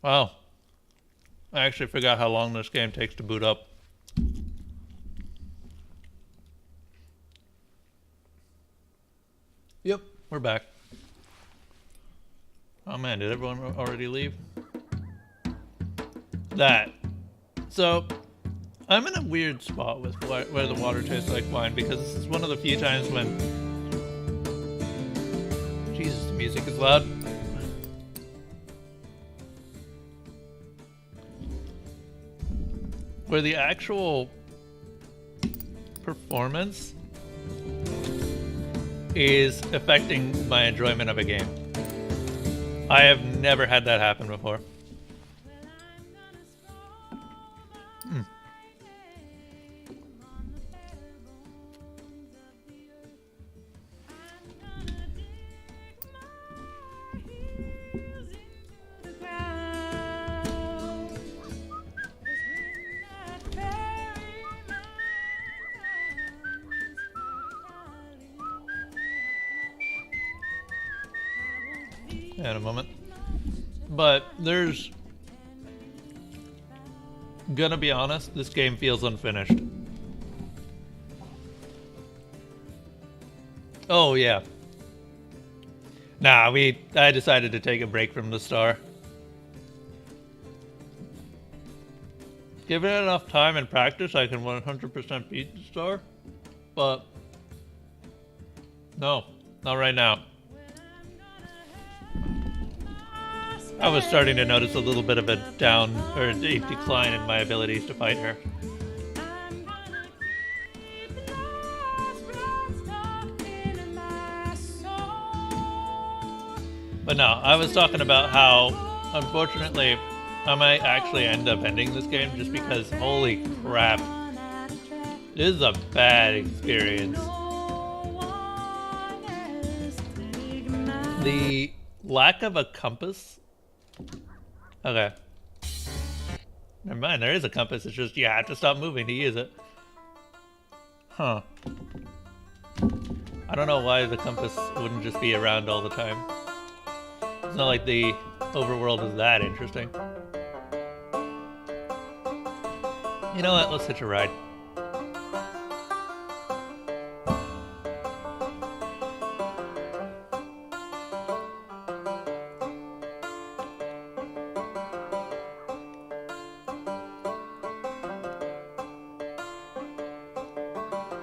Wow. I actually forgot how long this game takes to boot up. Yep, we're back. Oh man, did everyone already leave? That. So, I'm in a weird spot with where the water tastes like wine because this is one of the few times when... Jesus, the music is loud. Where the actual performance is affecting my enjoyment of a game. I have never had that happen before. In a moment. But there's... Gonna be honest, this game feels unfinished. Oh, yeah. Nah, I decided to take a break from the star. Given it enough time and practice, I can 100% beat the star. But... no, not right now. I was starting to notice a little bit of a decline in my abilities to fight her. But no, I was talking about how, unfortunately, I might actually end up ending this game just because, holy crap, this is a bad experience. The lack of a compass. Okay. Never mind, there is a compass, it's just you have to stop moving to use it. Huh. I don't know why the compass wouldn't just be around all the time. It's not like the overworld is that interesting. You know what, let's hitch a ride.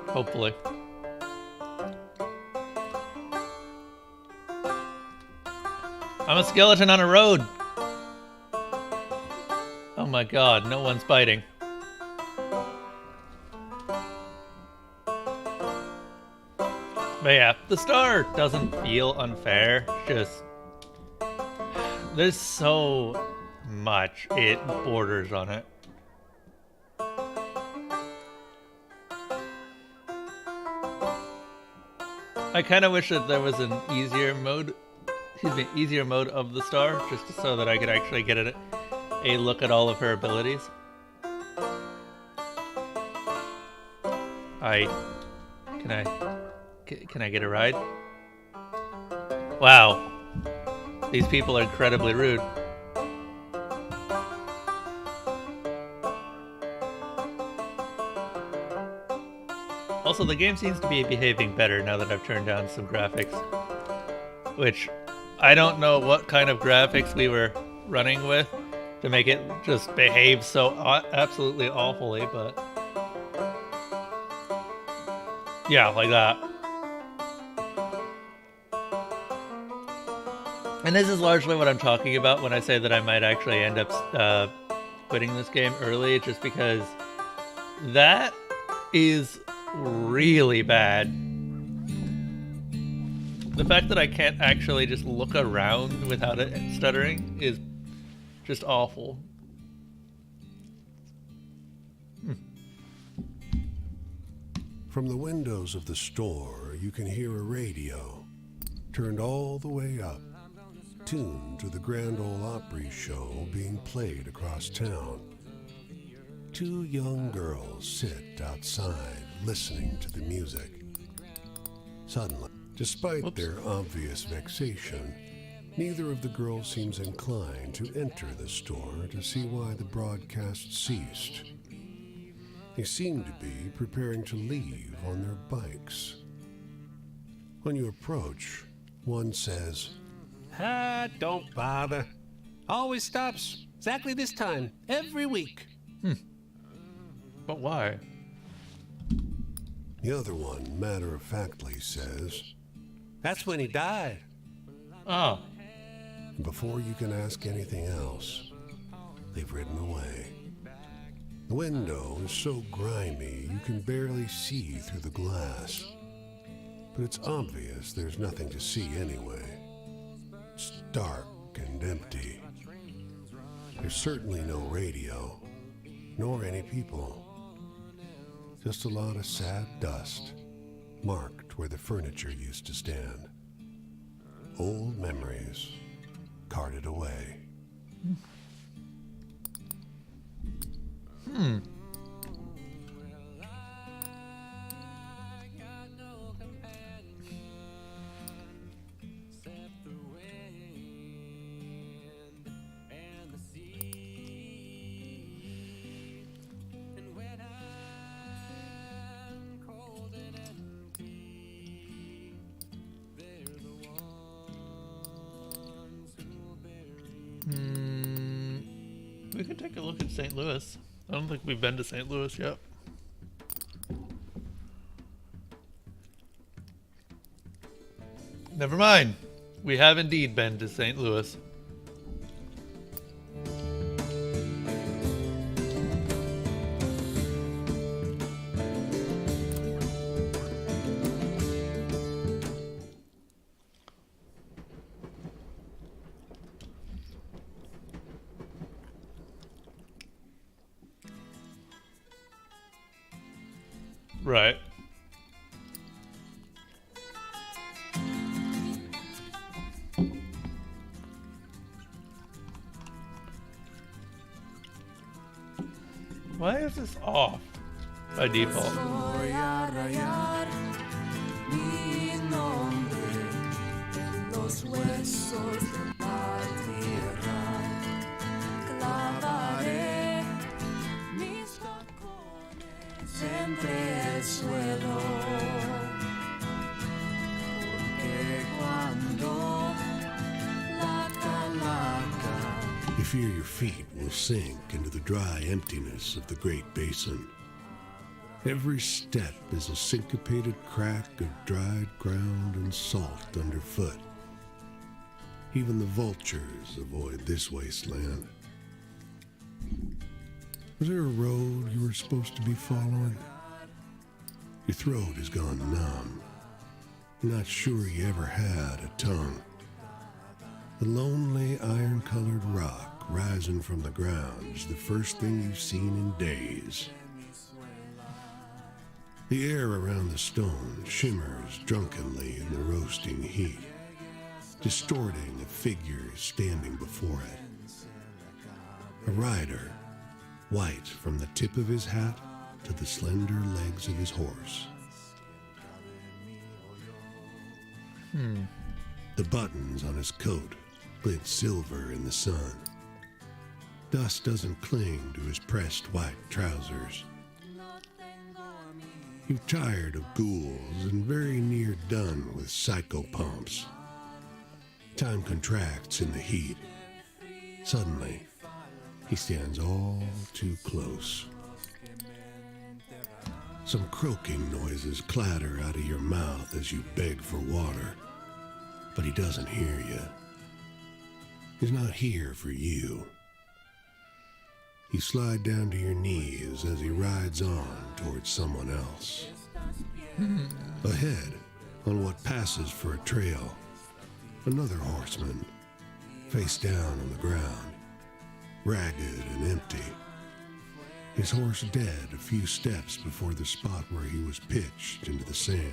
Hopefully. I'm a skeleton on a road! Oh my god, no one's biting. But yeah, the star doesn't feel unfair, just... there's so much it borders on it. I kind of wish that there was an easier mode of the star, just so that I could actually get a look at all of her abilities. Can I get a ride? Wow. These people are incredibly rude. Also, the game seems to be behaving better now that I've turned down some graphics. Which, I don't know what kind of graphics we were running with to make it just behave so absolutely awfully, but... yeah, like that. And this is largely what I'm talking about when I say that I might actually end up quitting this game early, just because that is really bad. The fact that I can't actually just look around without it stuttering is just awful. From the windows of the store, you can hear a radio turned all the way up, tuned to the Grand Ole Opry show being played across town. Two young girls sit outside listening to the music. Suddenly, Despite their obvious vexation, neither of the girls seems inclined to enter the store to see why the broadcast ceased. They seem to be preparing to leave on their bikes. When you approach, one says, Don't bother. Always stops exactly this time, every week. But why? The other one matter-of-factly says, That's when he died. Oh, before you can ask anything else, they've ridden away. The window is so grimy you can barely see through the glass. But it's obvious there's nothing to see anyway. It's dark and empty. There's certainly no radio, nor any people. Just a lot of sad dust, marked where the furniture used to stand. Old memories, carted away. We could take a look at St. Louis. I don't think we've been to St. Louis yet. Never mind. We have indeed been to St. Louis. Right. Why is this off by default? Voy a rayar mi nombre en los huesos de la tierra. Clavaré mis tacones entre el suelo. Porque cuando la calaca You fear your feet will sink into the dry emptiness of the Great Basin. Every step is a syncopated crack of dried ground and salt underfoot. Even the vultures avoid this wasteland. Was there a road you were supposed to be following? Your throat has gone numb. You're not sure you ever had a tongue. The lonely iron-colored rock rising from the ground is the first thing you've seen in days. The air around the stone shimmers drunkenly in the roasting heat, distorting a figure standing before it. A rider, white from the tip of his hat to the slender legs of his horse. The buttons on his coat glint silver in the sun. Dust doesn't cling to his pressed white trousers. You're tired of ghouls and very near done with psychopomps. Time contracts in the heat. Suddenly, he stands all too close. Some croaking noises clatter out of your mouth as you beg for water, but he doesn't hear you. He's not here for you. You slide down to your knees as he rides on towards someone else. Ahead, on what passes for a trail, another horseman, face down on the ground, ragged and empty. His horse dead a few steps before the spot where he was pitched into the sand.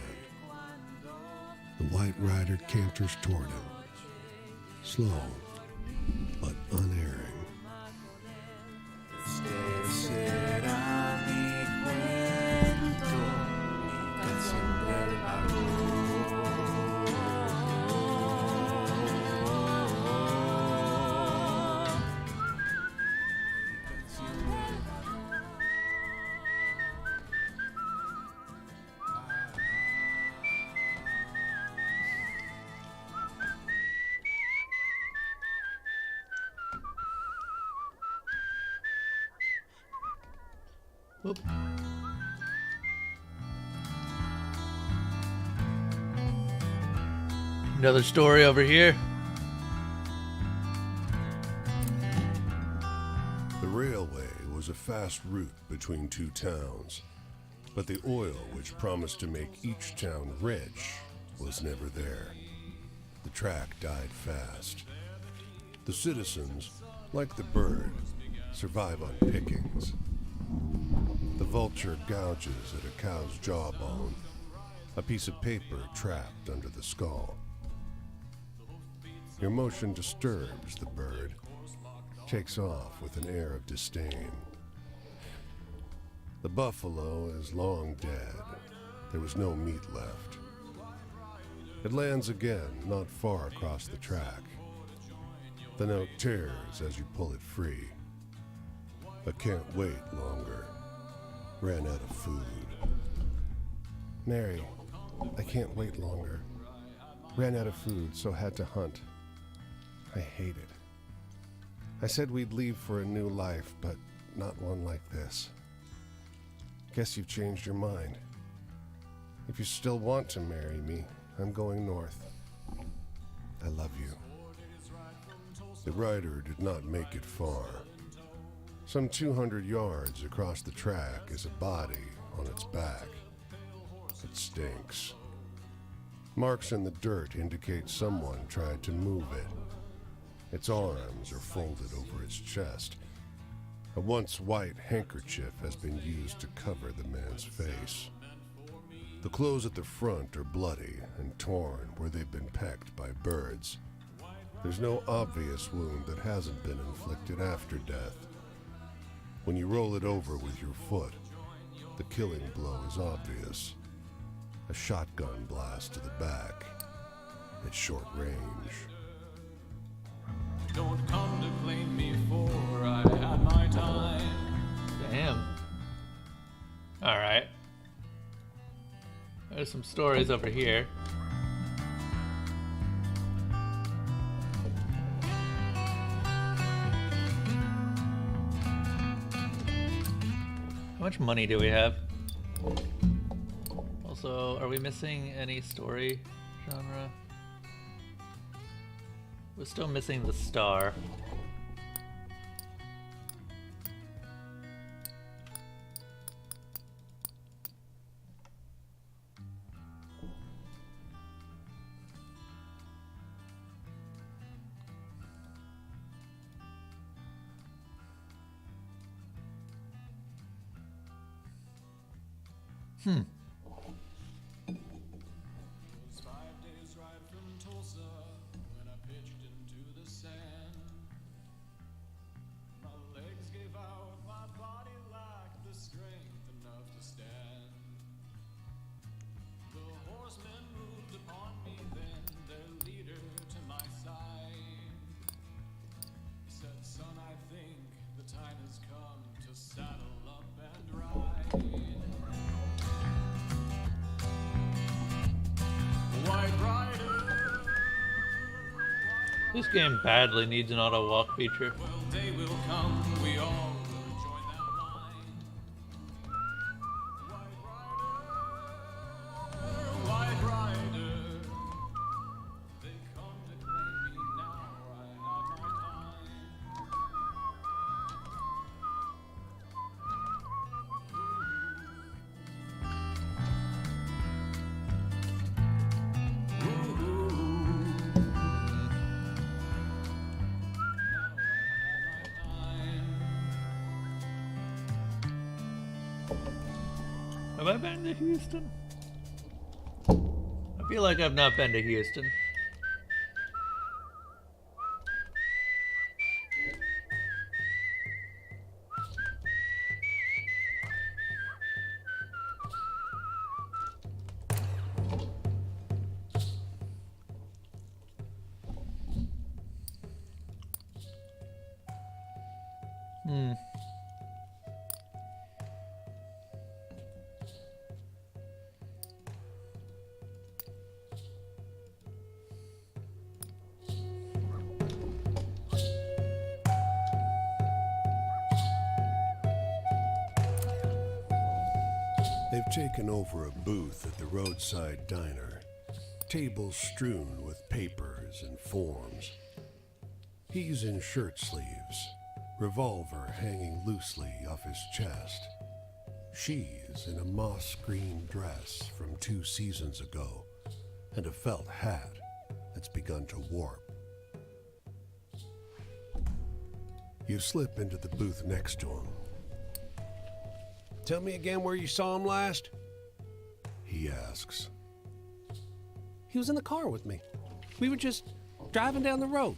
The white rider canters toward him, slow but unerring. este será mi cuento, mi canción del barro. Whoop. Another story over here. The railway was a fast route between two towns, but the oil which promised to make each town rich was never there. The track died fast. The citizens, like the bird, survive on pickings. The vulture gouges at a cow's jawbone, a piece of paper trapped under the skull. Your motion disturbs the bird, takes off with an air of disdain. The buffalo is long dead. There was no meat left. It lands again, not far across the track. The note tears as you pull it free. I can't wait longer. Ran out of food. Mary, I can't wait longer. Ran out of food, so had to hunt. I hate it. I said we'd leave for a new life, but not one like this. Guess you've changed your mind. If you still want to marry me, I'm going north. I love you. The rider did not make it far. Some 200 yards across the track is a body on its back. It stinks. Marks in the dirt indicate someone tried to move it. Its arms are folded over its chest. A once white handkerchief has been used to cover the man's face. The clothes at the front are bloody and torn where they've been pecked by birds. There's no obvious wound that hasn't been inflicted after death. When you roll it over with your foot, the killing blow is obvious. A shotgun blast to the back at short range. Don't come to claim me for I had my time. Damn. Alright. There's some stories over here. How much money do we have? Also, are we missing any story genre? We're still missing the star. Hmm. It was 5 days ride from Tulsa when I pitched into the sand. My legs gave out, my body lacked the strength enough to stand. The horsemen moved upon me then, their leader to my side. He said, son, I think the time has come to saddle up and ride. White Rider. This game badly needs an auto walk feature. Well, day will come, we all will join that line. White Rider, they come to claim me now. I had my Have I been to Houston? I feel like I've not been to Houston. Hmm. They've taken over a booth at the roadside diner, tables strewn with papers and forms. He's in shirt sleeves, revolver hanging loosely off his chest. She's in a moss-green dress from 2 seasons ago and a felt hat that's begun to warp. You slip into the booth next to him. Tell me again where you saw him last? He asks. He was in the car with me. We were just driving down the road.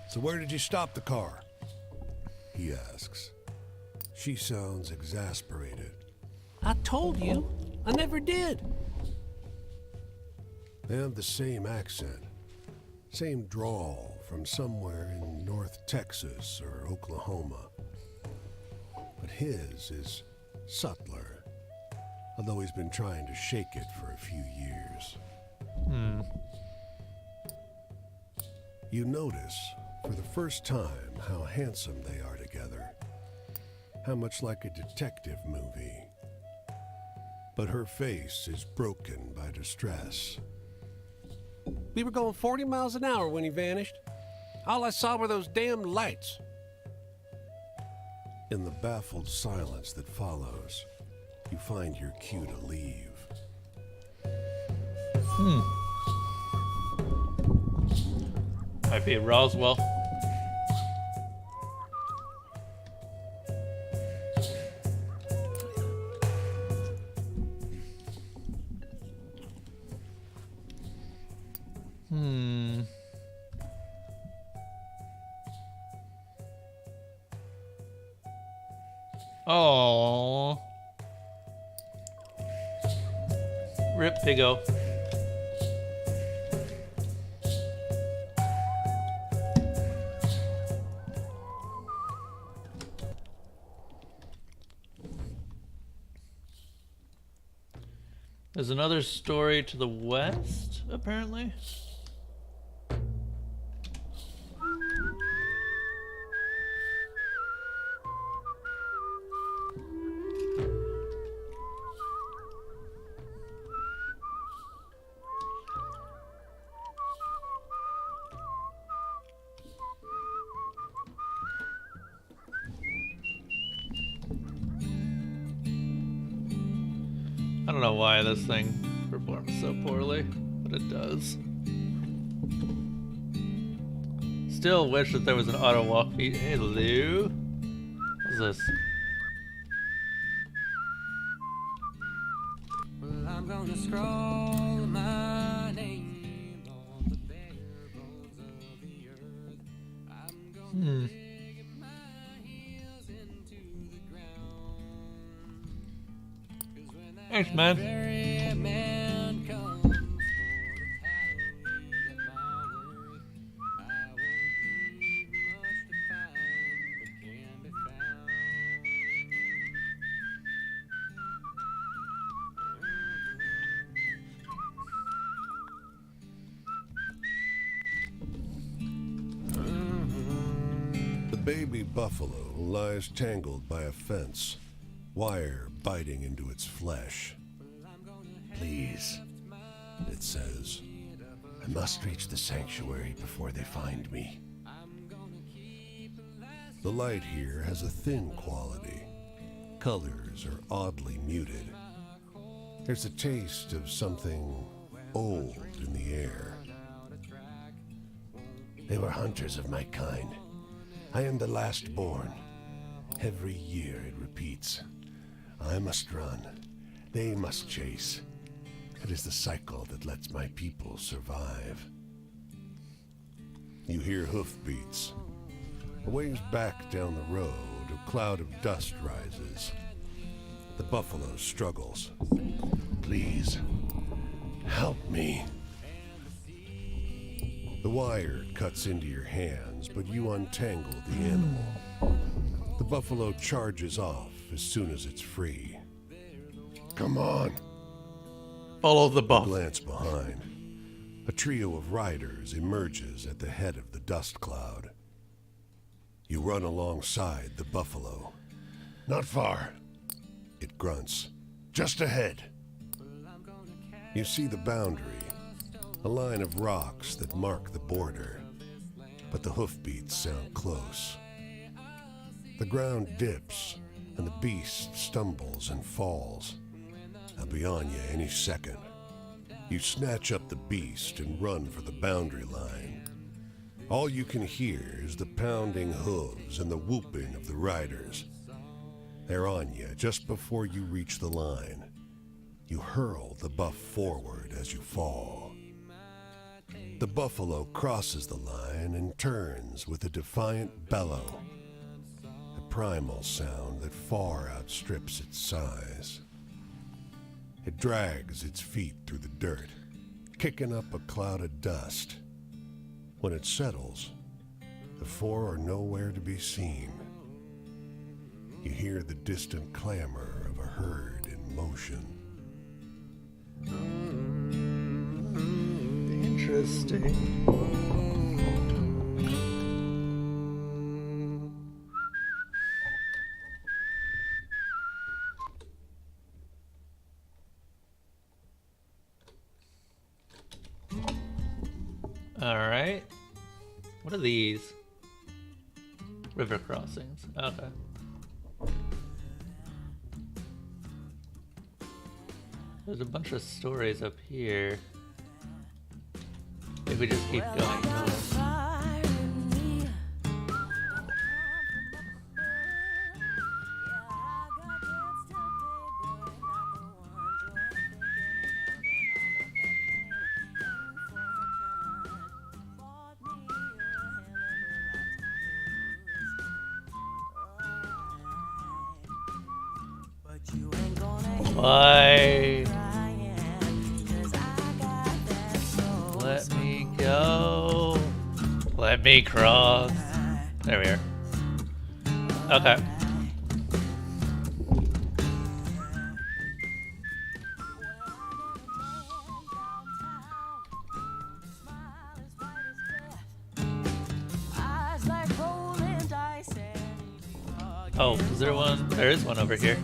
So where did you stop the car? He asks. She sounds exasperated. I told you. I never did. They have the same accent, same drawl from somewhere in North Texas or Oklahoma. But his is subtler, although he's been trying to shake it for a few years. You notice, for the first time, how handsome they are together. How much like a detective movie. But her face is broken by distress. We were going 40 miles an hour when he vanished. All I saw were those damn lights. In the baffled silence that follows, you find your cue to leave. Might be Roswell. Oh, rip Piggo. There's another story to the west, apparently. I don't know why this thing performs so poorly, but it does. Still wish that there was an auto walk feed. Hey, Lou. What's this? Well, I'm gonna scroll my name on the bare bones of the earth. I'm gonna dig my heels into the ground. 'Cause when that Thanks, man. very man comes for to tally up my worth, I won't leave much to find that can be found. The baby buffalo lies tangled by a fence, wire biting into its flesh. Please, it says, I must reach the sanctuary before they find me. The light here has a thin quality. Colors are oddly muted. There's a taste of something old in the air. They were hunters of my kind. I am the last born. Every year it repeats. I must run. They must chase. It is the cycle that lets my people survive. You hear hoofbeats. A ways back down the road, a cloud of dust rises. The buffalo struggles. Please, help me. The wire cuts into your hands, but you untangle the animal. The buffalo charges off as soon as it's free. Come on. Follow the buff. Glance behind. A trio of riders emerges at the head of the dust cloud. You run alongside the buffalo. Not far. it grunts. Just ahead. You see the boundary, a line of rocks that mark the border, but the hoofbeats sound close. The ground dips, and the beast stumbles and falls. I'll be on you any second. You snatch up the beast and run for the boundary line. All you can hear is the pounding hooves and the whooping of the riders. They're on you just before you reach the line. You hurl the buff forward as you fall. The buffalo crosses the line and turns with a defiant bellow, a primal sound that far outstrips its size. It drags its feet through the dirt, kicking up a cloud of dust. When it settles, the four are nowhere to be seen. You hear the distant clamor of a herd in motion. Interesting. Alright. What are these? River crossings. Okay. There's a bunch of stories up here. If we just keep going. Why? Let me go. Let me cross. There we are. Okay. Oh, is there one? There is one over here.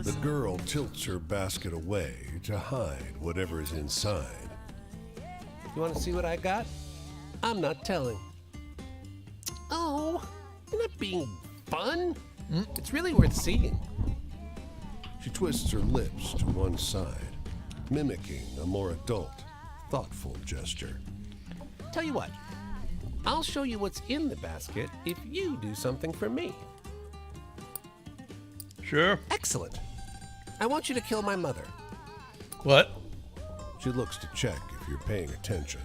The girl tilts her basket away to hide whatever is inside. You want to see what I got? I'm not telling. Oh, you're not being fun. It's really worth seeing. She twists her lips to one side, mimicking a more adult, thoughtful gesture. Tell you what, I'll show you what's in the basket if you do something for me. Sure. Excellent. I want you to kill my mother. What? She looks to check if you're paying attention,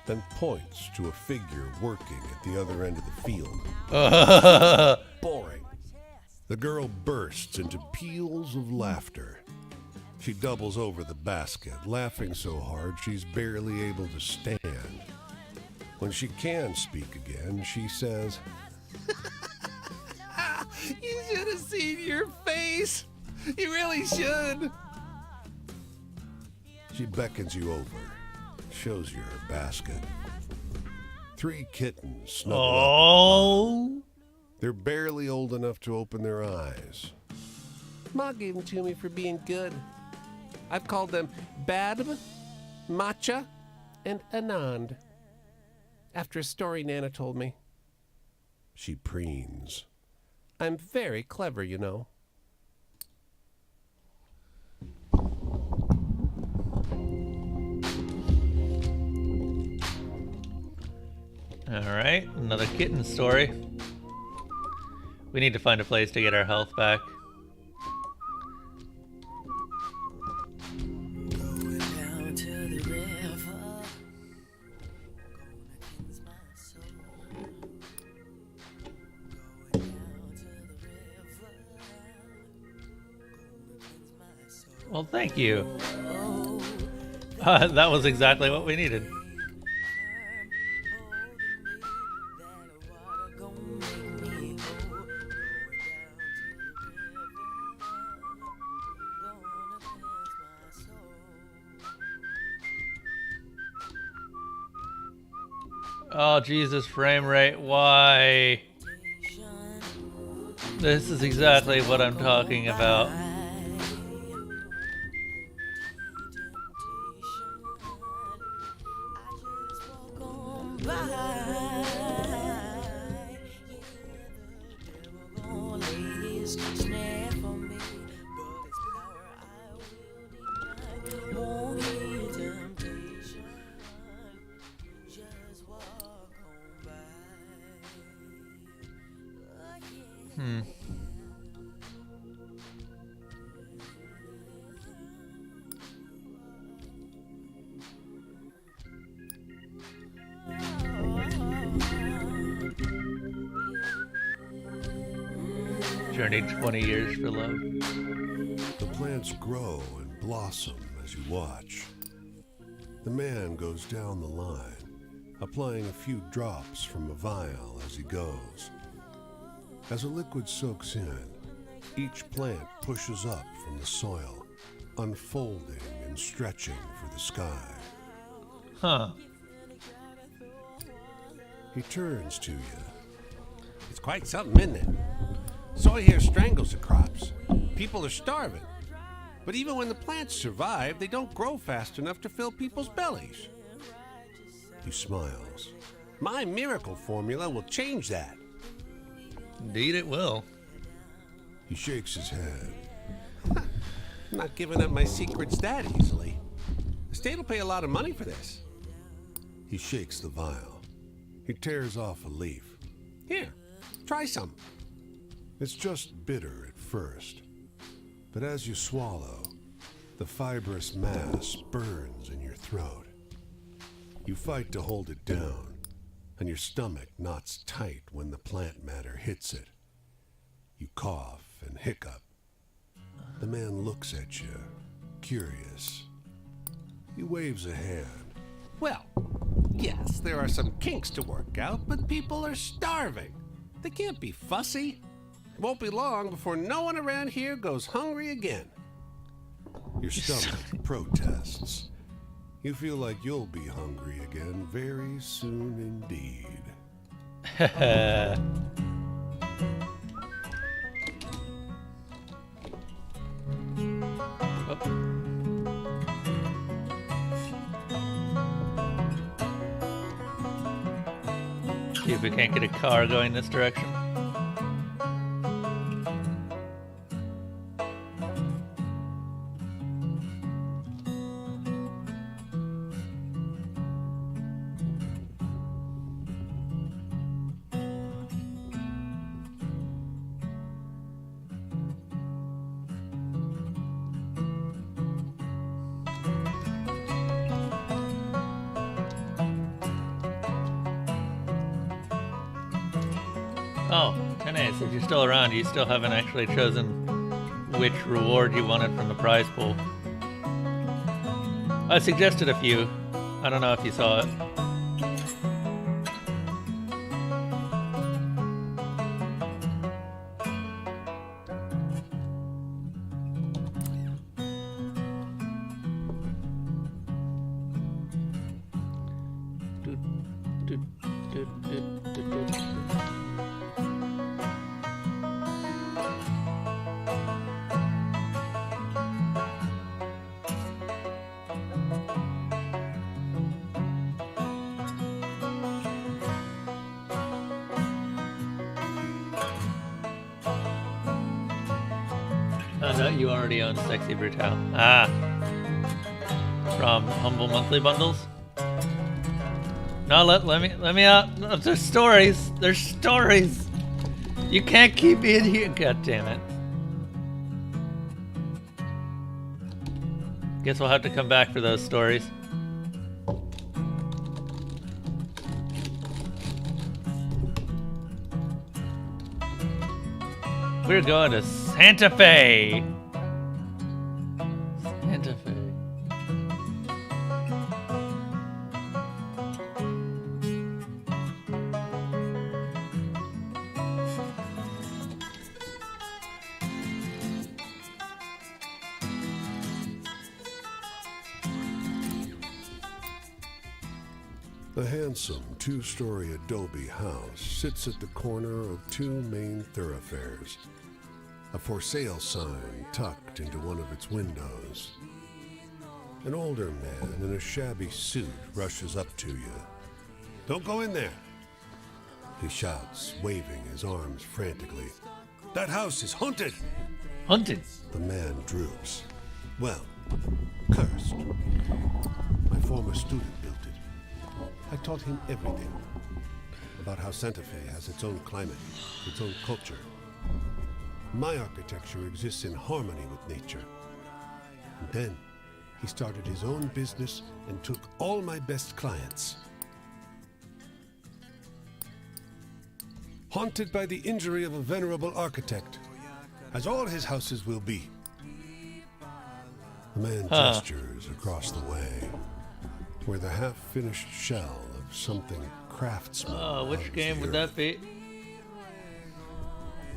then points to a figure working at the other end of the field. Boring. The girl bursts into peals of laughter. She doubles over the basket, laughing so hard she's barely able to stand. When she can speak again, she says, You should have seen your face. You really should. She beckons you over, shows you her basket. 3 kittens snuggle up. Oh. They're barely old enough to open their eyes. Ma gave them to me for being good. I've called them Badb, Matcha, and Anand, after a story Nana told me. She preens. I'm very clever, you know. Alright, another kitten story. We need to find a place to get our health back. Well, thank you. That was exactly what we needed. Oh, Jesus, frame rate, why? This is exactly what I'm talking about. Journeyed 20 years for love. The plants grow and blossom as you watch. The man goes down the line, applying a few drops from a vial as he goes. As the liquid soaks in, each plant pushes up from the soil, unfolding and stretching for the sky. Huh. He turns to you. It's quite something, isn't it? Soy here strangles the crops. People are starving. But even when the plants survive, they don't grow fast enough to fill people's bellies. He smiles. My miracle formula will change that. Indeed it will. He shakes his head. I'm not giving up my secrets that easily. The state will pay a lot of money for this. He shakes the vial. He tears off a leaf. Here, try some. It's just bitter at first, but as you swallow, the fibrous mass burns in your throat. You fight to hold it down, and your stomach knots tight when the plant matter hits it. You cough and hiccup. The man looks at you, curious. He waves a hand. Well, yes, there are some kinks to work out, but people are starving. They can't be fussy. It won't be long before no one around here goes hungry again. Your stomach protests. You feel like you'll be hungry again very soon indeed. See if we can't get a car going this direction. Oh, 10A, since you're still around, you still haven't actually chosen which reward you wanted from the prize pool. I suggested a few. I don't know if you saw it. Found out you already own Sexy Brutal. Ah. From Humble Monthly Bundles? No, let me out. No, there's stories. There's stories. You can't keep me in here. God damn it. Guess we'll have to come back for those stories. We're going to Santa Fe. Santa Fe. A handsome two-story adobe house sits at the corner of two main thoroughfares. A for sale sign tucked into one of its windows. An older man in a shabby suit rushes up to you. "Don't go in there," he shouts, waving his arms frantically. "That house is haunted!" Hunted. The man droops. "Well, cursed. My former student built it. I taught him everything about how Santa Fe has its own climate, its own culture. My architecture exists in harmony with nature. And then he started his own business and took all my best clients. Haunted by the injury of a venerable architect, as all his houses will be." The man gestures across the way, where the half-finished shell of something craftsman. Oh, which hugs game the would earth. that be?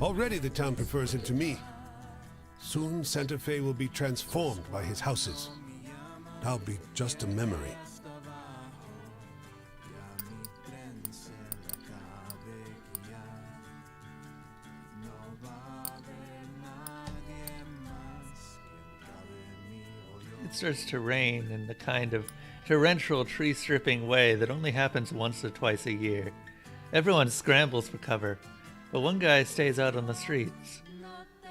Already the town prefers him to me. Soon Santa Fe will be transformed by his houses. I'll be just a memory. It starts to rain in the kind of torrential tree stripping way that only happens once or twice a year. Everyone scrambles for cover, but one guy stays out on the streets.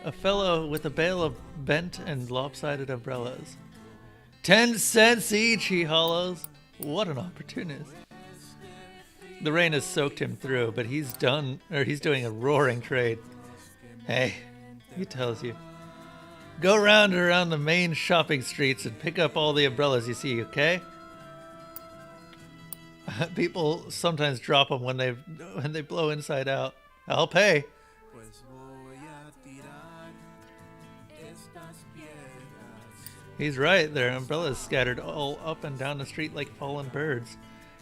A fellow with a bale of bent and lopsided umbrellas. 10 cents each, he hollows. What an opportunist. The rain has soaked him through, but he's doing a roaring trade. Hey, he tells you. Go round and around the main shopping streets and pick up all the umbrellas you see, okay? People sometimes drop them when they blow inside out. I'll pay. He's right. There are umbrellas scattered all up and down the street like fallen birds.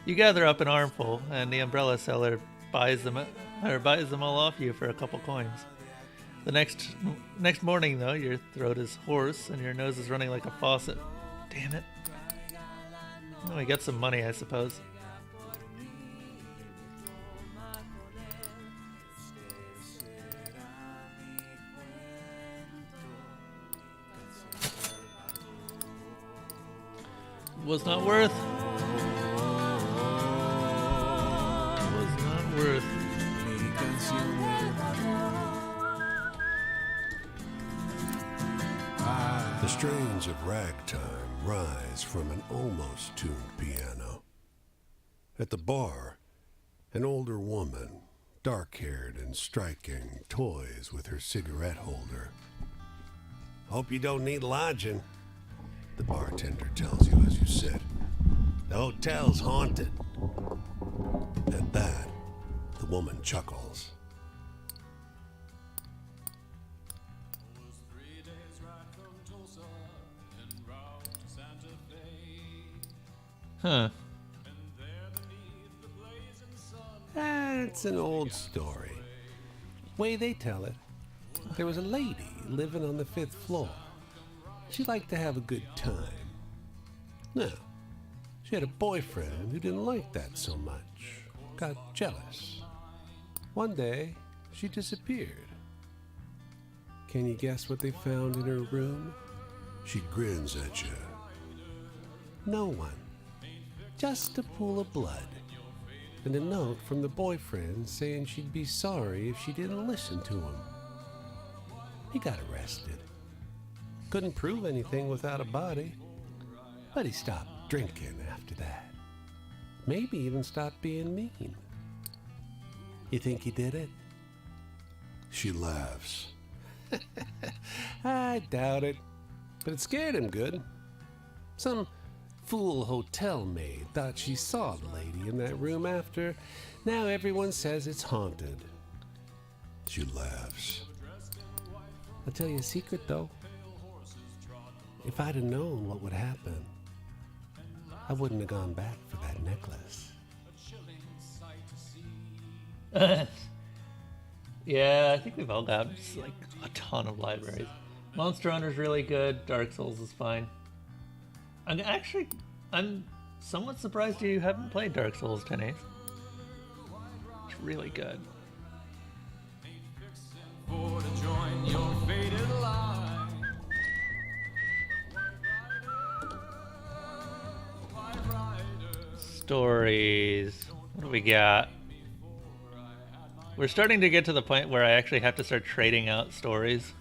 You gather up an armful, and the umbrella seller buys them all off you for a couple coins. The next morning, though, your throat is hoarse and your nose is running like a faucet. Damn it. Well, we get some money, I suppose. Was not worth. Was not worth. The strains of ragtime rise from an almost tuned piano. At the bar, an older woman, dark-haired and striking, toys with her cigarette holder. "Hope you don't need lodging," the bartender tells you as you sit. "The hotel's haunted." At that, the woman chuckles. Was 3 days ride from Tulsa en route to Santa Fe. Huh. And there beneath the blazing sun, That's an old story. Way they tell it, there was a lady living on the 5th floor. She liked to have a good time. Now, she had a boyfriend who didn't like that so much. Got jealous. One day, she disappeared. Can you guess what they found in her room? She grins at you. No one. Just a pool of blood. And a note from the boyfriend saying she'd be sorry if she didn't listen to him. He got arrested. Couldn't prove anything without a body. But he stopped drinking after that. Maybe even stopped being mean. You think he did it? She laughs. I doubt it. But it scared him good. Some fool hotel maid thought she saw the lady in that room after. Now everyone says it's haunted. She laughs. I'll tell you a secret, though. If I'd have known what would happen, I wouldn't have gone back for that necklace. Yeah, I think we've all got like a ton of libraries. Monster Hunter's really good. Dark Souls is fine. I'm somewhat surprised you haven't played Dark Souls 10 It's really good. For to join your faded line. Stories. What do we got? We're starting to get to the point where I actually have to start trading out stories.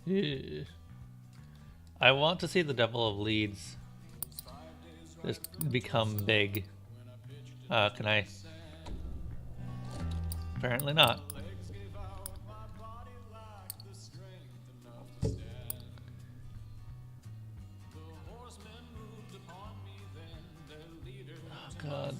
Ew. I want to see the Devil of Leeds just become big. Can I? Apparently not. Oh God.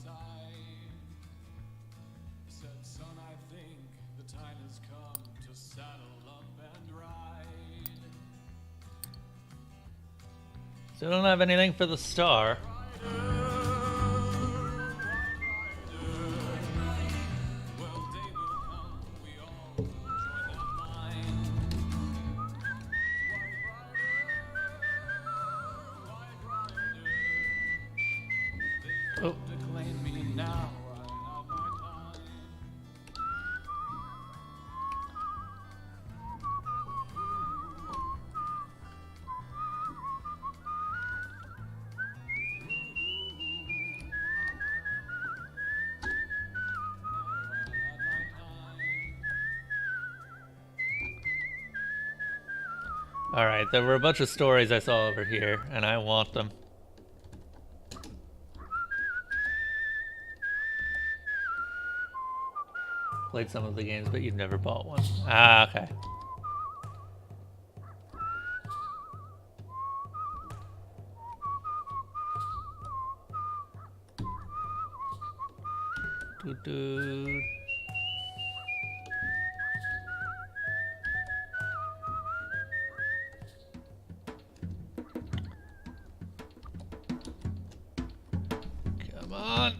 Still don't have anything for the star. Oh. Alright, there were a bunch of stories I saw over here, and I want them. Played some of the games, but you've never bought one. Ah, okay. Doo-doo. Come on.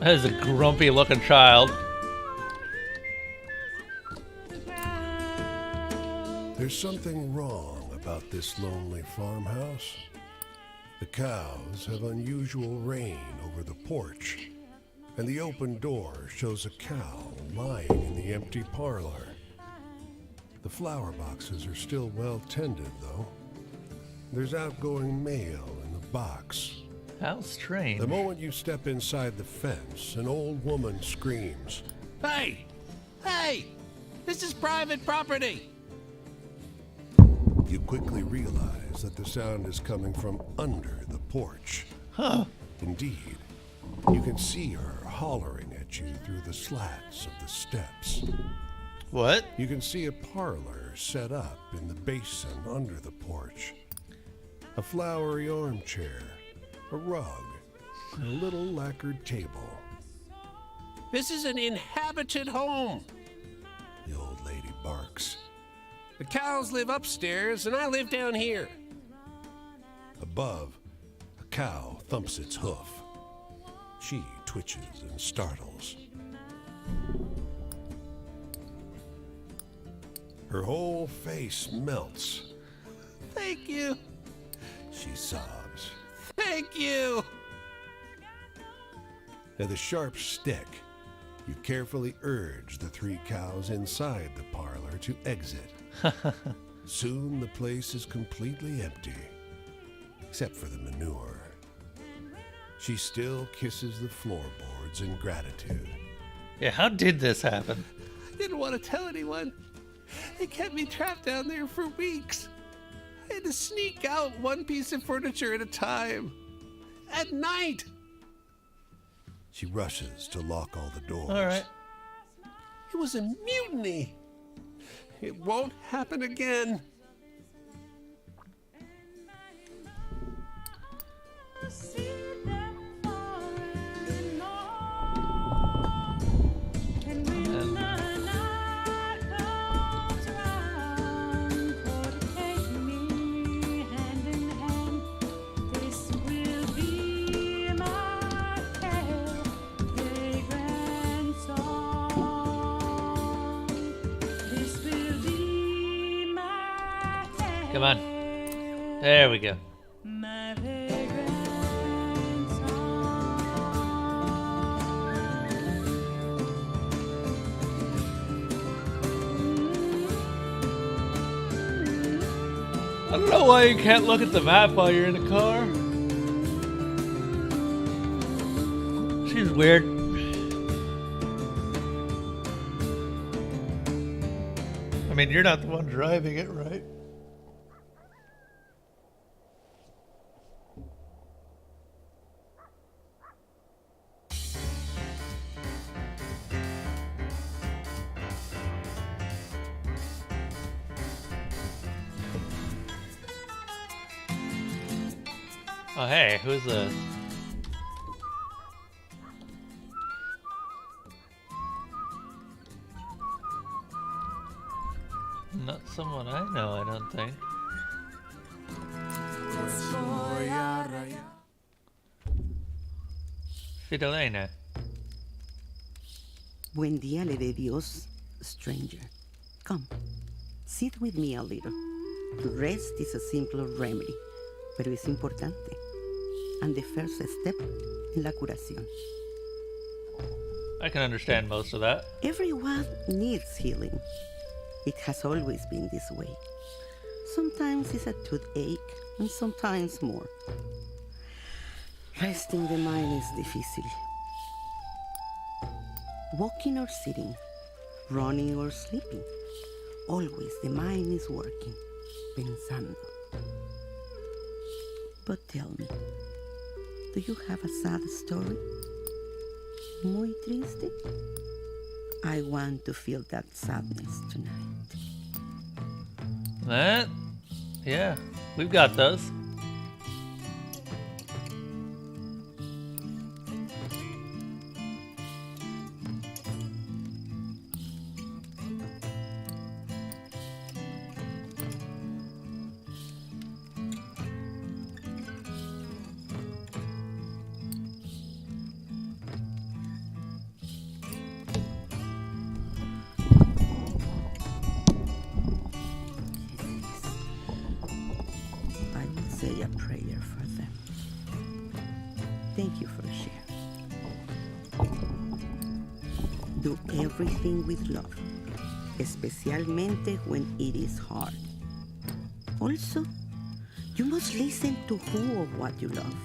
That is a grumpy looking child. There's something wrong about this lonely farmhouse. The cows have unusual rain over the porch, and the open door shows a cow lying in the empty parlor. The flower boxes are still well tended, though. There's outgoing mail in the box. How strange. The moment you step inside the fence, an old woman screams, Hey! Hey! This is private property! You quickly realize that the sound is coming from under the porch. Huh. Indeed, you can see her hollering at you through the slats of the steps. What? You can see a parlor set up in the basin under the porch. A flowery armchair, a rug, and a little lacquered table. This is an inhabited home. The old lady barks. The cows live upstairs and I live down here. Above, a cow thumps its hoof. She twitches and startles. Her whole face melts. Thank you. sobs. Thank you! With a sharp stick, you carefully urge the 3 cows inside the parlor to exit. Soon the place is completely empty, except for the manure. She still kisses the floorboards in gratitude. Yeah, how did this happen? I didn't want to tell anyone. They kept me trapped down there for weeks. I had to sneak out one piece of furniture at a time. At night. She rushes to lock all the doors. All right. It was a mutiny. It won't happen again. Come on. There we go. I don't know why you can't look at the map while you're in the car. She's weird. I mean, you're not the one driving it, right? Oh, hey, who's this? Not someone I know, I don't think. Fidelena. Buen día le dé Dios, stranger. Come, sit with me a little. To rest is a simple remedy, pero es importante. And the first step in la curación. I can understand most of that. Everyone needs healing. It has always been this way. Sometimes it's a toothache, and sometimes more. Resting the mind is difícil. Walking or sitting, running or sleeping, always the mind is working, pensando. But tell me, do you have a sad story? Muy triste? I want to feel that sadness tonight. That? Yeah, we've got those. I will say a prayer for them. Thank you for sharing. Do everything with love, especialmente when it is hard. Also, you must listen to who or what you love,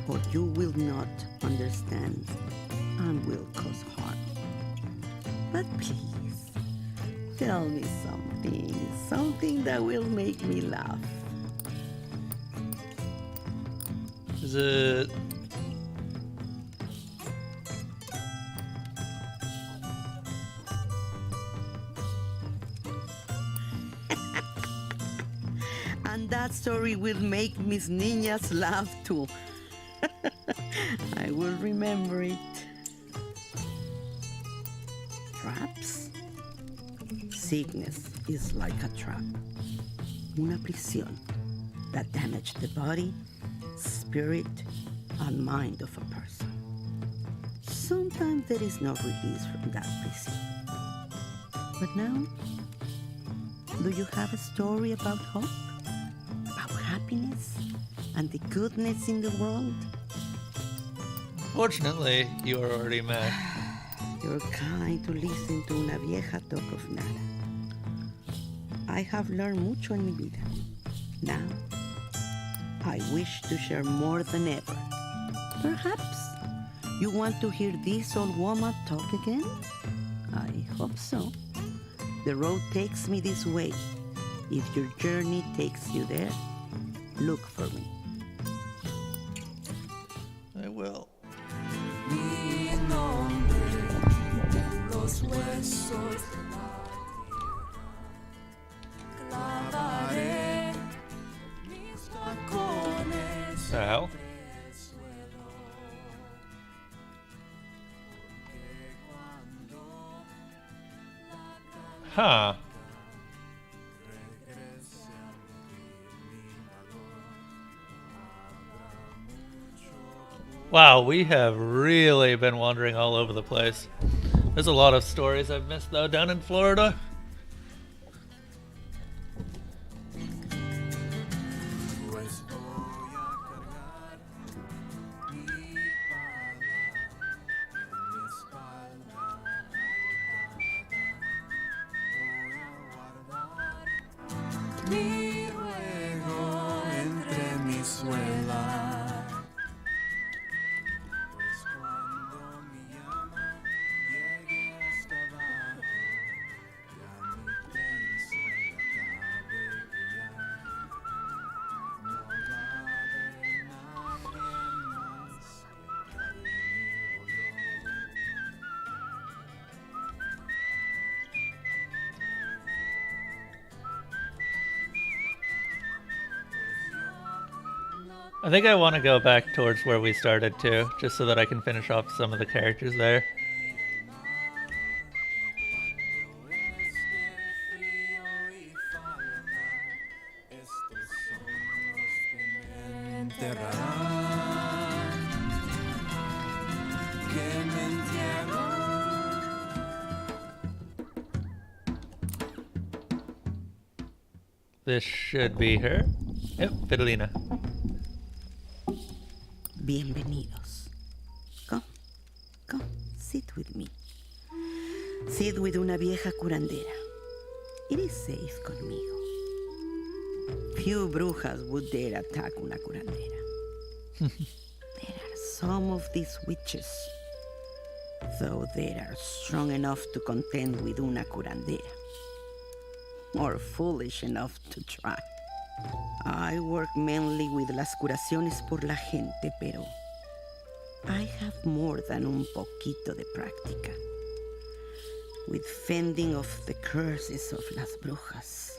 or you will not understand and will cause harm. But please, tell me something that will make me laugh. Is it... And that story will make Miss Niñas laugh too. I will remember it. Traps? Sickness is like a trap. Una prisión that damages the body, spirit, and mind of a person. Sometimes there is no release from that prison. But now, do you have a story about hope? About happiness? happiness and the goodness in the world? Fortunately, you are already mad. You're kind to listen to una vieja talk of nada. I have learned mucho en mi vida. Now, I wish to share more than ever. Perhaps you want to hear this old woman talk again? I hope so. The road takes me this way. If your journey takes you there, look for me. I will. Ow. Huh. Wow, we have really been wandering all over the place. There's a lot of stories I've missed though down in Florida. Mi juego entre mis suelas. Pues cuando mi llama llegue hasta abajo, ya mi tren se acabe y ya no va a haber nadie más que carne o yo. I think I want to go back towards where we started too, just so that I can finish off some of the characters there. Estos son los que me enterrarán, que me entierran. This should be her. Yep, Fidelina. Bienvenidos. Come, sit with me. Sit with una vieja curandera. It is safe conmigo. Few brujas would dare attack una curandera. There are some of these witches, though they are strong enough to contend with una curandera, or foolish enough to try. I work mainly with las curaciones por la gente, pero I have more than un poquito de práctica with fending off the curses of las brujas.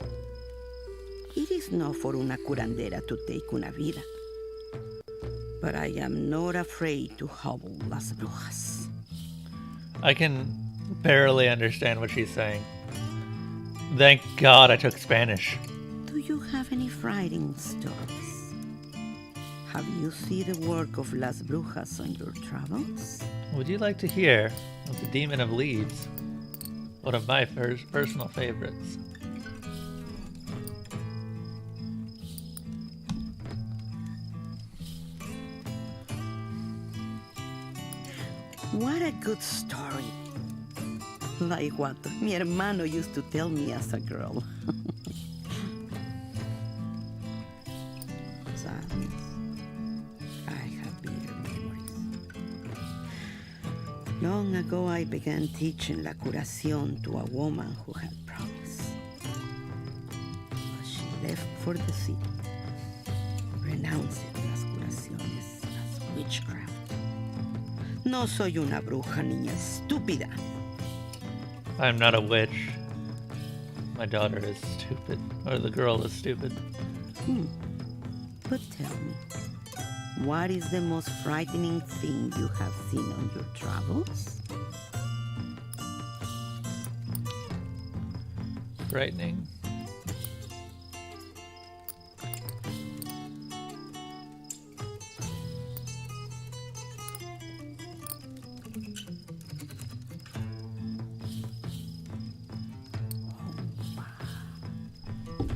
It is not for una curandera to take una vida, but I am not afraid to hobble las brujas. I can barely understand what she's saying. Thank God I took Spanish. Do you have any frightening stories? Have you seen the work of las brujas on your travels? Would you like to hear of the Demon of Leaves? One of my personal favorites. What a good story. Like what mi hermano used to tell me as a girl. Sadness. I have bitter memories. Long ago I began teaching la curación to a woman who had promised. But she left for the city, renouncing las curaciones as witchcraft. No soy una bruja, niña estúpida. I'm not a witch. My daughter is stupid. Or the girl is stupid. But tell me, what is the most frightening thing you have seen on your travels? Frightening.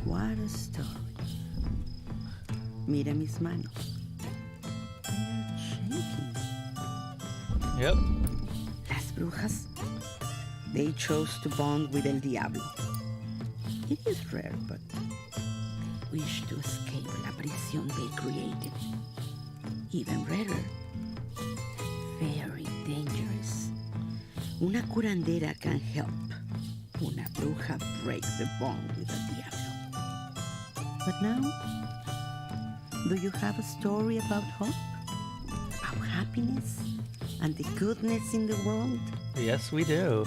What a story. Mira mis manos. They're shaking. Yep. Las brujas, they chose to bond with El Diablo. It is rare, but they wish to escape la prisión they created. Even rarer, very dangerous. Una curandera can help. Una bruja break the bond with El Diablo. But now, do you have a story about hope? About happiness? And the goodness in the world? Yes, we do.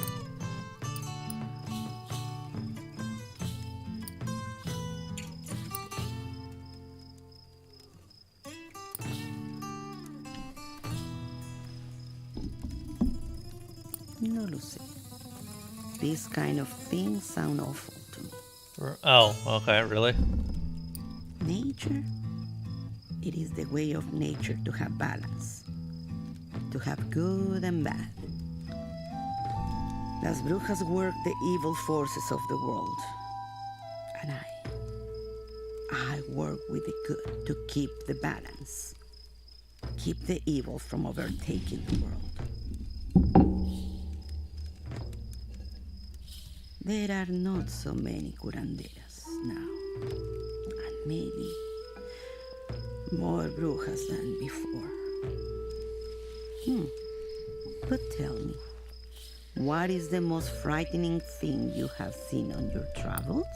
No lo sé. These kind of things sound awful to me. Oh, okay, really? Nature? It is the way of nature to have balance. To have good and bad. Las brujas work the evil forces of the world. And I work with the good to keep the balance. Keep the evil from overtaking the world. There are not so many curanderas now. And maybe more brujas than before. But tell me, what is the most frightening thing you have seen on your travels?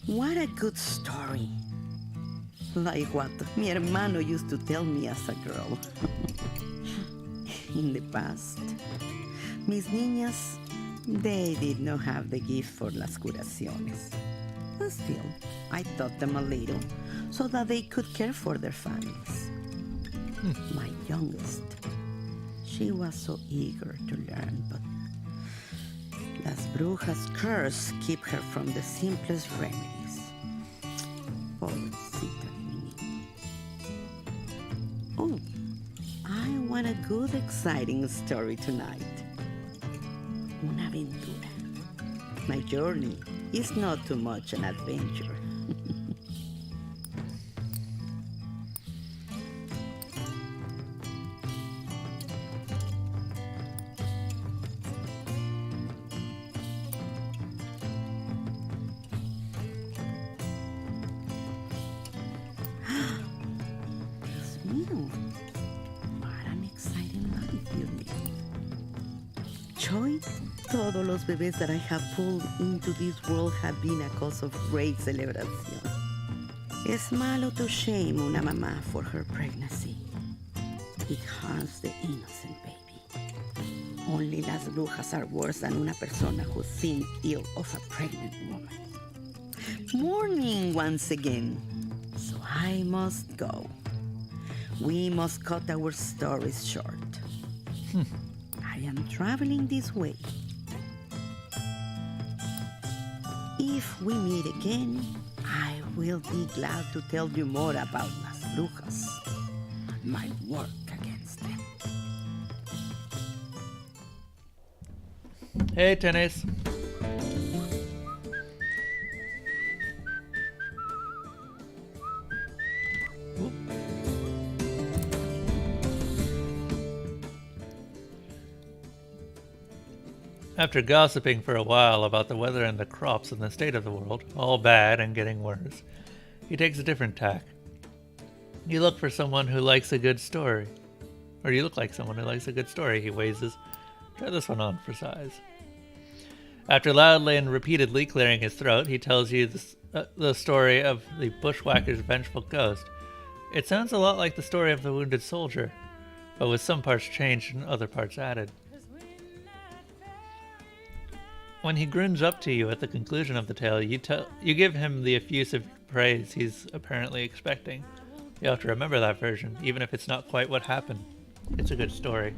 What a good story. Like what mi hermano used to tell me as a girl. In the past, mis niñas, they did not have the gift for las curaciones. But still, I taught them a little so that they could care for their families. My youngest, she was so eager to learn, but Las Brujas' curse keep her from the simplest remedies. Pobrecita niña. Oh, I want a good, exciting story tonight. Una aventura. My journey is not too much an adventure. What an exciting life you live. Joy, todos los bebés that I have pulled into this world have been a cause of great celebration. Es malo to shame una mamá for her pregnancy. It harms the innocent baby. Only las brujas are worse than una persona who thinks ill of a pregnant woman. Morning once again. So I must go. We must cut our stories short. I am traveling this way. If we meet again, I will be glad to tell you more about Las Brujas and my work against them. Hey, Tennis. After gossiping for a while about the weather and the crops and the state of the world, all bad and getting worse, he takes a different tack. You look for someone who likes a good story. Or you look like someone who likes a good story, he wheezes. Try this one on for size. After loudly and repeatedly clearing his throat, he tells you the story of the bushwhacker's vengeful ghost. It sounds a lot like the story of the wounded soldier, but with some parts changed and other parts added. When he grins up to you at the conclusion of the tale, you give him the effusive praise he's apparently expecting. You have to remember that version, even if it's not quite what happened. It's a good story.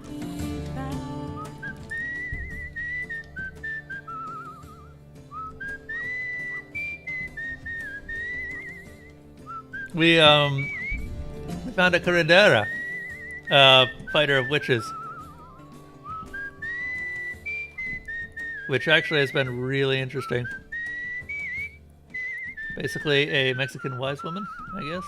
We found a curandera, fighter of witches, which actually has been really interesting. Basically a Mexican wise woman, I guess.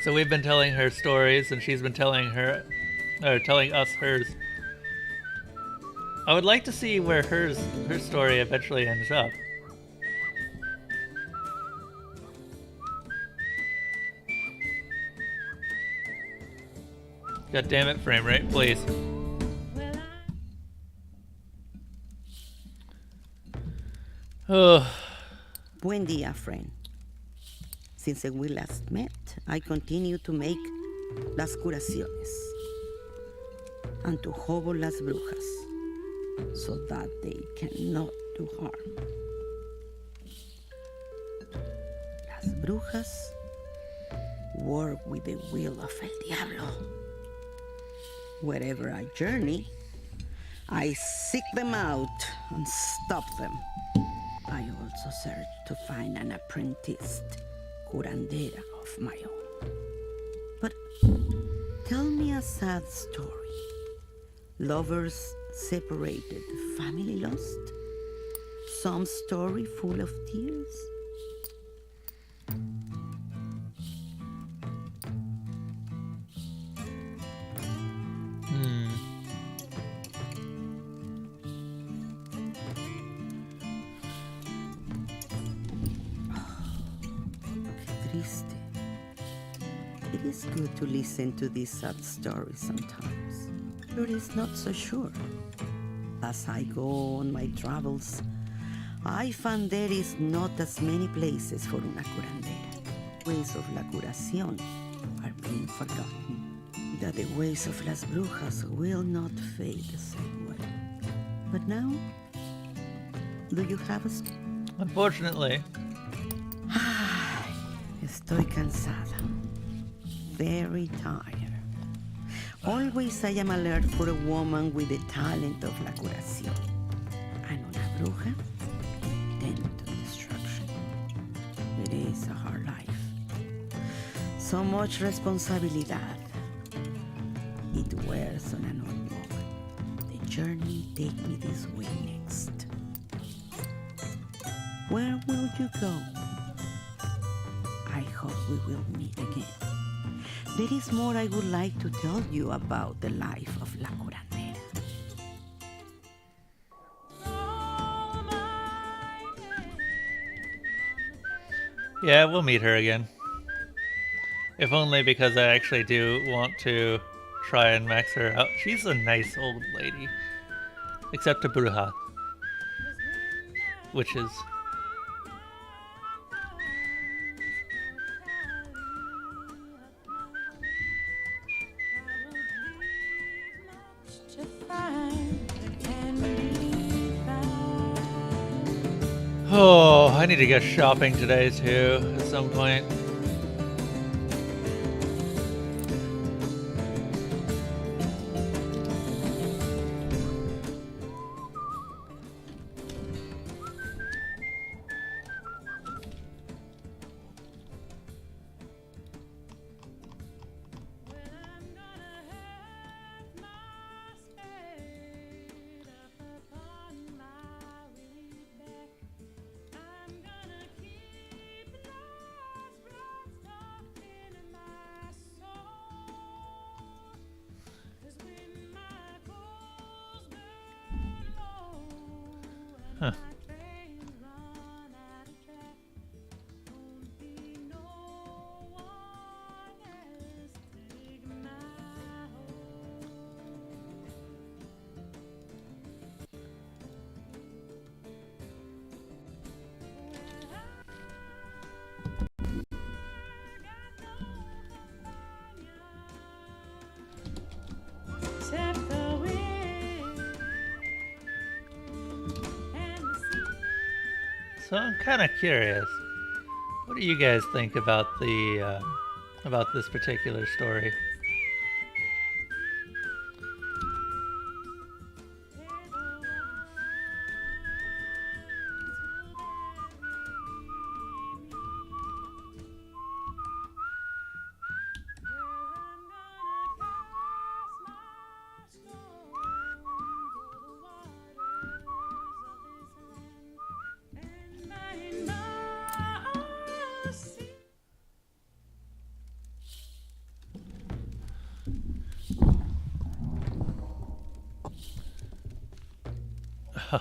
So we've been telling her stories, and she's been telling us hers. I would like to see where her story eventually ends up. God damn it, frame rate, please. Oh. Buen dia, friend. Since we last met, I continue to make las curaciones and to hobo las brujas so that they cannot do harm. Las brujas work with the will of El Diablo. Wherever I journey, I seek them out and stop them. I also search to find an apprenticed curandera of my own. But tell me a sad story. Lovers separated, family lost? Some story full of tears? Triste. It is good to listen to these sad stories sometimes, but it's not so sure. As I go on my travels, I find there is not as many places for una curandera. Ways of la curación are being forgotten. That the ways of las brujas will not fade the same way. But now, do you have a... Unfortunately. Estoy cansada. Very tired. Always I am alert for a woman with the talent of la curación. And una bruja, tend to destruction. It is a hard life. So much responsibilidad. It wears on an old woman. The journey take me this way next. Where will you go? I hope we will meet again. There is more I would like to tell you about the life of La Curandera. Yeah, we'll meet her again. If only because I actually do want to try and max her out. She's a nice old lady. Except to Bruja. Witches. Oh, I need to go shopping today too, at some point. Huh. So I'm kind of curious. What do you guys think about about this particular story?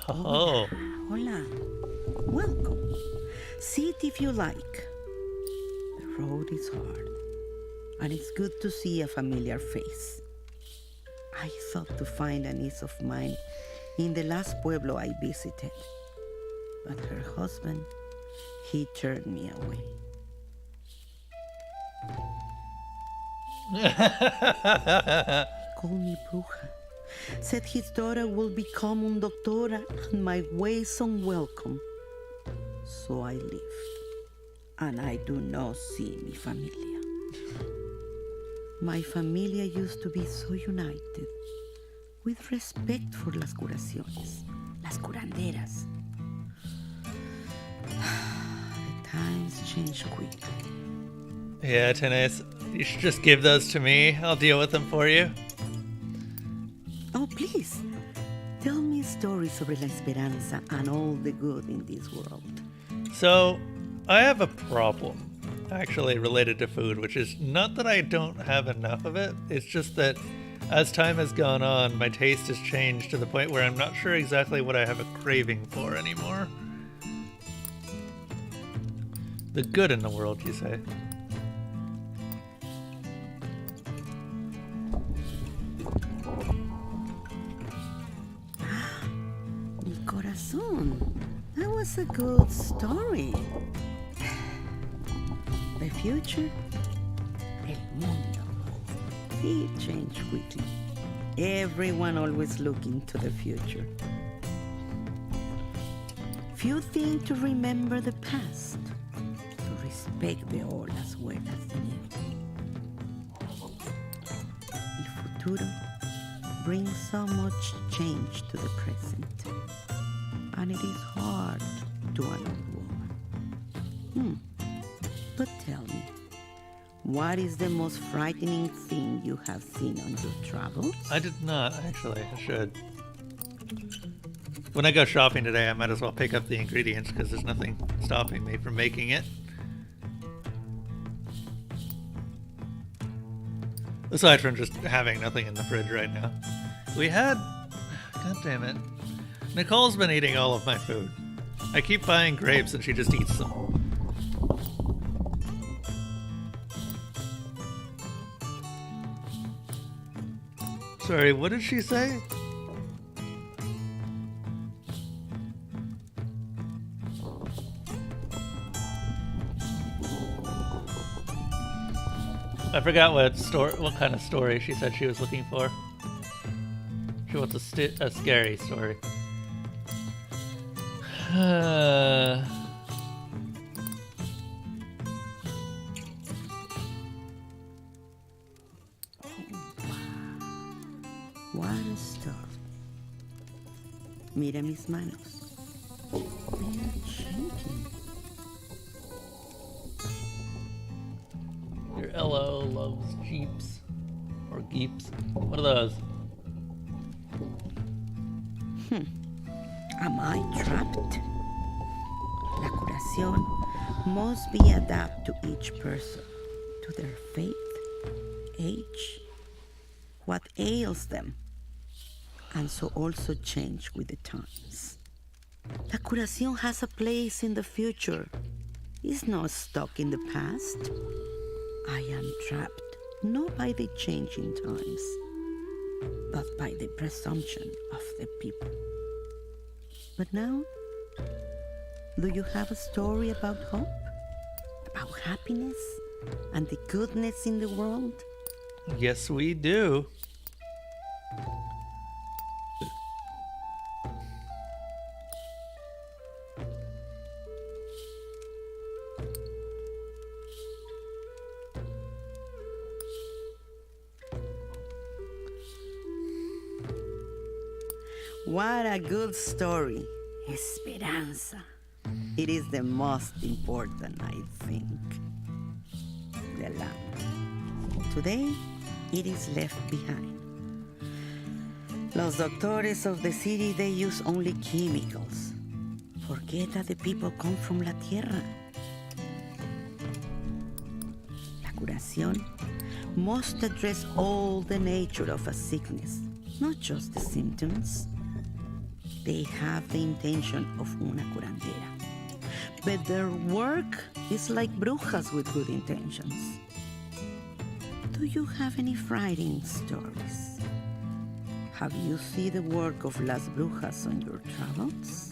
Oh, Hola. Welcome. Sit if you like. The road is hard, and it's good to see a familiar face. I thought to find a niece of mine in the last pueblo I visited, but her husband, he turned me away. Called me bruja. Said his daughter will become un doctora and my ways unwelcome. So I leave, and I do not see mi familia. My familia used to be so united, with respect for las curaciones, las curanderas. The times change quickly. yeah, Tenez. You should just give those to me. I'll deal with them for you. Oh, please, tell me stories sobre la esperanza and all the good in this world. So, I have a problem, actually, related to food, which is not that I don't have enough of it. It's just that as time has gone on, my taste has changed to the point where I'm not sure exactly what I have a craving for anymore. The good in the world, you say? Mi corazón, that was a good story. The future, el mundo, it changed quickly. Everyone always looking to the future. Few think to remember the past, to respect the olas buenas de nieve. El futuro brings so much change to the present, and it is hard to an old woman. But tell me, what is the most frightening thing you have seen on your travels? I did not, actually. I should. When I go shopping today, I might as well pick up the ingredients because there's nothing stopping me from making it. Aside from just having nothing in the fridge right now. We had... God damn it. Nicole's been eating all of my food. I keep buying grapes and she just eats them. Sorry, what did she say? I forgot what kind of story she said she was looking for. She wants a scary story. What a story. Mira mis manos. They are shaking. Your LO loves Jeeps. Or Geeps. What are those? Am I trapped? La curación must be adapted to each person, to their faith, age, what ails them, and so also change with the times. La curación has a place in the future. It's not stuck in the past. I am trapped not by the changing times, but by the presumption of the people. But now, do you have a story about hope? About happiness and the goodness in the world? Yes, we do. What a good story. Esperanza. It is the most important, I think. The land. Today, it is left behind. Los doctores of the city, they use only chemicals. Forget that the people come from la tierra. La curación must address all the nature of a sickness, not just the symptoms. They have the intention of una curandera. But their work is like brujas with good intentions. Do you have any frightening stories? Have you seen the work of Las Brujas on your travels?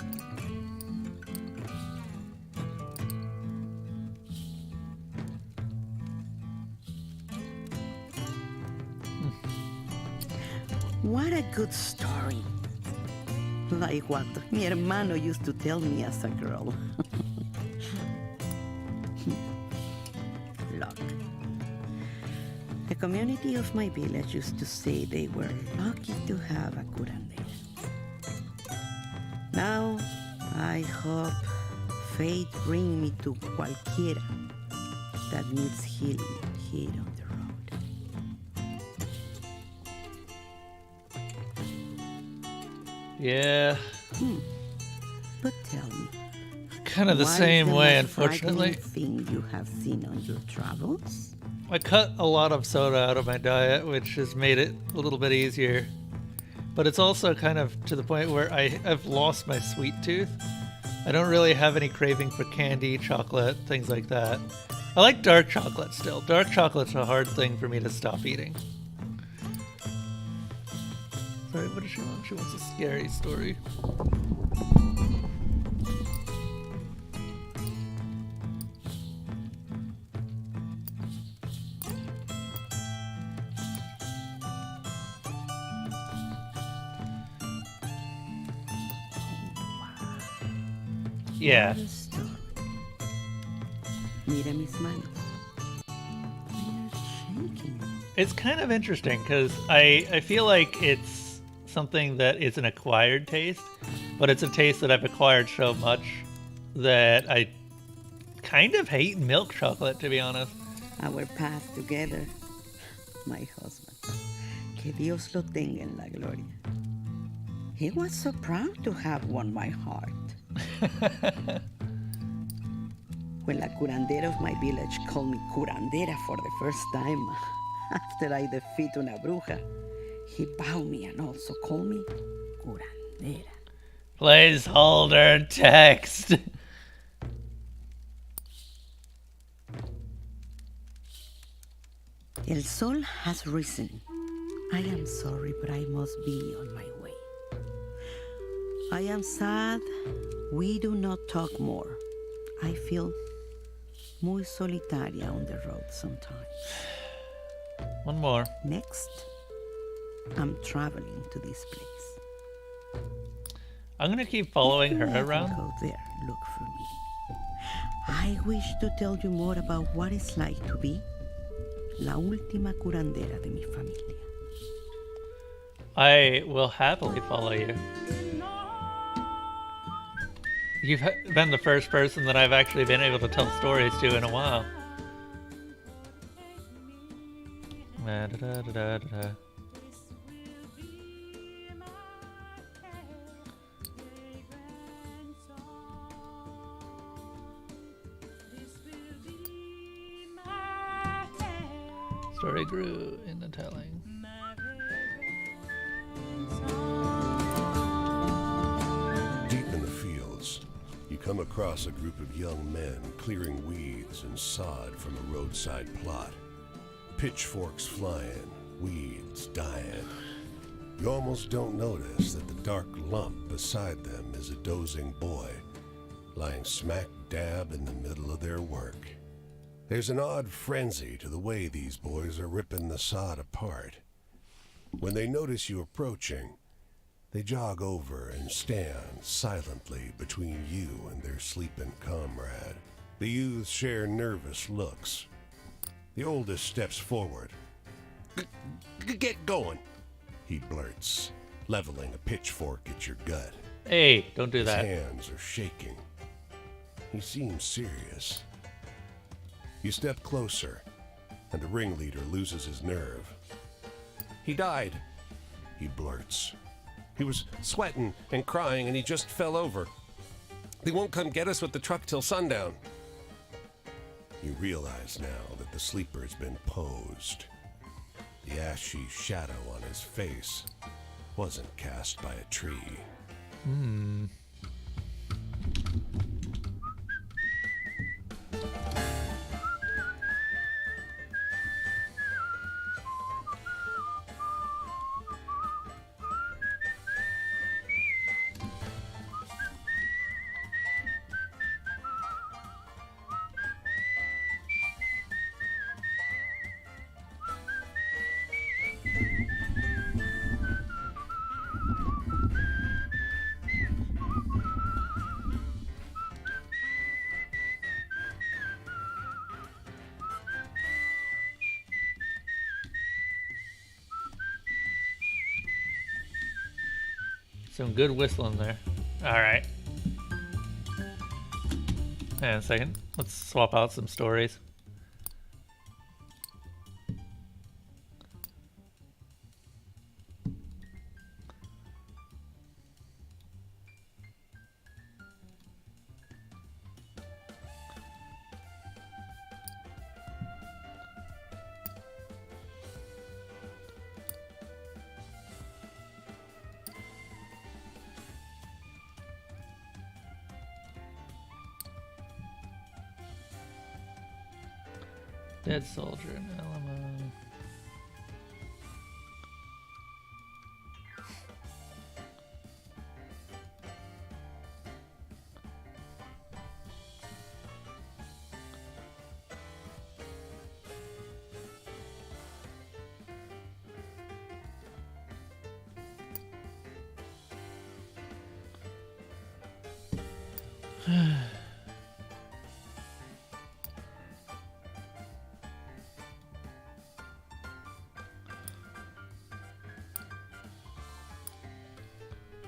What a good story. Like what mi hermano used to tell me as a girl. Luck. The community of my village used to say they were lucky to have a curandera. Now, I hope fate bring me to cualquiera that needs healing here on the road. Yeah, But tell me, kind of the what is same the way, most unfortunately. frightening thing you have seen on your travels? I cut a lot of soda out of my diet, which has made it a little bit easier. But it's also kind of to the point where I've lost my sweet tooth. I don't really have any craving for candy, chocolate, things like that. I like dark chocolate still. Dark chocolate's a hard thing for me to stop eating. Sorry, what does she want? She wants a scary story. Yeah. What a story. Mira mis manos. They're shaking. It's kind of interesting because I feel like it's something that is an acquired taste, but it's a taste that I've acquired so much that I kind of hate milk chocolate, to be honest. Our path together, my husband. Que Dios lo tenga en la gloria. He was so proud to have won my heart. When la curandera of my village called me curandera for the first time, after I defeat una bruja, he bowed me and also called me curandera. Placeholder text. El sol has risen. I am sorry, but I must be on my way. I am sad. We do not talk more. I feel muy solitaria on the road sometimes. One more. Next, I'm traveling to this place. I'm gonna keep following her You can around. Go there, look for me. I wish to tell you more about what it's like to be la última curandera de mi familia. I will happily follow you. You've been the first person that I've actually been able to tell stories to in a while. Da-da-da-da-da-da. Story grew in the telling. Deep in the fields, you come across a group of young men clearing weeds and sod from a roadside plot. Pitchforks flying, weeds dying. You almost don't notice that the dark lump beside them is a dozing boy, lying smack dab in the middle of their work. There's an odd frenzy to the way these boys are ripping the sod apart. When they notice you approaching, they jog over and stand silently between you and their sleeping comrade. The youths share nervous looks. The oldest steps forward. Get going, he blurts, leveling a pitchfork at your gut. Hey, don't do His that. hands are shaking. He seems serious. You step closer, and the ringleader loses his nerve. "He died," he blurts. "He was sweating and crying, and he just fell over. They won't come get us with the truck till sundown." You realize now that the sleeper has been posed. The ashy shadow on his face wasn't cast by a tree. Some good whistling there. Alright. Hang on a second. Let's swap out some stories. Dead soldier in Alamo.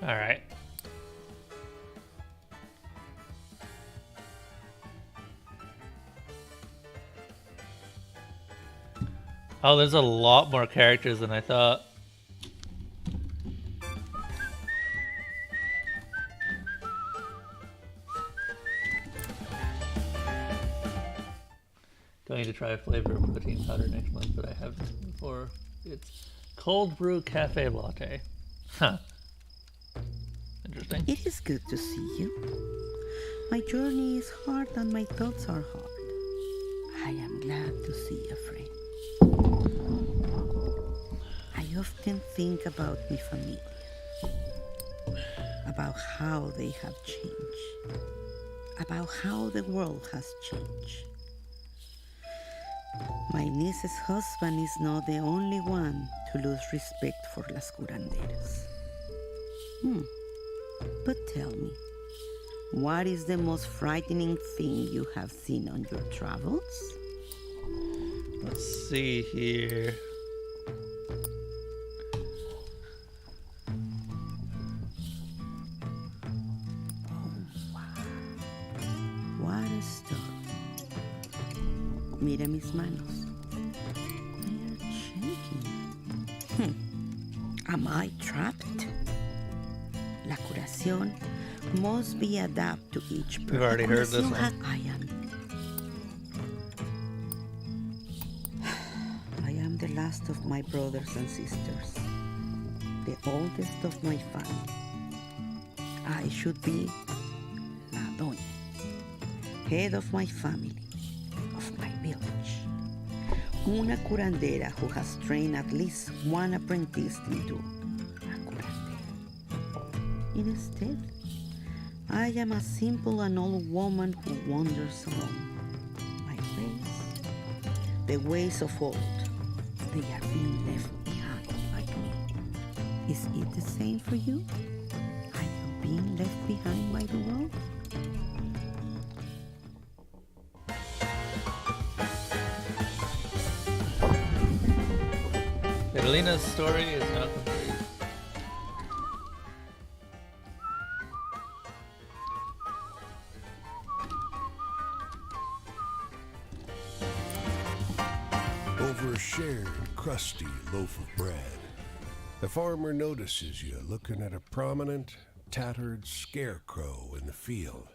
All right. Oh, there's a lot more characters than I thought. Going to try a flavor of protein powder next month, but I haven't before. It's cold brew cafe latte. Huh. Interesting. It is good to see you. My journey is hard and my thoughts are hard. I am glad to see a friend. I often think about my family, about how they have changed, about how the world has changed. My niece's husband is not the only one to lose respect for las curanderas. But tell me, what is the most frightening thing you have seen on your travels? Let's see here. What a story. Mira mis manos. They are shaking. Am I trapped? La curación must be adapted to each person. We've already heard this one. I am the last of my brothers and sisters, the oldest of my family. I should be La Doña, head of my family, of my village. Una curandera who has trained at least one apprentice into a curandera. Instead, I am a simple and old woman who wanders alone. My ways, the ways of old, they are being left behind like me. Is it the same for you? Are you being left behind by the world? Carolina's story is not complete. over a shared, crusty loaf of bread. The farmer notices you looking at a prominent, tattered scarecrow in the field.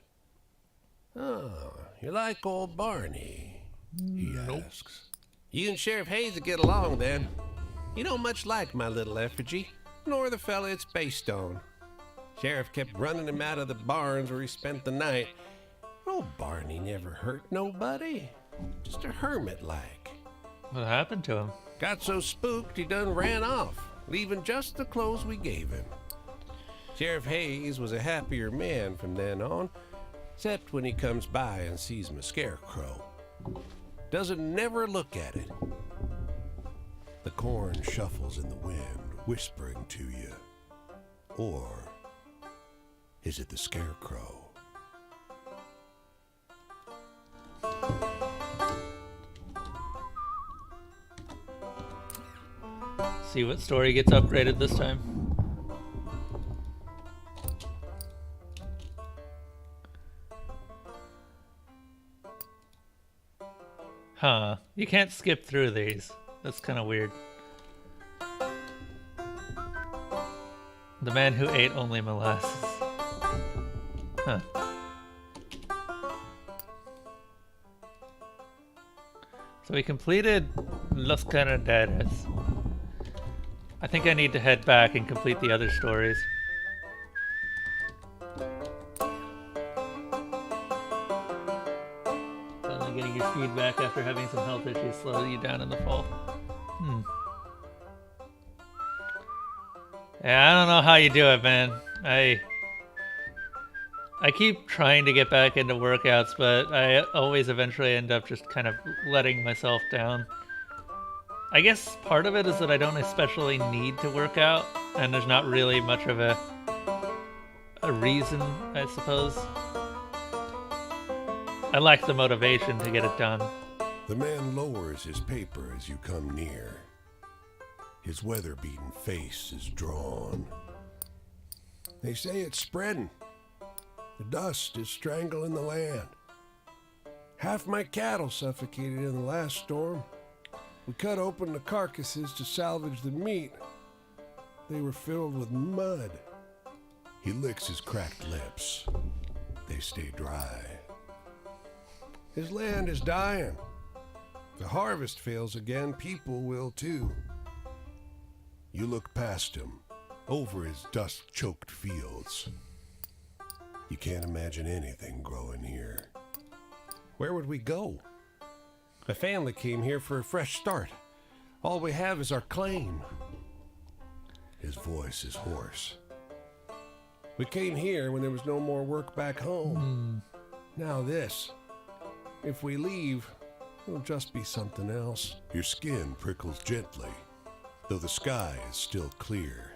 Oh, you like old Barney? He asks. You and Sheriff Hayes will get along then. You don't much like my little effigy, nor the fella it's based on. Sheriff kept running him out of the barns where he spent the night. Old Barney never hurt nobody. Just a hermit like. What happened to him? Got so spooked he done ran off, leaving just the clothes we gave him. Sheriff Hayes was a happier man from then on, except when he comes by and sees my scarecrow. Doesn't never look at it. The corn shuffles in the wind, whispering to you. Or is it the scarecrow? See what story gets upgraded this time. Huh. You can't skip through these. That's kind of weird. The man who ate only molasses. Huh. So we completed Los Canaderos. I think I need to head back and complete the other stories. Finally getting your feedback after having some health issues slow you down in the fall. Yeah, I don't know how you do it, man. I keep trying to get back into workouts, but I always eventually end up just kind of letting myself down. I guess part of it is that I don't especially need to work out, and there's not really much of a reason, I suppose. I lack the motivation to get it done. The man lowers his paper as you come near. His weather-beaten face is drawn. They say it's spreading. The dust is strangling the land. Half my cattle suffocated in the last storm. We cut open the carcasses to salvage the meat. They were filled with mud. He licks his cracked lips. They stay dry. His land is dying. The harvest fails again, people will too. You look past him, over his dust-choked fields. You can't imagine anything growing here. Where would we go? My family came here for a fresh start. All we have is our claim. His voice is hoarse. We came here when there was no more work back home. Now this. If we leave, it'll just be something else. Your skin prickles gently, though the sky is still clear.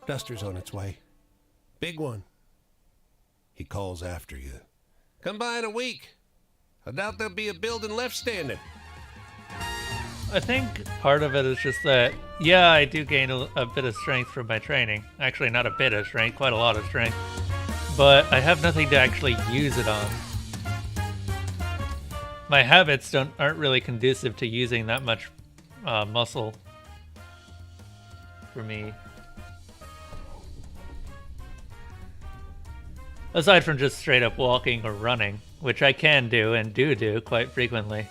Duster's on its way. Big one. He calls after you. Come by in a week. I doubt there'll be a building left standing. I think part of it is just that, yeah, I do gain a bit of strength from my training. Actually, not a bit of strength, quite a lot of strength. But I have nothing to actually use it on. My habits aren't really conducive to using that much muscle for me. Aside from just straight up walking or running, which I can do and do quite frequently.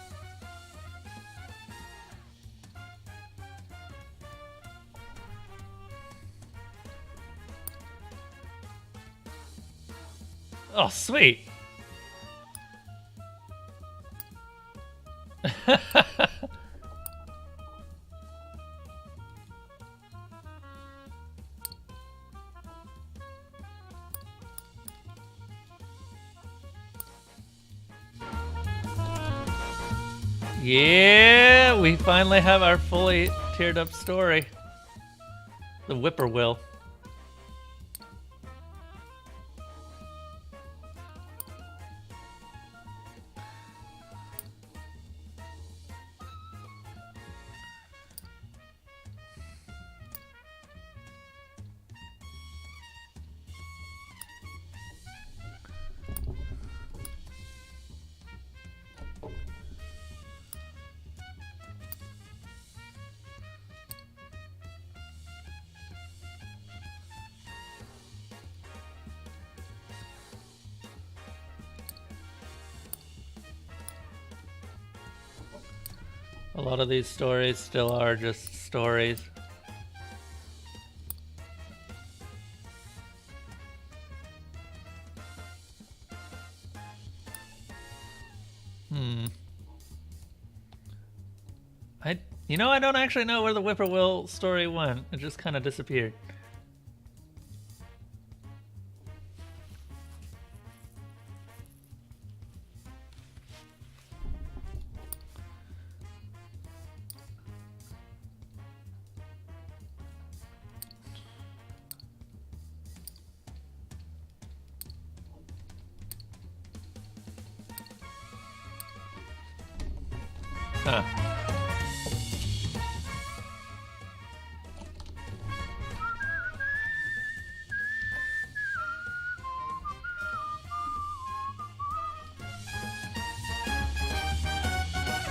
Oh, sweet! Yeah, we finally have our fully tiered up story. The Whippoorwill. A lot of these stories still are just stories. I don't actually know where the Whippoorwill story went. It just kind of disappeared. Huh.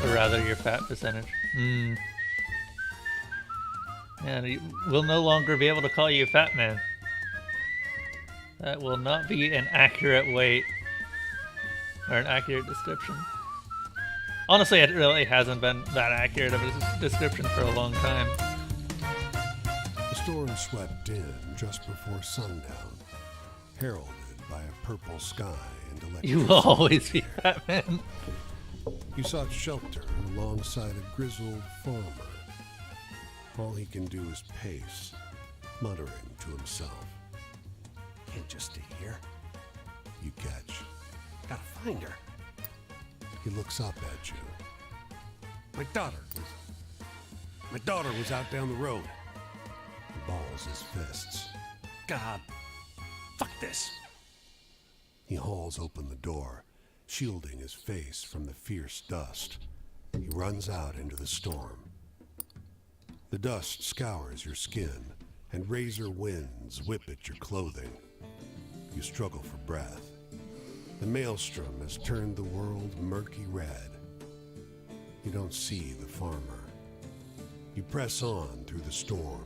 Or rather, your fat percentage. And we'll no longer be able to call you Fat Man. That will not be an accurate weight or an accurate description. Honestly, it really hasn't been that accurate of a description for a long time. The storm swept in just before sundown, heralded by a purple sky and electricity. You will always be Fat Man. You sought shelter alongside a grizzled farmer. All he can do is pace, muttering to himself. Can't just stay here. You catch. Gotta find her. He looks up at you. My daughter was out down the road. He balls his fists. God, fuck this. He hauls open the door, shielding his face from the fierce dust. He runs out into the storm. The dust scours your skin, and razor winds whip at your clothing. You struggle for breath. The maelstrom has turned the world murky red. You don't see the farmer. You press on through the storm.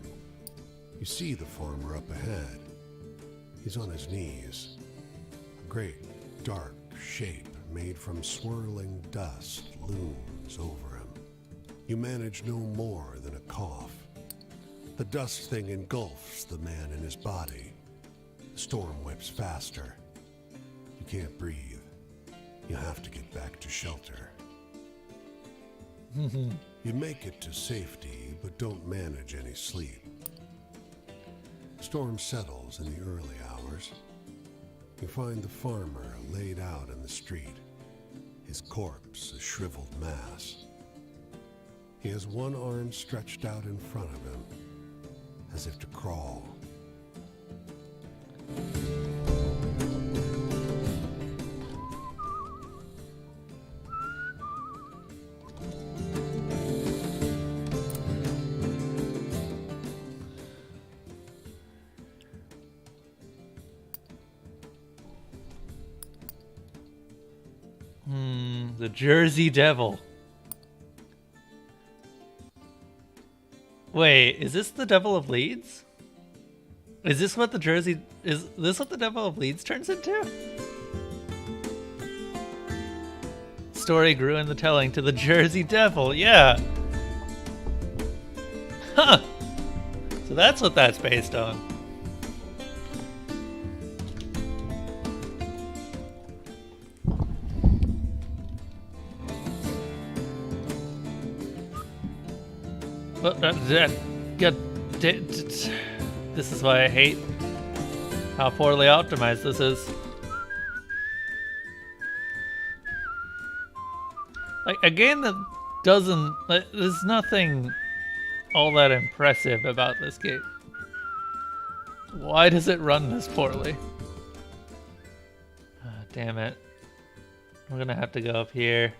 You see the farmer up ahead. He's on his knees. A great, dark shape made from swirling dust looms over him. You manage no more than a cough. The dust thing engulfs the man in his body. The storm whips faster. You can't breathe. You have to get back to shelter. You make it to safety, but don't manage any sleep. Storm settles in the early hours. You find the farmer laid out in the street, his corpse a shriveled mass. He has one arm stretched out in front of him, as if to crawl. The Jersey Devil. Wait, is this the Devil of Leeds? Is this what the Devil of Leeds turns into? Story grew in the telling to the Jersey Devil, yeah. Huh. So that's what that's based on. This is why I hate how poorly optimized this is. Like, a game that doesn't... There's nothing all that impressive about this game. Why does it run this poorly? Damn it. I'm gonna have to go up here.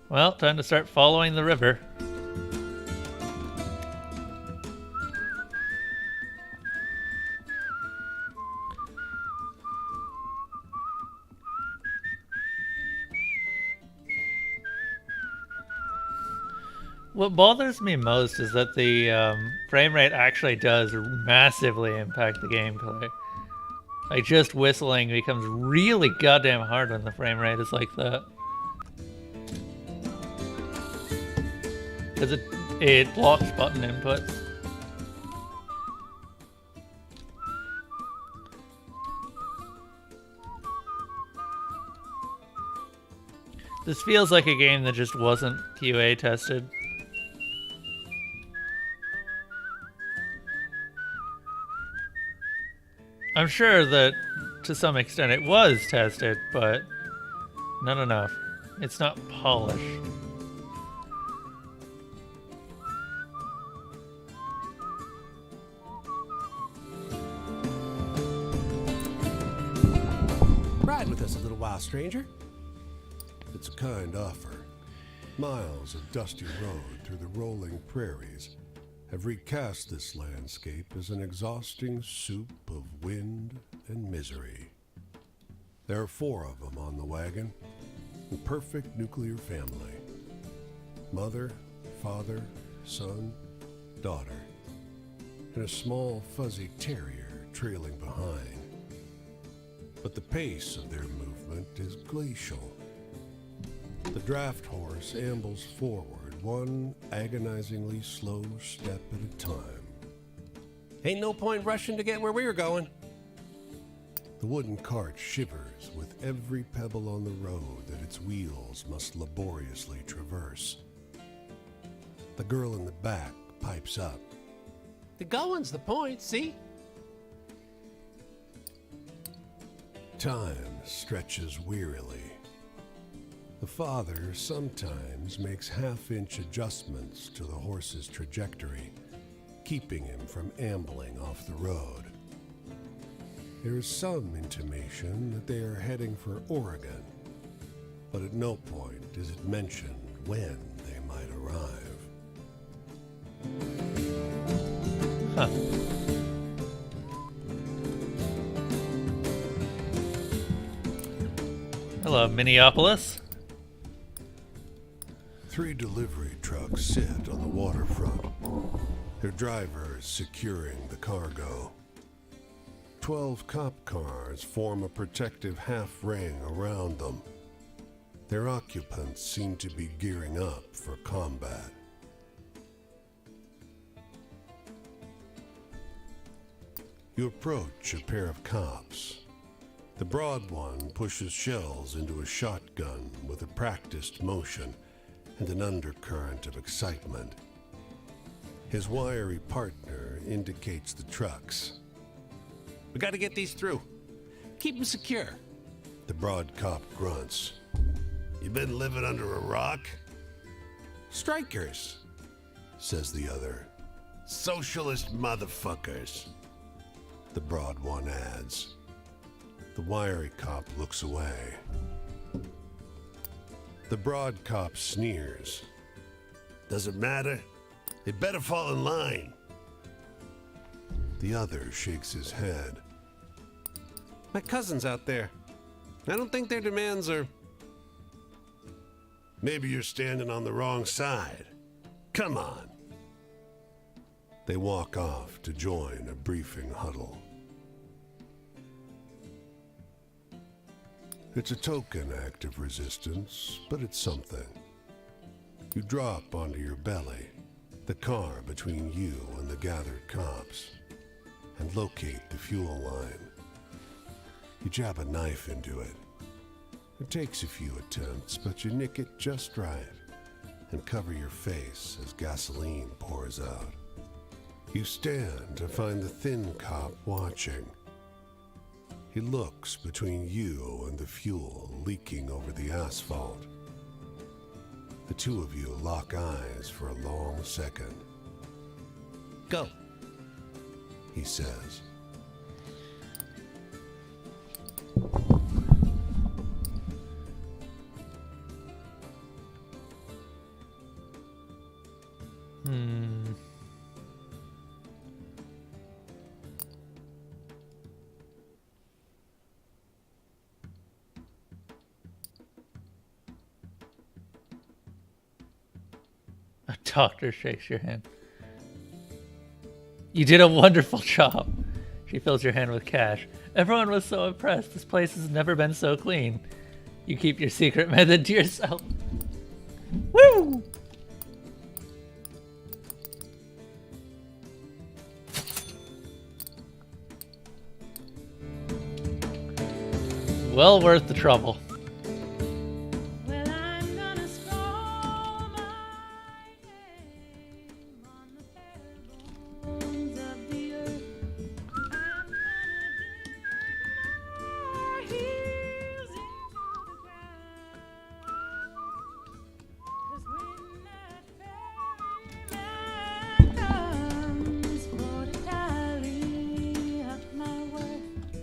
Well, time to start following the river. What bothers me most is that the frame rate actually does massively impact the gameplay. Like, just whistling becomes really goddamn hard when the frame rate is like that. Because it blocks button inputs. This feels like a game that just wasn't QA tested. I'm sure that to some extent it was tested, but not enough. It's not polished. Ride with us a little while, stranger. It's a kind offer. Miles of dusty road through the rolling prairies have recast this landscape as an exhausting soup of wind and misery. There are 4 of them on the wagon, a perfect nuclear family. Mother, father, son, daughter, and a small fuzzy terrier trailing behind. But the pace of their movement is glacial. The draft horse ambles forward, one agonizingly slow step at a time. Ain't no point rushing to get where we're going. The wooden cart shivers with every pebble on the road that its wheels must laboriously traverse. The girl in the back pipes up. The going's the point, see? Time stretches wearily. The father sometimes makes half-inch adjustments to the horse's trajectory, keeping him from ambling off the road. There is some intimation that they are heading for Oregon, but at no point is it mentioned when they might arrive. Huh. Hello, Minneapolis. 3 delivery trucks sit on the waterfront, their drivers securing the cargo. 12 cop cars form a protective half-ring around them. Their occupants seem to be gearing up for combat. You approach a pair of cops. The broad one pushes shells into a shotgun with a practiced motion and an undercurrent of excitement. His wiry partner indicates the trucks. We gotta get these through. Keep them secure. The broad cop grunts. You been living under a rock? Strikers. Says the other. Socialist motherfuckers. The broad one adds. The wiry cop looks away. The broad cop sneers. Doesn't matter. They better fall in line. The other shakes his head. My cousin's out there. I don't think their demands are... Maybe you're standing on the wrong side. Come on. They walk off to join a briefing huddle. It's a token act of resistance, but it's something. You drop onto your belly, the car between you and the gathered cops, and locate the fuel line. You jab a knife into it. It takes a few attempts, but you nick it just right and cover your face as gasoline pours out. You stand to find the thin cop watching. He looks between you and the fuel leaking over the asphalt. The two of you lock eyes for a long second. Go. He says. A doctor shakes your hand. You did a wonderful job. She fills your hand with cash. Everyone was so impressed. This place has never been so clean. You keep your secret method to yourself. Woo! Well worth the trouble. Well, I'm gonna scroll my name on the bare bones of the earth. I'm gonna dig my heels into the ground. 'Cause when that ferry man comes for to tally up my worth,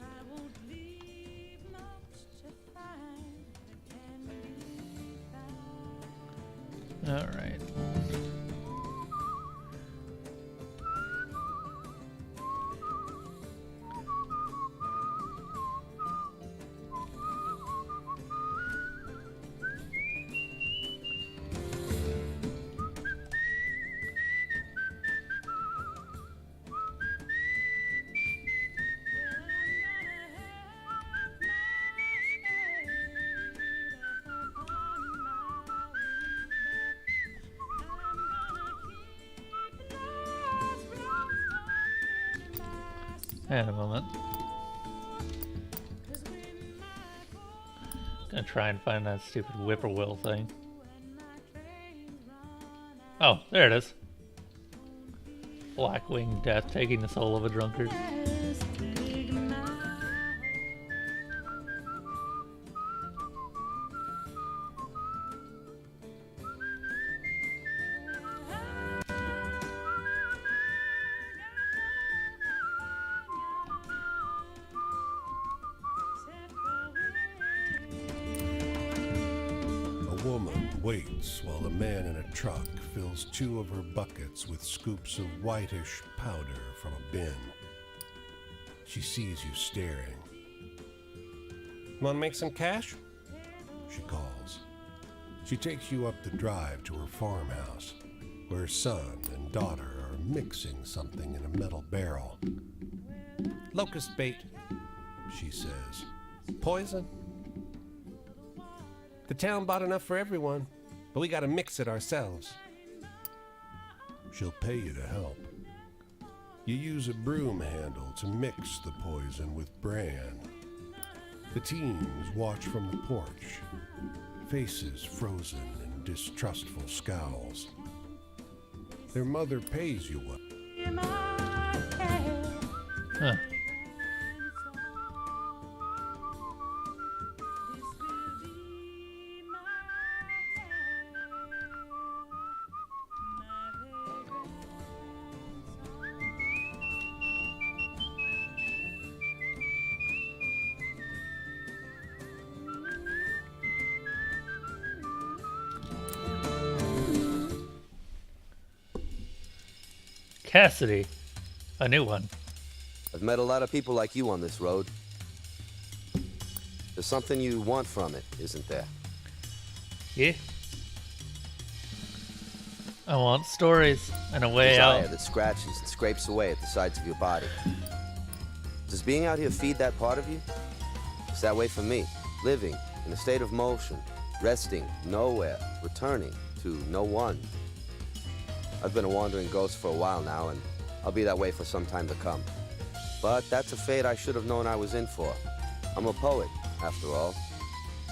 I won't leave much to find that can be found. All right. And a moment. Gonna try and find that stupid whippoorwill thing. Oh, there it is. Blackwing Death taking the soul of a drunkard. A woman waits while a man in a truck fills 2 of her buckets with scoops of whitish powder from a bin. She sees you staring. Want to make some cash? She calls. She takes you up the drive to her farmhouse, where her son and daughter are mixing something in a metal barrel. Locust bait. She says, Poison. The town bought enough for everyone, but we gotta mix it ourselves. she'll pay you to help. You use a broom handle to mix the poison with bran. The teens watch from the porch, faces frozen in distrustful scowls. Their mother pays you well. Huh. Cassidy, a new one. I've met a lot of people like you on this road. There's something you want from it, isn't there? Yeah. I want stories and a way Desire out. that scratches and scrapes away at the sides of your body. Does being out here feed that part of you? It's that way for me. Living in a state of motion, resting nowhere, returning to no one. I've been a wandering ghost for a while now, and I'll be that way for some time to come. But that's a fate I should have known I was in for. I'm a poet, after all.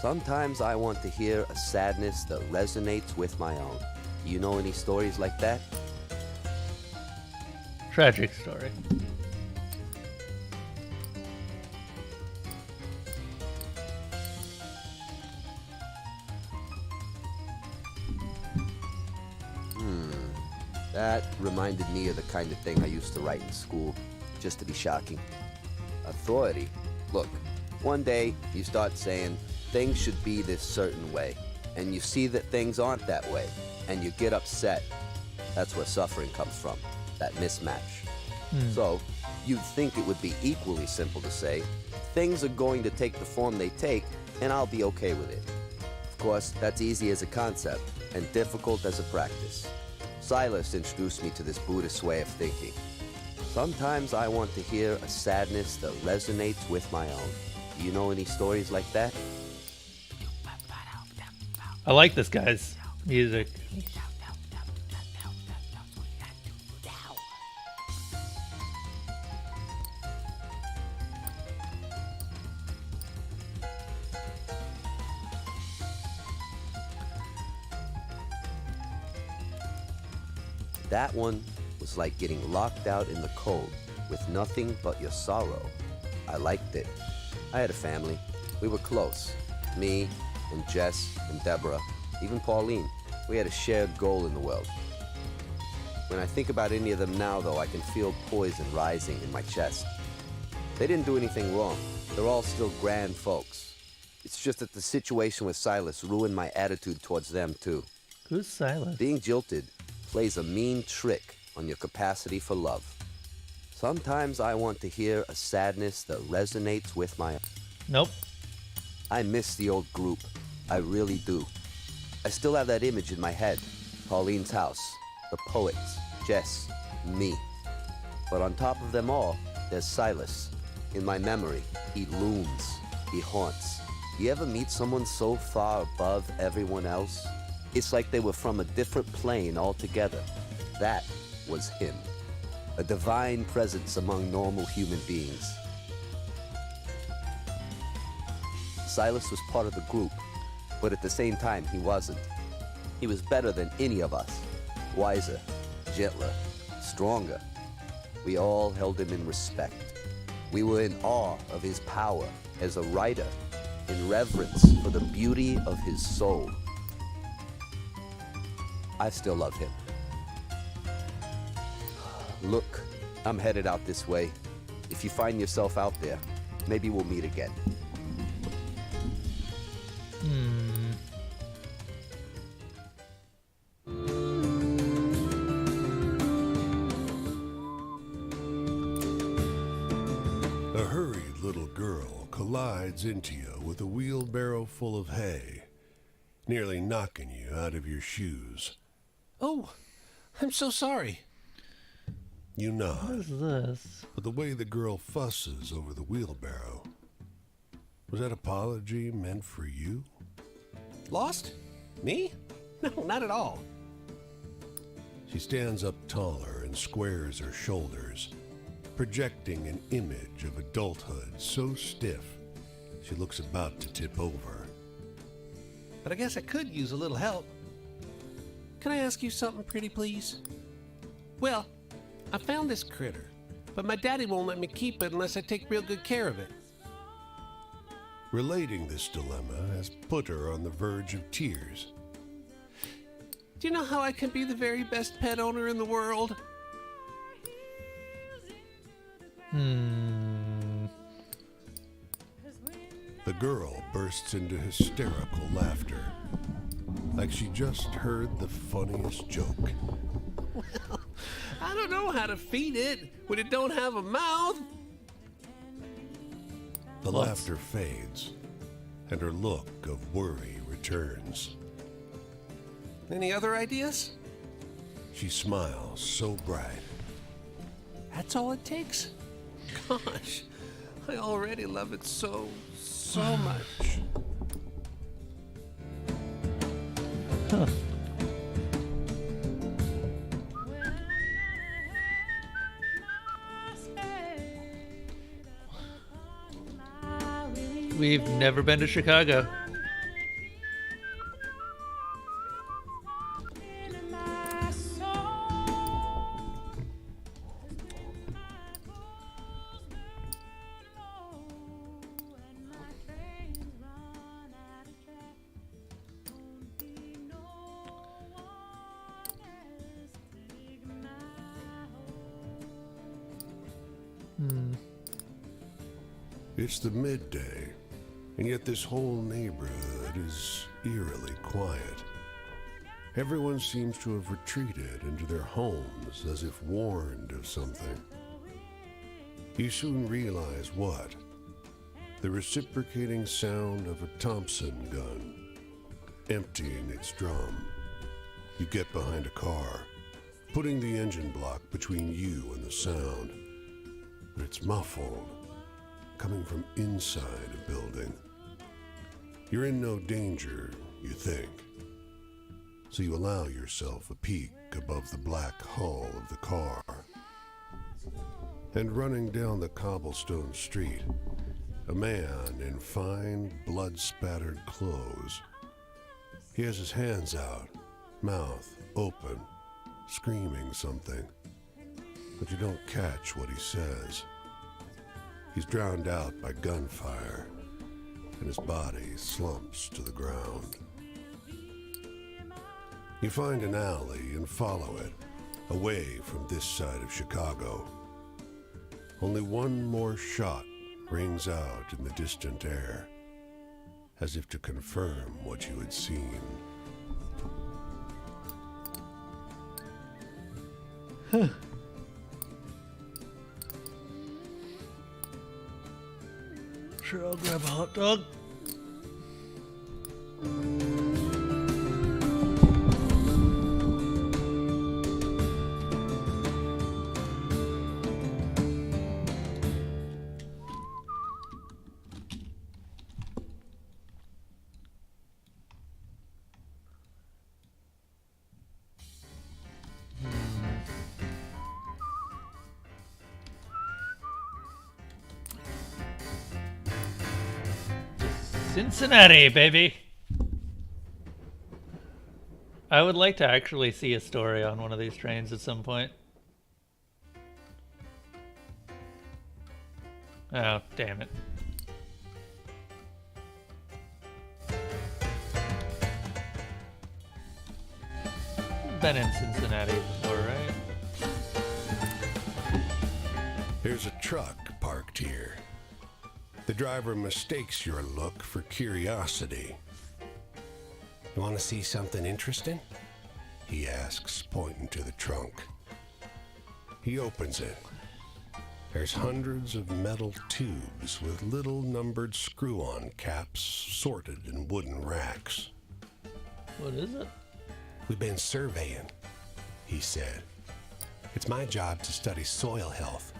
Sometimes I want to hear a sadness that resonates with my own. Do you know any stories like that? Tragic story. That reminded me of the kind of thing I used to write in school, just to be shocking. Authority. Look, one day you start saying things should be this certain way, and you see that things aren't that way, and you get upset. That's where suffering comes from, that mismatch. So, you'd think it would be equally simple to say, things are going to take the form they take, and I'll be okay with it. Of course, that's easy as a concept, and difficult as a practice. Silas introduced me to this Buddhist way of thinking. Sometimes I want to hear a sadness that resonates with my own. Do you know any stories like that? I like this guy's music. That one was like getting locked out in the cold with nothing but your sorrow. I liked it. I had a family. We were close. Me and Jess and Deborah, even Pauline. We had a shared goal in the world. When I think about any of them now, though, I can feel poison rising in my chest. They didn't do anything wrong. They're all still grand folks. It's just that the situation with Silas ruined my attitude towards them, too. Who's Silas? Being jilted plays a mean trick on your capacity for love. Sometimes I want to hear a sadness that resonates with my... Nope. I miss the old group. I really do. I still have that image in my head. Pauline's house, the poets, Jess, me. But on top of them all, there's Silas. In my memory, he looms, he haunts. You ever meet someone so far above everyone else? It's like they were from a different plane altogether. That was him. A divine presence among normal human beings. Silas was part of the group, but at the same time, he wasn't. He was better than any of us. Wiser, gentler, stronger. We all held him in respect. We were in awe of his power as a writer, in reverence for the beauty of his soul. I still love him. Look, I'm headed out this way. If you find yourself out there, maybe we'll meet again. A hurried little girl collides into you with a wheelbarrow full of hay, nearly knocking you out of your shoes. Oh, I'm so sorry. You What nod, is this? but the way the girl fusses over the wheelbarrow, was that apology meant for you? Lost? Me? No, not at all. She stands up taller and squares her shoulders, projecting an image of adulthood so stiff she looks about to tip over. But I guess I could use a little help. Can I ask you something pretty, please? Well, I found this critter, but my daddy won't let me keep it unless I take real good care of it. Relating this dilemma has put her on the verge of tears. Do you know how I can be the very best pet owner in the world? The girl bursts into hysterical laughter, like she just heard the funniest joke. I don't know how to feed it when it don't have a mouth. The laughter fades, and her look of worry returns. Any other ideas? She smiles so bright. That's all it takes? Gosh, I already love it so much. We've never been to Chicago. It's the midday, and yet this whole neighborhood is eerily quiet. Everyone seems to have retreated into their homes as if warned of something. You soon realize what? The reciprocating sound of a Thompson gun, emptying its drum. You get behind a car, putting the engine block between you and the sound. But it's muffled, coming from inside a building. You're in no danger, you think. So you allow yourself a peek above the black hull of the car. And running down the cobblestone street, a man in fine, blood-spattered clothes. He has his hands out, mouth open, screaming something, but you don't catch what he says. He's drowned out by gunfire, and his body slumps to the ground. You find an alley and follow it, away from this side of Chicago. Only one more shot rings out in the distant air, as if to confirm what you had seen. Sure, I'll grab a hot dog. Cincinnati, baby. I would like to actually see a story on one of these trains at some point. Oh, damn it. Been in Cincinnati before, right? There's a truck parked here. The driver mistakes your look for curiosity. You want to see something interesting? He asks, pointing to the trunk. He opens it. There's hundreds of metal tubes with little numbered screw-on caps sorted in wooden racks. What is it? We've been surveying, he said. It's my job to study soil health.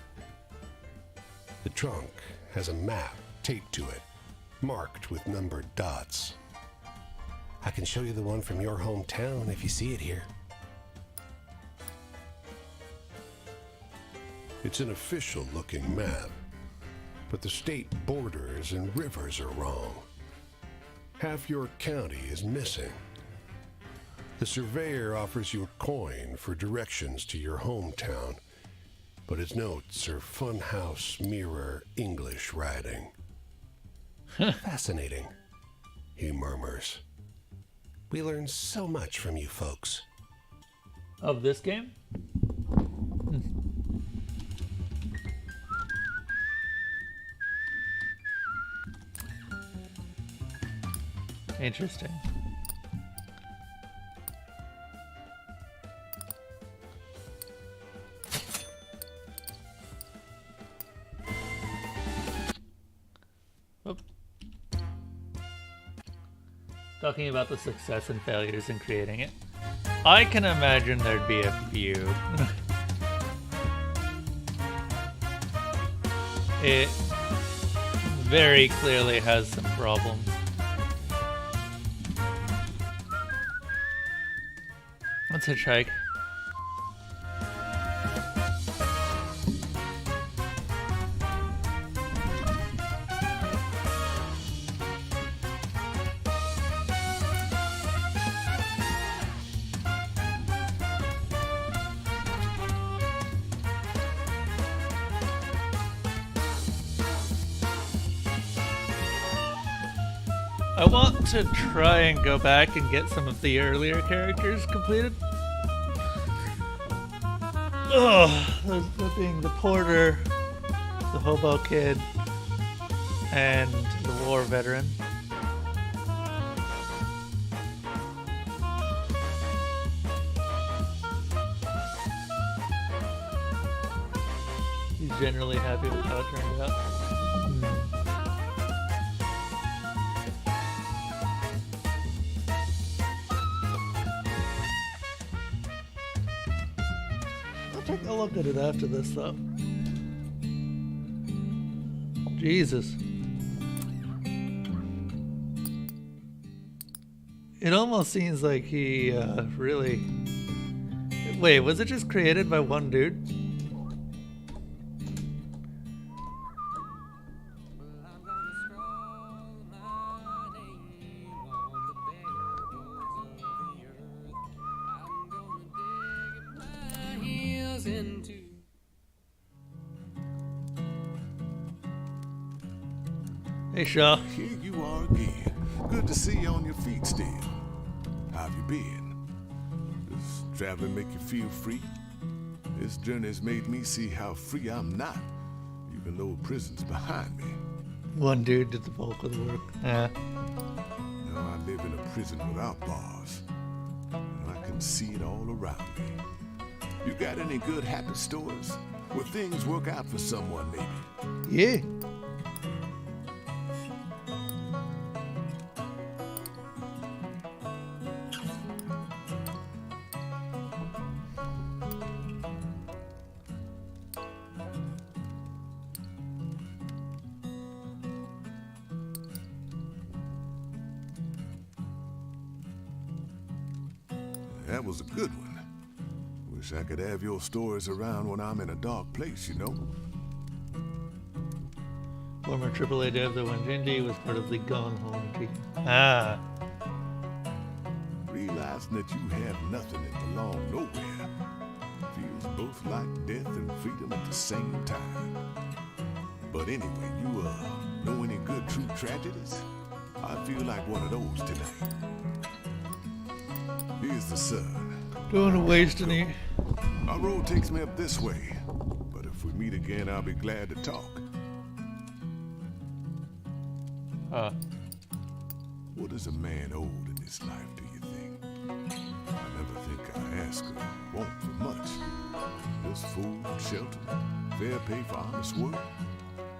The trunk has a map taped to it, marked with numbered dots. I can show you the one from your hometown if you see it here. It's an official-looking map, but the state borders and rivers are wrong. Half your county is missing. The surveyor offers you a coin for directions to your hometown, but his notes are funhouse mirror English writing. Fascinating, he murmurs. We learn so much from you folks. Of this game? Interesting. Oop. Talking about the success and failures in creating it. I can imagine there'd be a few. It very clearly has some problems. Let's hitchhike. I want to try and go back and get some of the earlier characters completed. That being the porter, the hobo kid, and the war veteran. He's generally happy with how it turned out. Take a look at it after this, though. Jesus. It almost seems like he really... Wait, was it just created by one dude? Hey, Shaw. Here you are again. Good to see you on your feet still. How have you been? Does traveling make you feel free? This journey has made me see how free I'm not, even though prison's behind me. One dude did the bulk of the work. Yeah. Now I live in a prison without bars, and I can see it all around me. You got any good happy stories where things work out for someone, maybe? Yeah. That was a good one. Wish I could have your stories around when I'm in a dark place, you know? Former AAA dev the Wanjindi was part of the Gone Home team. Ah. Realizing that you have nothing and belong nowhere feels both like death and freedom at the same time. But anyway, you know any good true tragedies? I feel like one of those tonight. Here's the sun. Don't want to waste any. Our road takes me up this way, but if we meet again, I'll be glad to talk. What is a man owed in this life, do you think? I never think I ask or want for much. Just food, shelter, fair pay for honest work.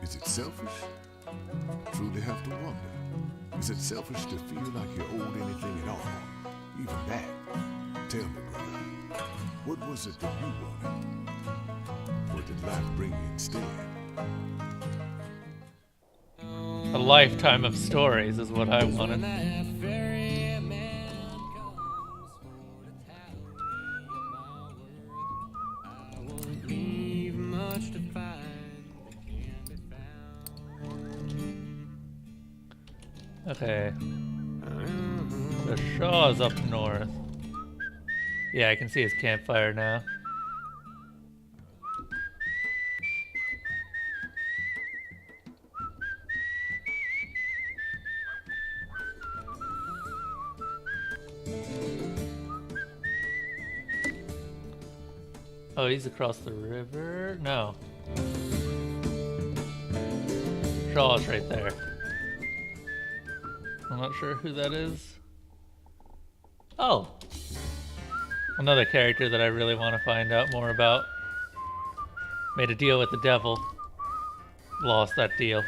Is it selfish? Truly have to wonder. Is it selfish to feel like you're owed anything at all? Even that. Tell me, brother, what was it that you wanted? What did life bring you instead? A lifetime of stories is what I wanted. Okay. So Shaw's up north. Yeah, I can see his campfire now. Oh, he's across the river? No. Shaw's right there. I'm not sure who that is. Oh! Another character that I really want to find out more about. Made a deal with the devil. Lost that deal.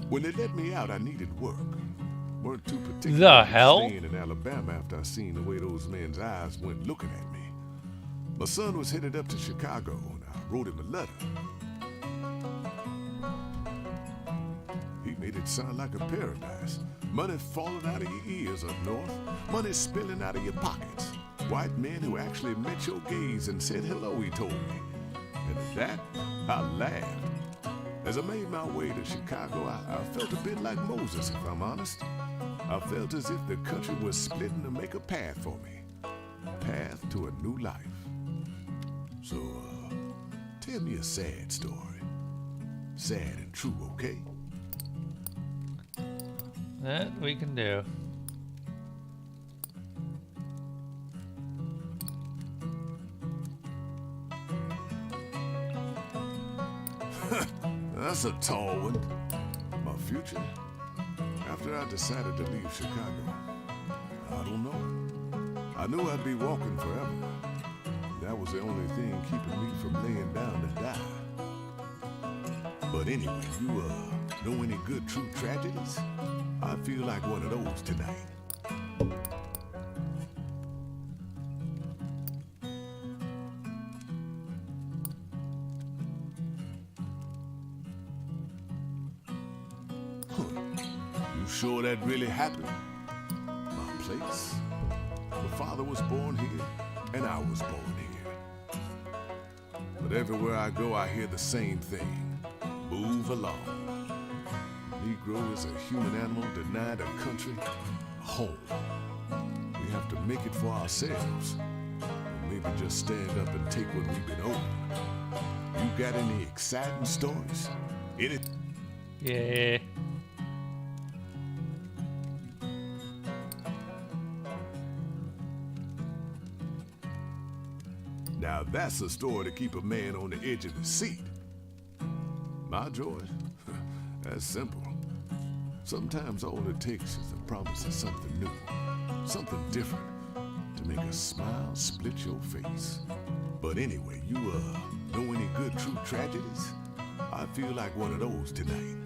When they let me out, I needed work. Weren't too particular The about hell? staying in Alabama after I seen the way those men's eyes went looking at me. My son was headed up to Chicago, and I wrote him a letter. He made it sound like a paradise. Money falling out of your ears up north. Money spilling out of your pockets. White men who actually met your gaze and said hello, he told me. And at that, I laughed. As I made my way to Chicago, I felt a bit like Moses, if I'm honest. I felt as if the country was splitting to make a path for me. A path to a new life. So, tell me a sad story. Sad and true, okay? That we can do. That's a tall one. My future? After I decided to leave Chicago, I don't know. I knew I'd be walking forever. That was the only thing keeping me from laying down to die. But anyway, you know any good true tragedies? I feel like one of those tonight. You sure that really happened? My place? My father was born here, and I was born here. But everywhere I go, I hear the same thing. Move along. Negro is a human animal denied a country, a home. We have to make it for ourselves. Or maybe just stand up and take what we've been owed. You got any exciting stories? Any? Yeah. Now that's a story to keep a man on the edge of his seat. My George, that's simple. Sometimes all it takes is the promise of something new, something different, to make a smile split your face. But anyway, you know any good true tragedies? I feel like one of those tonight.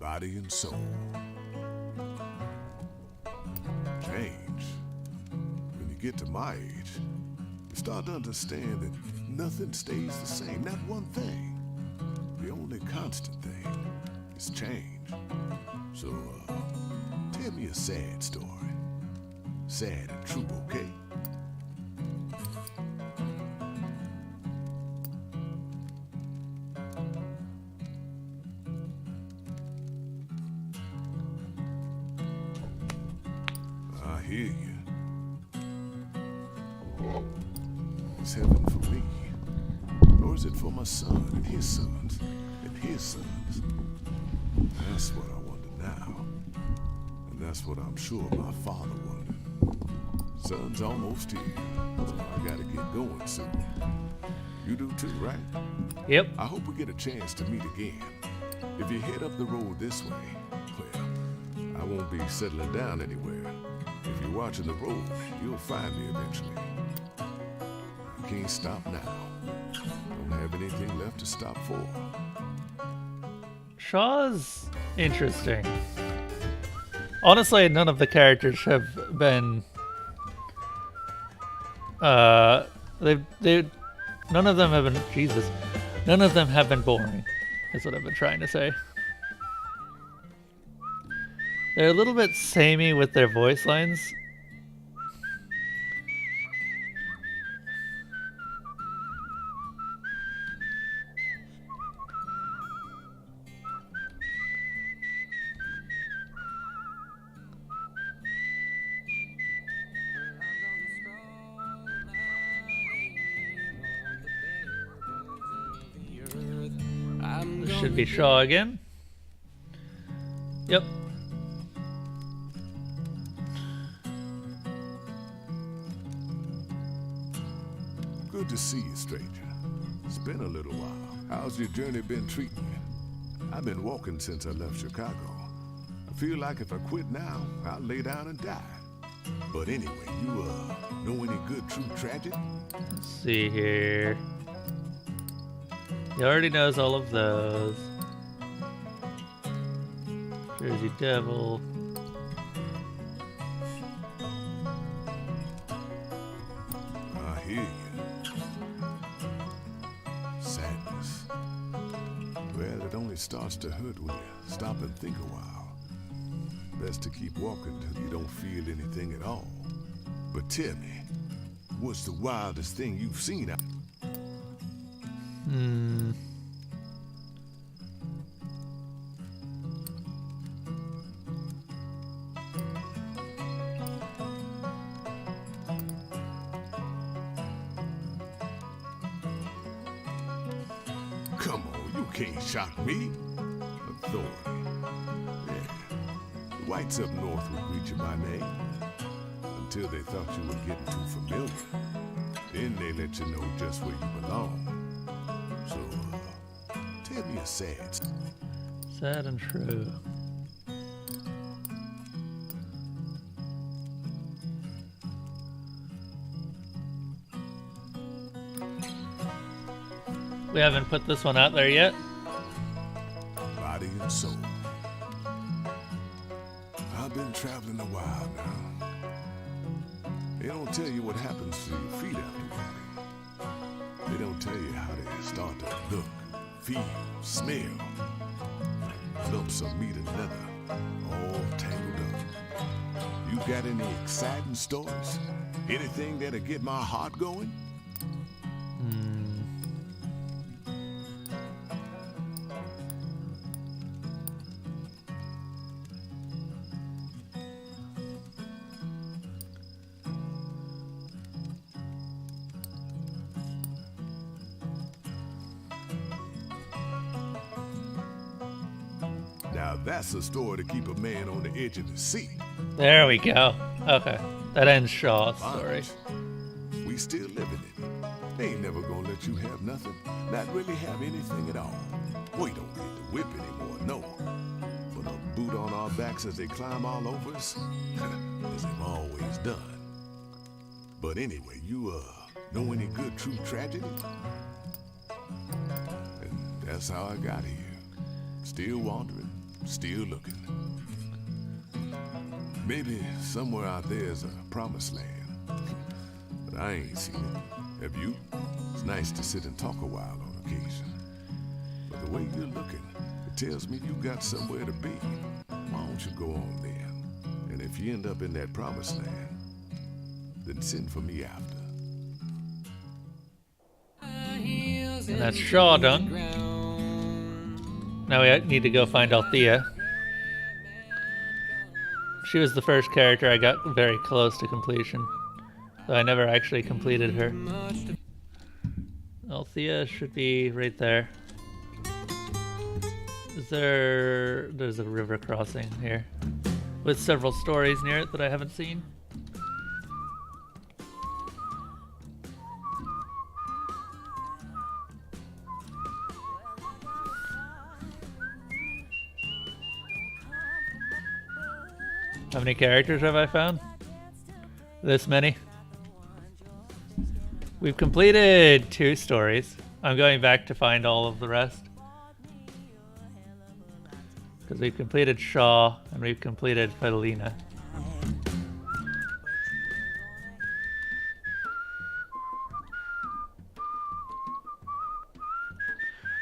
Body and soul. Change. When you get to my age, you start to understand that nothing stays the same, not one thing. The only constant thing is change. So, tell me a sad story. Sad and true, okay? I hear you. Is heaven for me? Or is it for my son and his sons and his sons? That's what I wonder now. And that's what I'm sure my father wondered. Son's almost here, so I gotta get going soon. You do too, right? Yep. I hope we get a chance to meet again. If you head up the road this way, well, I won't be settling down anywhere. If you're watching the road, you'll find me eventually. I can't stop now. Don't have anything left to stop for. Shaw's interesting. Honestly, none of the characters have been none of them have been none of them have been boring, is what I've been trying to say. They're a little bit samey with their voice lines. This should be Shaw again. Yep. Good to see you, stranger. It's been a little while. How's your journey been treating you? I've been walking since I left Chicago. I feel like if I quit now, I'll lay down and die. But anyway, you, know any good true tragedy? Let's see here. He already knows all of those. Jersey Devil. I hear you. Sadness. Well, it only starts to hurt when you stop and think a while. Best to keep walking till you don't feel anything at all. But tell me, what's the wildest thing you've seen out? Come on, you can't shock me. Authority. Yeah. The whites up north would greet you by name. Until they thought you were getting too familiar. Then they let you know just where you belong. So, tell me a Sad and true. We haven't put this one out there yet. Body and soul. I've been traveling a while now. They don't tell you what happens to your feet afterward. They don't tell you how they start to look, feel, smell. Lumps of meat and leather all tangled up. You got any exciting stories? Anything that'll get my heart going? Now that's a story to keep a man on the edge of the seat. There we go. Okay. That ends Shaw's story. Fine. We still living in it. They ain't never gonna let you have nothing, not really have anything at all. We don't need the whip anymore, no. But a boot on our backs as they climb all over us, as they've always done. But anyway, you know any good true tragedy? And that's how I got here. Still wandering, still looking. Maybe somewhere out there's a promised land. But I ain't seen it. Have you? It's nice to sit and talk a while on occasion. But the way you're looking, it tells me you got somewhere to be. Why don't you go on then? And if you end up in that promised land, then send for me after. And that's Shaw done. Now we need to go find Althea. She was the first character I got very close to completion, though I never actually completed her. Althea should be right there. There's a river crossing here with several stories near it that I haven't seen. How many characters have I found? This many? We've completed 2 stories. I'm going back to find all of the rest. Because we've completed Shaw and we've completed Fidelina.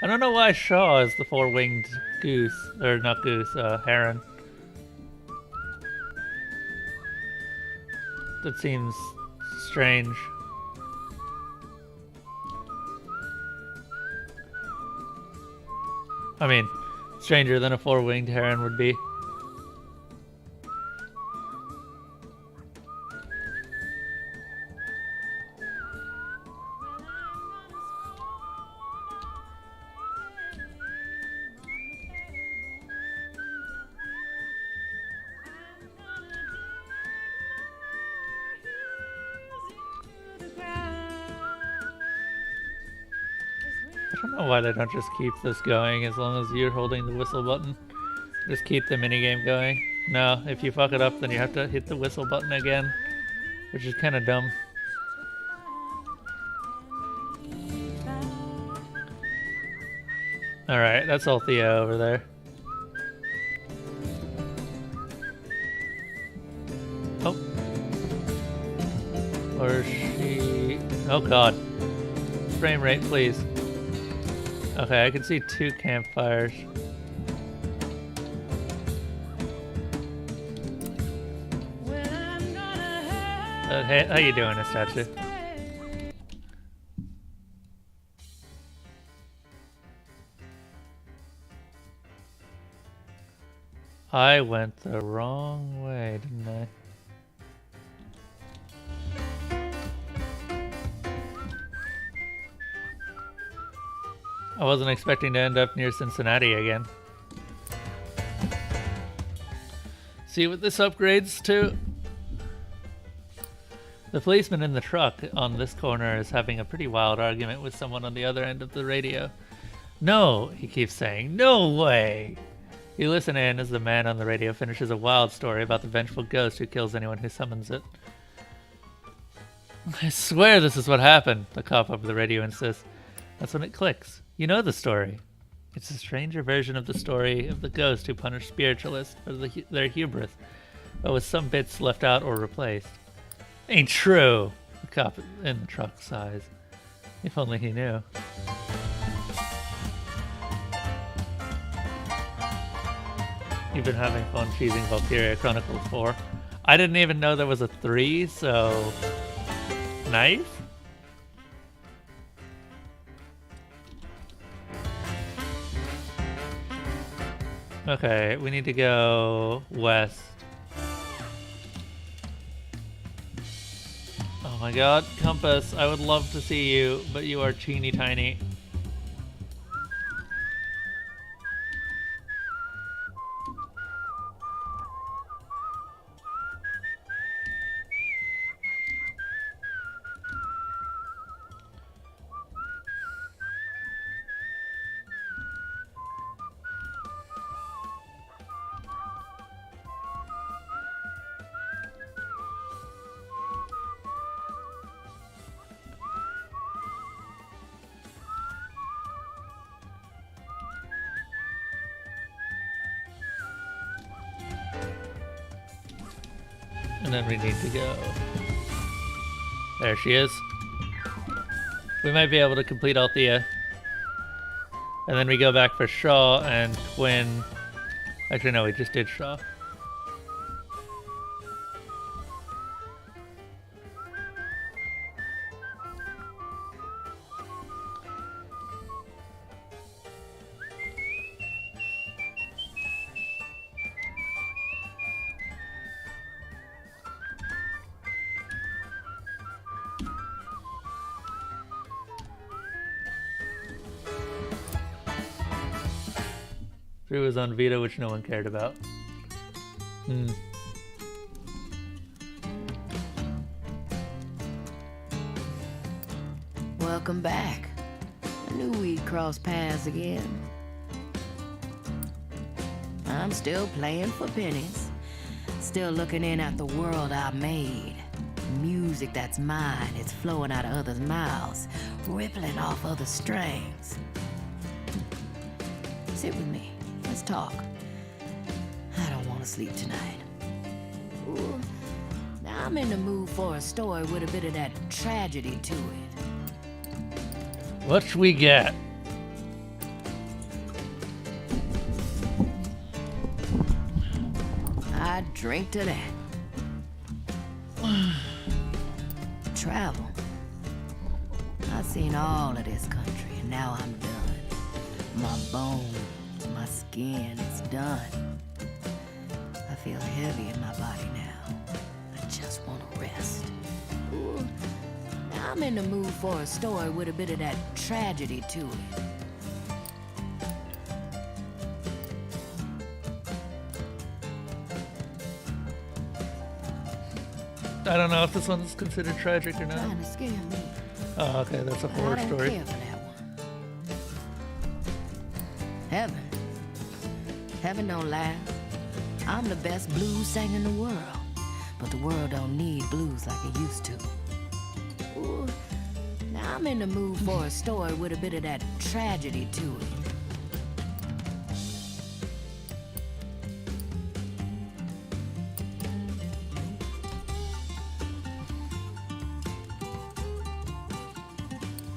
I don't know why Shaw is the 4-winged goose, or not goose, heron. That seems strange. I mean, stranger than a 4-winged heron would be. I don't know why they don't just keep this going as long as you're holding the whistle button. Just keep the minigame going. No, if you fuck it up, then you have to hit the whistle button again, which is kind of dumb. Alright, that's Althea over there. Oh. Or is she... Oh god. Frame rate, please. Okay, I can see 2 campfires. Hey, how you doing, Estachu? I went the wrong way, didn't I? I wasn't expecting to end up near Cincinnati again. See what this upgrades to? The policeman in the truck on this corner is having a pretty wild argument with someone on the other end of the radio. No, he keeps saying, no way! You listen in as the man on the radio finishes a wild story about the vengeful ghost who kills anyone who summons it. I swear this is what happened, the cop over the radio insists. That's when it clicks. You know the story. It's a stranger version of the story of the ghost who punished spiritualists for their hubris, but with some bits left out or replaced. Ain't true, the cop in the truck sighs. If only he knew. you've been having fun cheesing Valkyria Chronicles 4. I didn't even know there was a 3, so... Nice? Okay, we need to go west. Oh my god, Compass, I would love to see you, but you are teeny tiny. And then we need to go... There she is. We might be able to complete Althea. And then we go back for Shaw and Twin. Actually, no, we just did Shaw. Drew was on Vita, which no one cared about. Welcome back. I knew we'd cross paths again. I'm still playing for pennies. Still looking in at the world I made. Music that's mine, it's flowing out of others' mouths, rippling off other strings. Sit with me. Let's talk. I don't want to sleep tonight. Ooh. Now I'm in the mood for a story with a bit of that tragedy to it. What should we get? I drink to that. Travel. I've seen all of this country, and now I'm done. My bones, my skin, it's done. I feel heavy in my body now. I just want to rest. Ooh. Now I'm in the mood for a story with a bit of that tragedy to it. I don't know if this one's considered tragic or not. Trying to scare me. Oh, okay, that's a horror I don't story. care for that one. Heaven. Heaven don't last. I'm the best blues singer in the world. But the world don't need blues like it used to. Ooh. Now I'm in the mood for a story with a bit of that tragedy to it.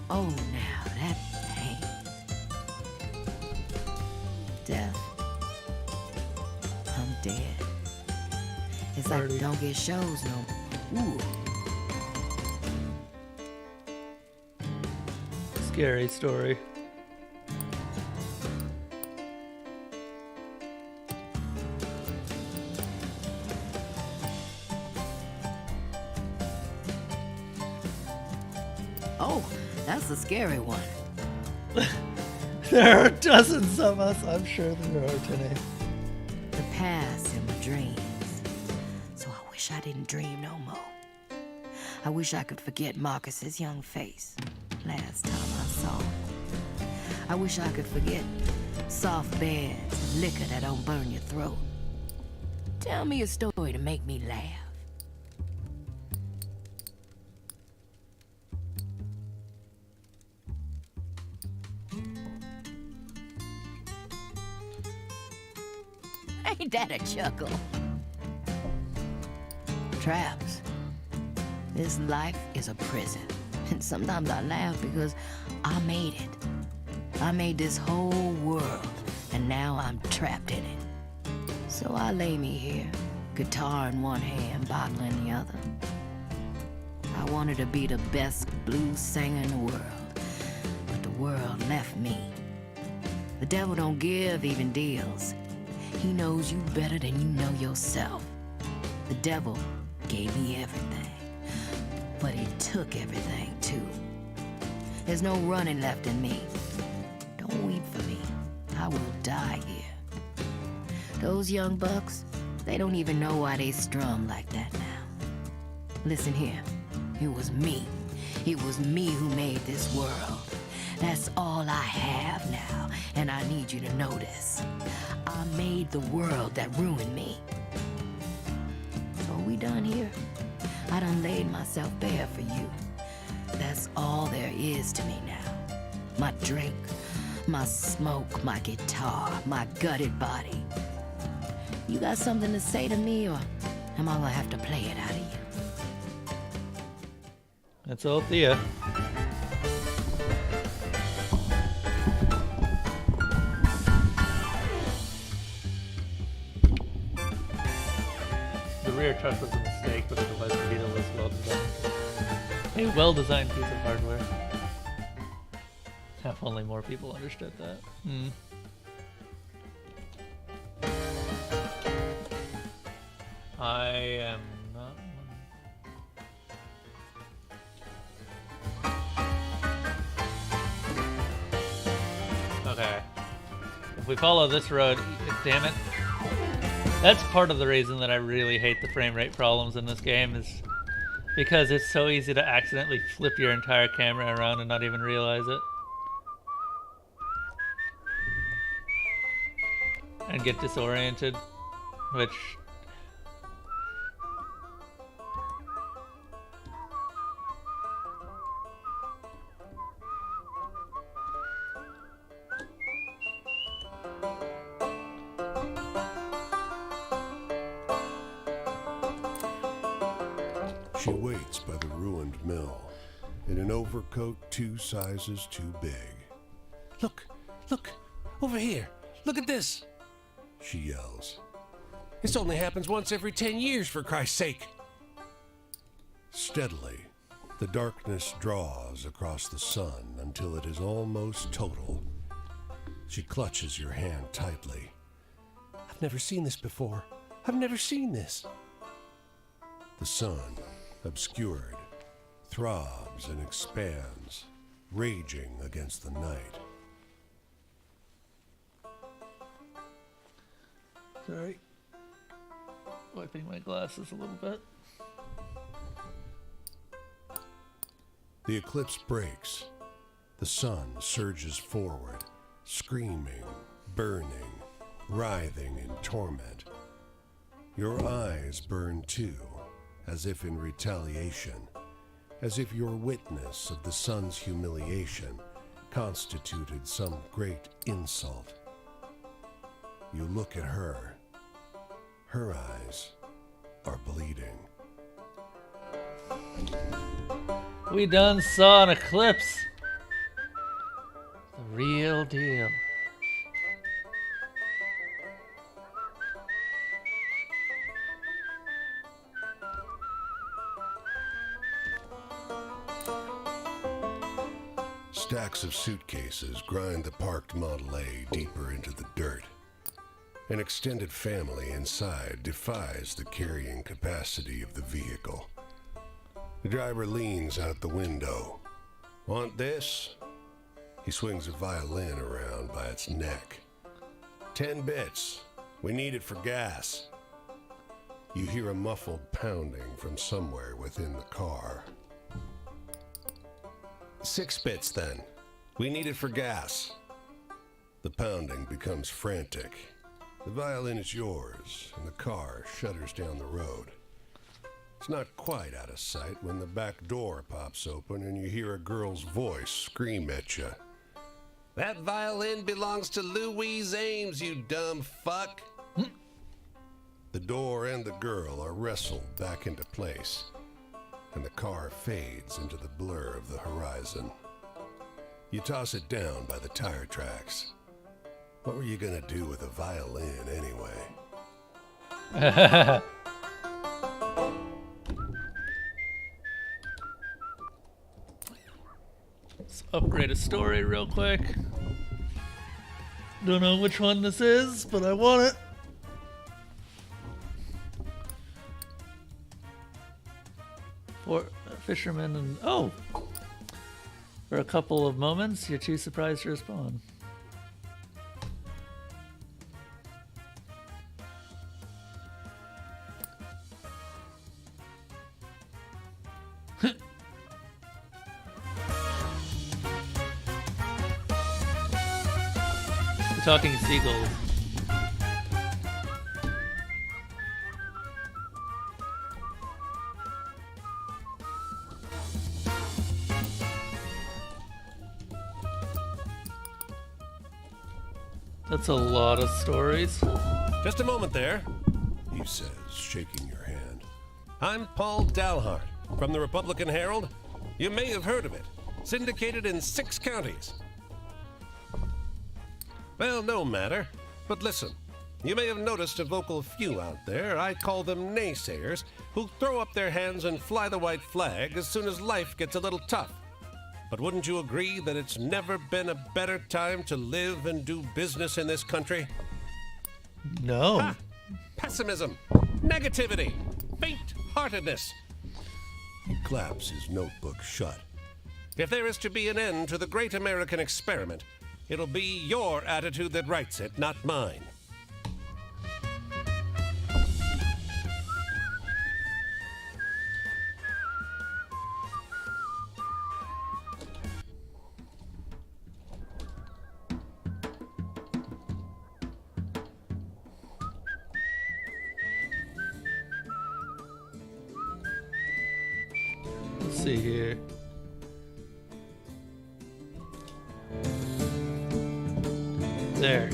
Oh, now that pain. Death. I'm dead. It's like Party. I don't get shows no more. Ooh. Scary story. Oh, that's a scary one. There are dozens of us. I'm sure there are today. The past in my dreams. So I wish I didn't dream no more. I wish I could forget Marcus's young face last time I saw him. I wish I could forget soft beds and liquor that don't burn your throat. Tell me a story to make me laugh. Ain't that a chuckle? Traps. This life is a prison. And sometimes I laugh because I made it. I made this whole world, and now I'm trapped in it. So I lay me here, guitar in one hand, bottle in the other. I wanted to be the best blues singer in the world, but the world left me. The devil don't give even deals. He knows you better than you know yourself. The devil gave me everything, but he took everything too. There's no running left in me. Don't weep for me. I will die here. Those young bucks, they don't even know why they strum like that now. Listen here, it was me. It was me who made this world. That's all I have now, and I need you to know this. I made the world that ruined me. So are we done here? I done laid myself bare for you. That's all there is to me now. My drink, my smoke, my guitar, my gutted body. You got something to say to me, or am I gonna have to play it out of you? That's Althea. The rear truck was a mistake, but otherwise the Beetle was well designed. A well-designed piece of hardware. If only more people understood that. I am not one. Okay. If we follow this road, damn it. That's part of the reason that I really hate the frame rate problems in this game, is because it's so easy to accidentally flip your entire camera around and not even realize it. And get disoriented, which... She waits by the ruined mill, in an overcoat 2 sizes too big. Look, over here. Look at this. She yells. This only happens once every 10 years, for Christ's sake. Steadily, the darkness draws across the sun until it is almost total. She clutches your hand tightly. I've never seen this before. I've never seen this. The sun, obscured, throbs and expands, raging against the night. Sorry. Wiping my glasses a little bit. The eclipse breaks. The sun surges forward, screaming, burning, writhing in torment. Your eyes burn too, as if in retaliation, as if your witness of the sun's humiliation constituted some great insult. You look at her. Her eyes are bleeding. We done saw an eclipse. The real deal. Stacks of suitcases grind the parked Model A deeper into the dirt. An extended family inside defies the carrying capacity of the vehicle. The driver leans out the window. Want this? He swings a violin around by its neck. 10 bits. We need it for gas. You hear a muffled pounding from somewhere within the car. 6 bits then. We need it for gas. The pounding becomes frantic. The violin is yours, and the car shudders down the road. It's not quite out of sight when the back door pops open and you hear a girl's voice scream at you. That violin belongs to Louise Ames, you dumb fuck. The door and the girl are wrestled back into place, and the car fades into the blur of the horizon. You toss it down by the tire tracks. What were you gonna do with a violin anyway? Let's upgrade a story real quick. Don't know which one this is, but I want it. For a fisherman and oh, for a couple of moments, you're too surprised to respond. The talking seagulls. That's a lot of stories. Just a moment there, he says, shaking your hand. I'm Paul Dalhart from the Republican Herald. You may have heard of it. Syndicated in 6 counties. Well, no matter. But listen, you may have noticed a vocal few out there, I call them naysayers, who throw up their hands and fly the white flag as soon as life gets a little tough. But wouldn't you agree that it's never been a better time to live and do business in this country? No. Ha! Pessimism, negativity, faint-heartedness. He claps his notebook shut. If there is to be an end to the great American experiment, it'll be your attitude that writes it, not mine. Let's see here. There.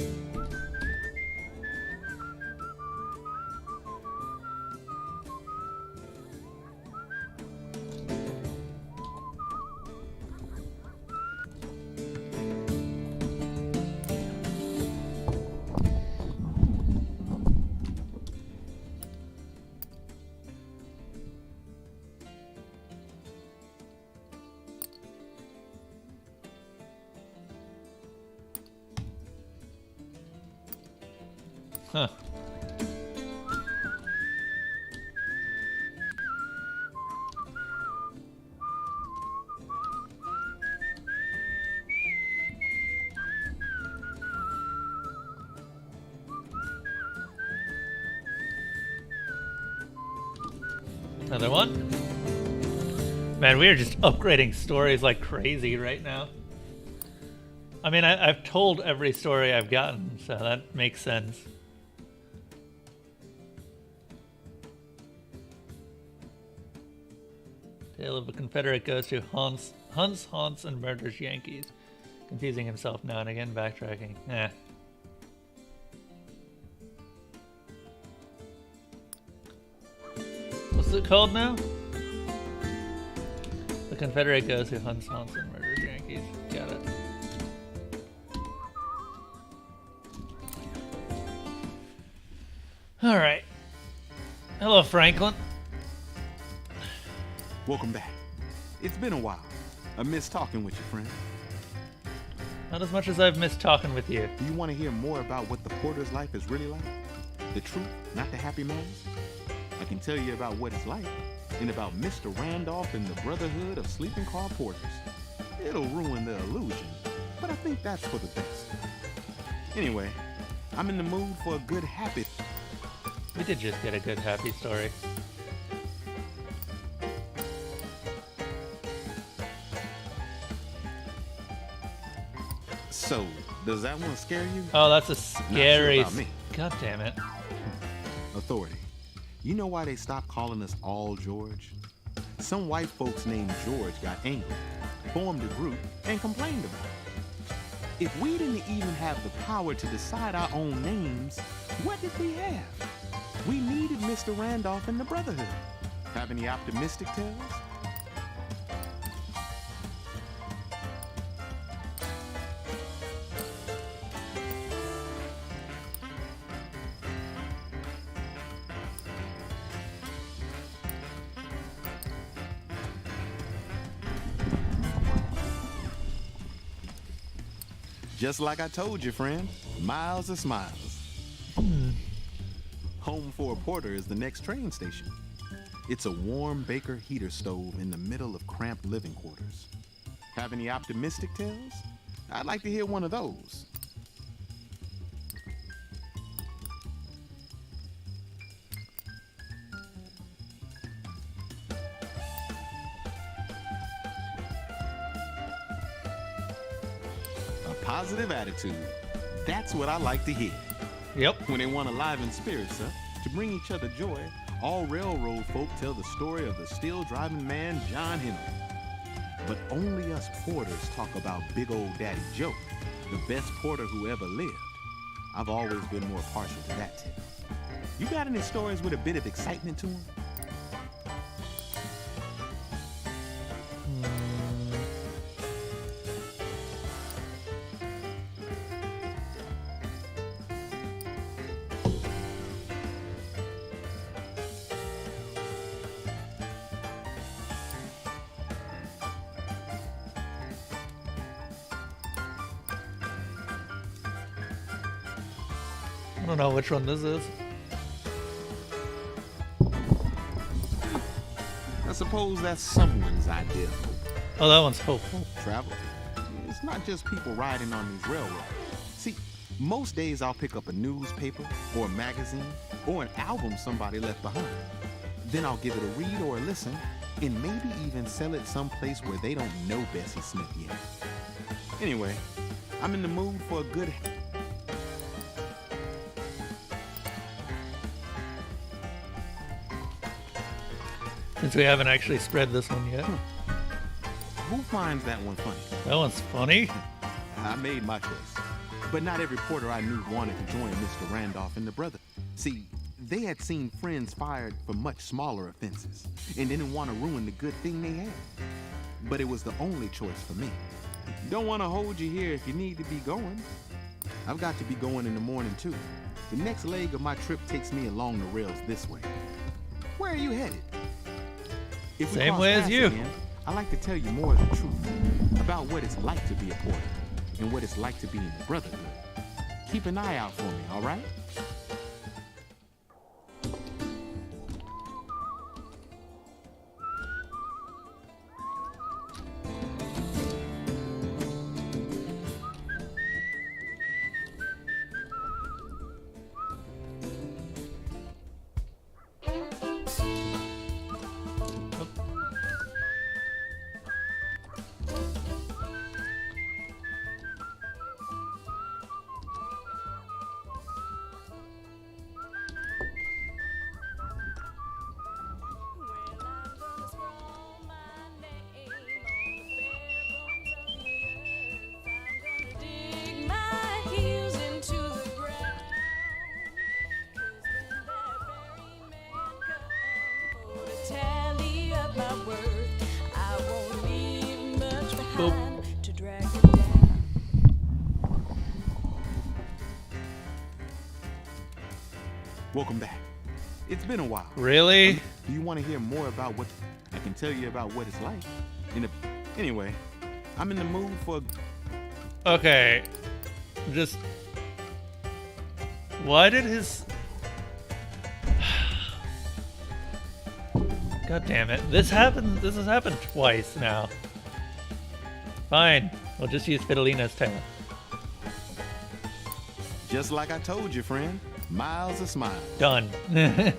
Huh. Another one? Man, we are just upgrading stories like crazy right now. I mean, I've told every story I've gotten, so that makes sense. Tale of a Confederate ghost who hunts, haunts, and murders Yankees. Confusing himself now and again, backtracking. Eh. What's it called now? The Confederate ghost who hunts, and murders Yankees. Got it. Alright. Hello, Franklin. Welcome back. It's been a while. I miss talking with you, friend. Not as much as I've missed talking with you. Do you want to hear more about what the porter's life is really like? The truth, not the happy man's? I can tell you about what it's like, and about Mr. Randolph and the Brotherhood of Sleeping Car Porters. It'll ruin the illusion, but I think that's for the best. Anyway, I'm in the mood for a good happy... We did just get a good happy story. So, does that one scare you? Oh, that's a scary... about me. God damn it. Authority. You know why they stopped calling us all George? Some white folks named George got angry, formed a group, and complained about it. If we didn't even have the power to decide our own names, what did we have? We needed Mr. Randolph and the Brotherhood. Have any optimistic tales? Just like I told you, friend. Miles of smiles. Home for a porter is the next train station. It's a warm Baker heater stove in the middle of cramped living quarters. Have any optimistic tales? I'd like to hear one of those. A positive attitude. That's what I like to hear. Yep. When they want to liven spirits up, to bring each other joy, all railroad folk tell the story of the steel-driving man, John Henry. But only us porters talk about Big Old Daddy Joe, the best porter who ever lived. I've always been more partial to that tale. You got any stories with a bit of excitement to them? I don't know which one this is. I suppose that's someone's idea. Oh, that one's hopeful. Travel. It's not just people riding on these railroads. See, most days I'll pick up a newspaper or a magazine or an album somebody left behind. Then I'll give it a read or a listen and maybe even sell it someplace where they don't know Bessie Smith yet. Anyway, I'm in the mood for a good... Since we haven't actually spread this one yet. Who finds that one funny? That one's funny. I made my choice. But not every porter I knew wanted to join Mr. Randolph and the brother. See, they had seen friends fired for much smaller offenses and didn't want to ruin the good thing they had. But it was the only choice for me. Don't want to hold you here if you need to be going. I've got to be going in the morning too. The next leg of my trip takes me along the rails this way. Where are you headed? If we Same cross way as paths you. again, I'd like to tell you more of the truth about what it's like to be a porter and what it's like to be in the brotherhood. Keep an eye out for me, all right? Welcome back. It's been a while. Really? Do you want to hear more about what I can tell you about what it's like? Anyway, I'm in the mood for... Okay. Just... Why did his... God damn it. This has happened twice now. Fine. We'll just use Fidelina's tail. Just like I told you, friend. Miles of smiles. Done. I've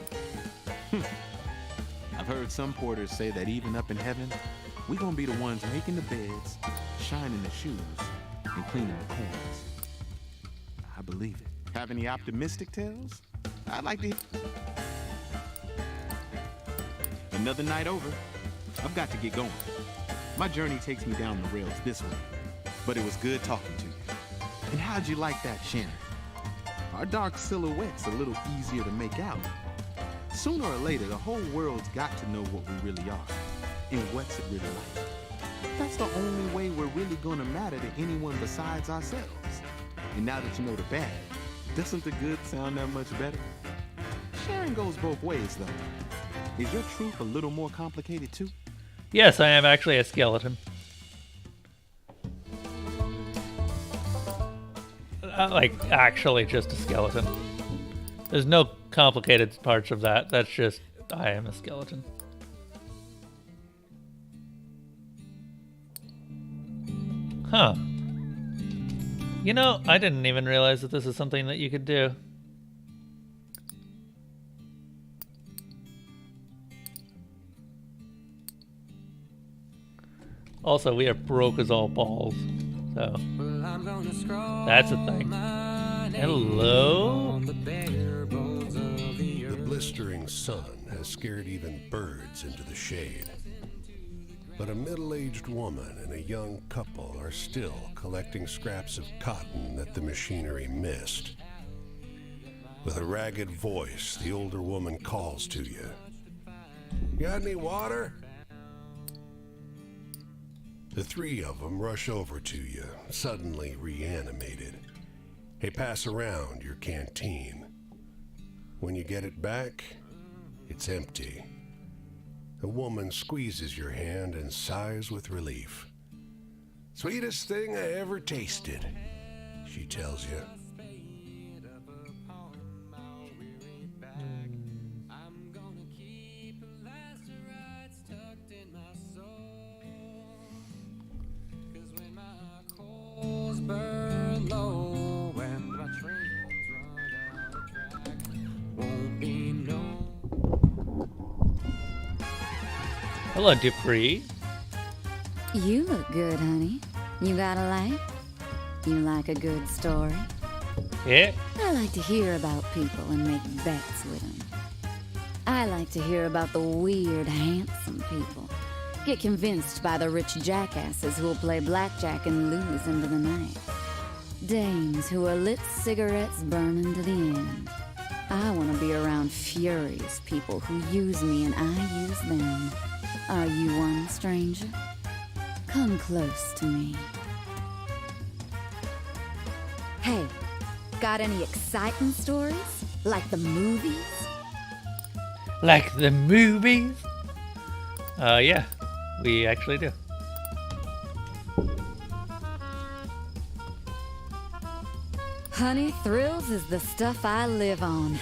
heard some porters say that even up in heaven, we gonna be the ones making the beds, shining the shoes, and cleaning the corners. I believe it. Have any optimistic tales? I'd like to hear. Another night over. I've got to get going. My journey takes me down the rails this way, but it was good talking to you. And how'd you like that, Shannon? Our dark silhouette's a little easier to make out. Sooner or later, the whole world's got to know what we really are and what's it really like. That's the only way we're really gonna matter to anyone besides ourselves. And now that you know the bad, doesn't the good sound that much better? Sharing goes both ways, though. Is your truth a little more complicated, too? Yes, I am actually a skeleton. like actually just a skeleton. There's no complicated parts of that. That's just, I am a skeleton. Huh. You know, I didn't even realize that this is something that you could do. Also, we are broke as all balls, so that's a thing. Hello? The blistering sun has scared even birds into the shade. But a middle-aged woman and a young couple are still collecting scraps of cotton that the machinery missed. With a ragged voice, the older woman calls to you. Got any water? The three of them rush over to you, suddenly reanimated. They pass around your canteen. When you get it back, it's empty. The woman squeezes your hand and sighs with relief. Sweetest thing I ever tasted, she tells you. Hello, Dupree. You look good, honey. You got a life? You like a good story? Yeah. I like to hear about people and make bets with them. I like to hear about the weird, handsome people. Get convinced by the rich jackasses who'll play blackjack and lose into the night. Dames who are lit cigarettes burning to the end. I want to be around furious people who use me and I use them. Are you one, stranger? Come close to me. Hey, got any exciting stories? Like the movies? Like the movies? Yeah, we actually do. Honey, thrills is the stuff I live on.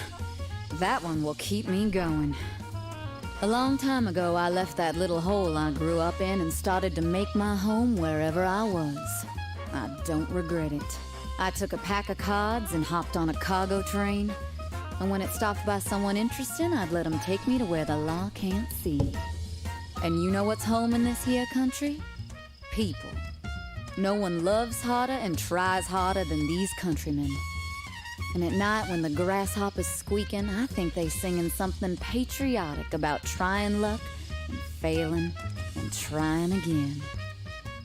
That one will keep me going. A long time ago, I left that little hole I grew up in and started to make my home wherever I was. I don't regret it. I took a pack of cards and hopped on a cargo train. And when it stopped by someone interesting, I'd let them take me to where the law can't see. And you know what's home in this here country? People. No one loves harder and tries harder than these countrymen. And at night when the grasshopper's squeaking, I think they singing something patriotic about trying luck and failing and trying again.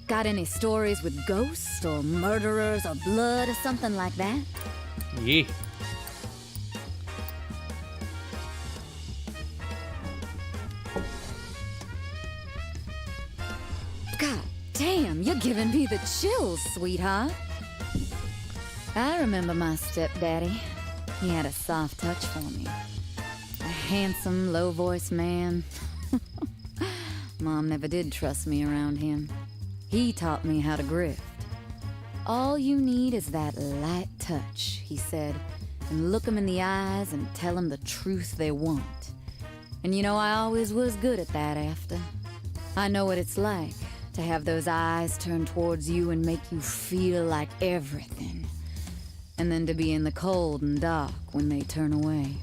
Got any stories with ghosts or murderers or blood or something like that? Yeah. God damn, you're giving me the chills, sweetheart. I remember my stepdaddy. He had a soft touch for me. A handsome, low-voiced man. Mom never did trust me around him. He taught me how to grift. All you need is that light touch, he said, and look 'em in the eyes and tell 'em the truth they want. And you know, I always was good at that after. I know what it's like to have those eyes turn towards you and make you feel like everything. And then to be in the cold and dark when they turn away.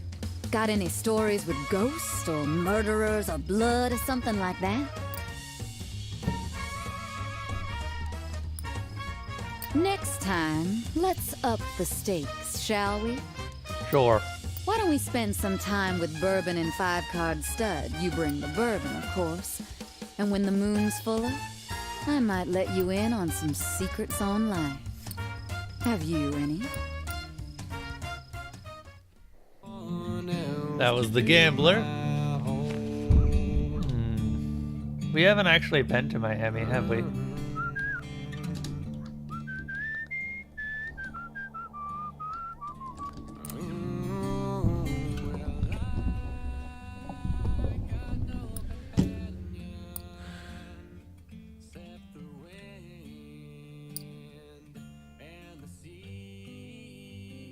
Got any stories with ghosts or murderers or blood or something like that? Next time, let's up the stakes, shall we? Sure. Why don't we spend some time with bourbon and 5-card stud? You bring the bourbon, of course. And when the moon's fuller, I might let you in on some secrets on life. Have you any? That was The Gambler. We haven't actually been to Miami, have we?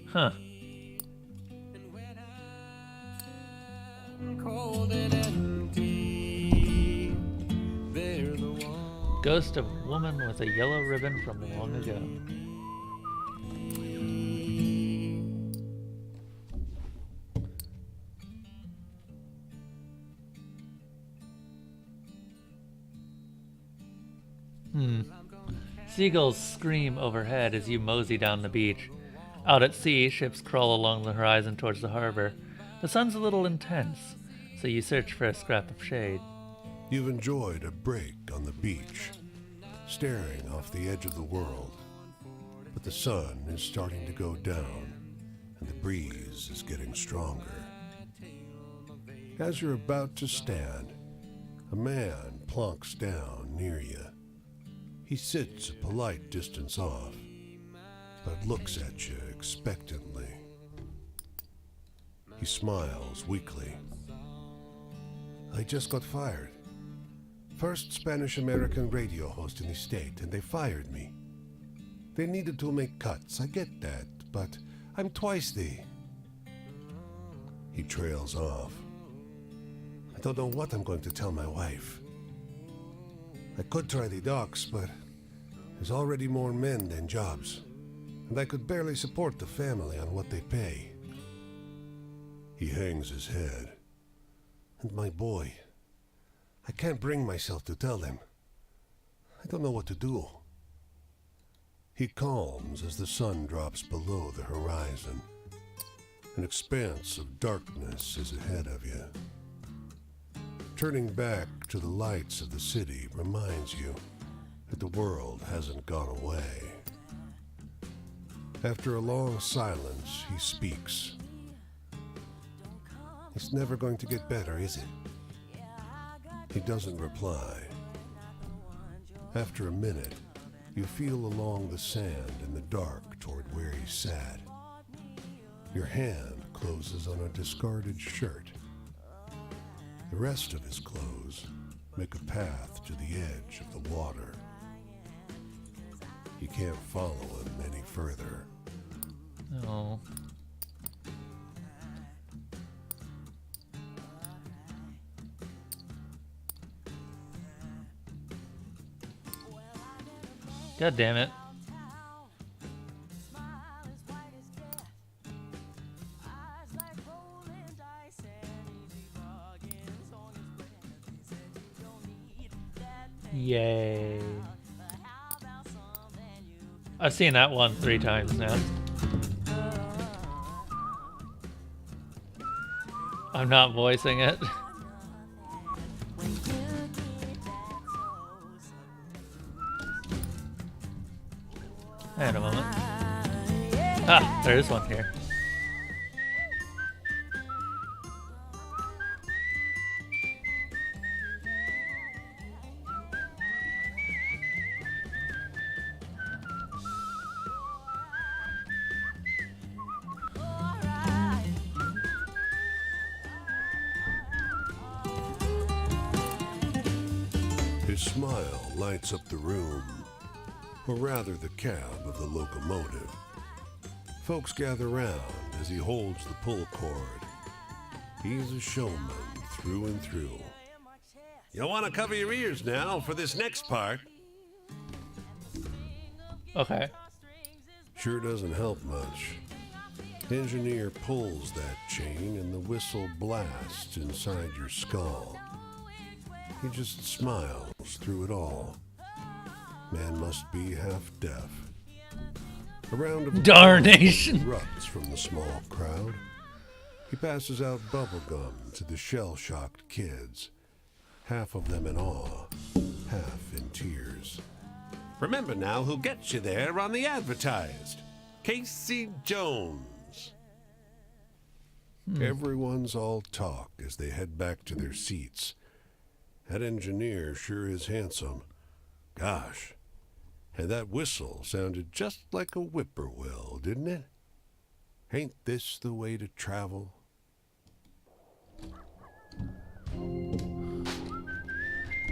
Huh. Cold and empty. They're the one. Ghost of woman with a yellow ribbon from long ago. Seagulls scream overhead as you mosey down the beach. Out at sea, ships crawl along the horizon towards the harbor. The sun's a little intense, so you search for a scrap of shade. You've enjoyed a break on the beach, staring off the edge of the world. But the sun is starting to go down, and the breeze is getting stronger. As you're about to stand, a man plonks down near you. He sits a polite distance off, but looks at you expectantly. He smiles weakly. I just got fired. First Spanish-American radio host in the state, and they fired me. They needed to make cuts, I get that, but I'm twice the... He trails off. I don't know what I'm going to tell my wife. I could try the docks, but there's already more men than jobs, and I could barely support the family on what they pay. He hangs his head. And my boy, I can't bring myself to tell him. I don't know what to do. He calms as the sun drops below the horizon. An expanse of darkness is ahead of you. Turning back to the lights of the city reminds you that the world hasn't gone away. After a long silence, he speaks. It's never going to get better, is it? He doesn't reply. After a minute, you feel along the sand in the dark toward where he sat. Your hand closes on a discarded shirt. The rest of his clothes make a path to the edge of the water. You can't follow him any further. Oh. God damn it. Yay. I've seen that one 3 times now. I'm not voicing it. Hang on a moment. Ah, there is one here. His smile lights up the room, or rather the cab of the locomotive. Folks gather round as he holds the pull cord. He's a showman through and through. You'll want to cover your ears now for this next part. Okay. Sure doesn't help much. Engineer pulls that chain and the whistle blasts inside your skull. He just smiles through it all. Man must be half deaf. A round of Darnation erupts from the small crowd. He passes out bubble gum to the shell-shocked kids, half of them in awe, half in tears. Remember now who gets you there on the advertised. Casey Jones. Everyone's all talk as they head back to their seats. That engineer sure is handsome. Gosh, and that whistle sounded just like a whippoorwill, didn't it? Ain't this the way to travel?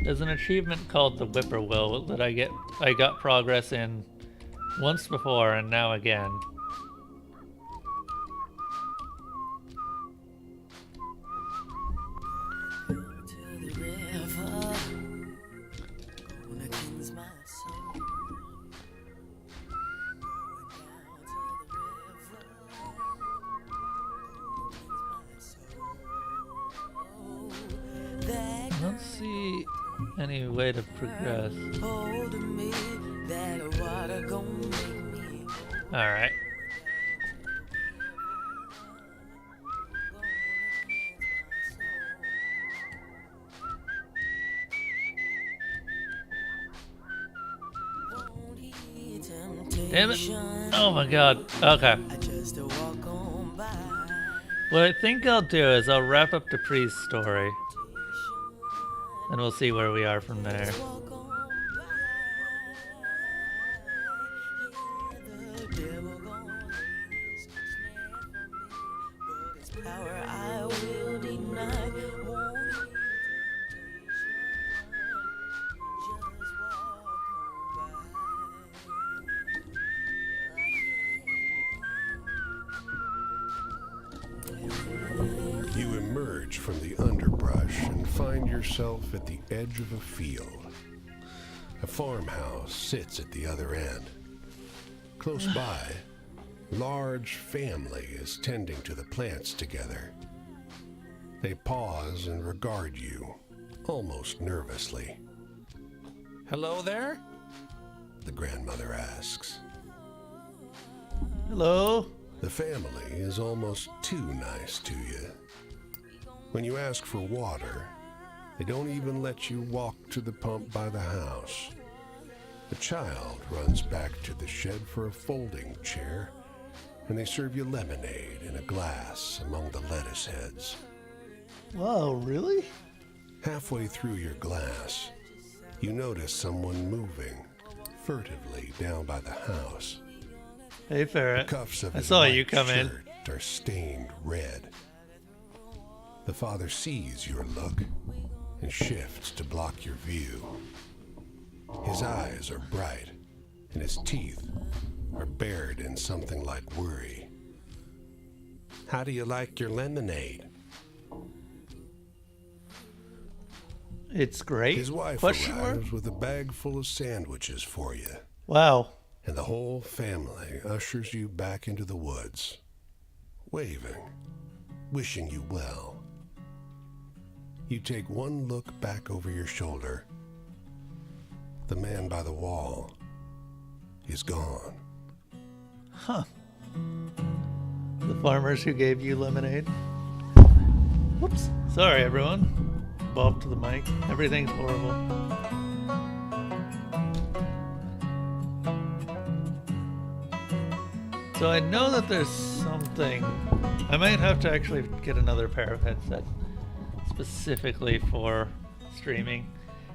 There's an achievement called the Whippoorwill that I got progress in once before and now again. I don't see any way to progress. Alright. Damn it. Oh my god. Okay. What I think I'll do is I'll wrap up the priest story. And we'll see where we are from there. You emerge from the underbrush and find yourself at the edge of a field. A farmhouse sits at the other end. Close by, large family is tending to the plants together. They pause and regard you, almost nervously. Hello there? The grandmother asks. Hello? The family is almost too nice to you. When you ask for water, they don't even let you walk to the pump by the house. The child runs back to the shed for a folding chair, and they serve you lemonade in a glass among the lettuce heads. Wow, really? Halfway through your glass, you notice someone moving furtively down by the house. Hey, The Ferret. cuffs of I his saw white you come in. shirt are stained red. The father sees your look and shifts to block your view. His eyes are bright, and his teeth are bared in something like worry. How do you like your lemonade? It's great. His wife Question mark? arrives with a bag full of sandwiches for you, Wow. and the whole family ushers you back into the woods, waving, wishing you well. You take one look back over your shoulder. The man by the wall is gone. Huh. The farmers who gave you lemonade. Whoops. Sorry, everyone. Bob to the mic. Everything's horrible. So I know that there's something. I might have to actually get another pair of headsets specifically for streaming,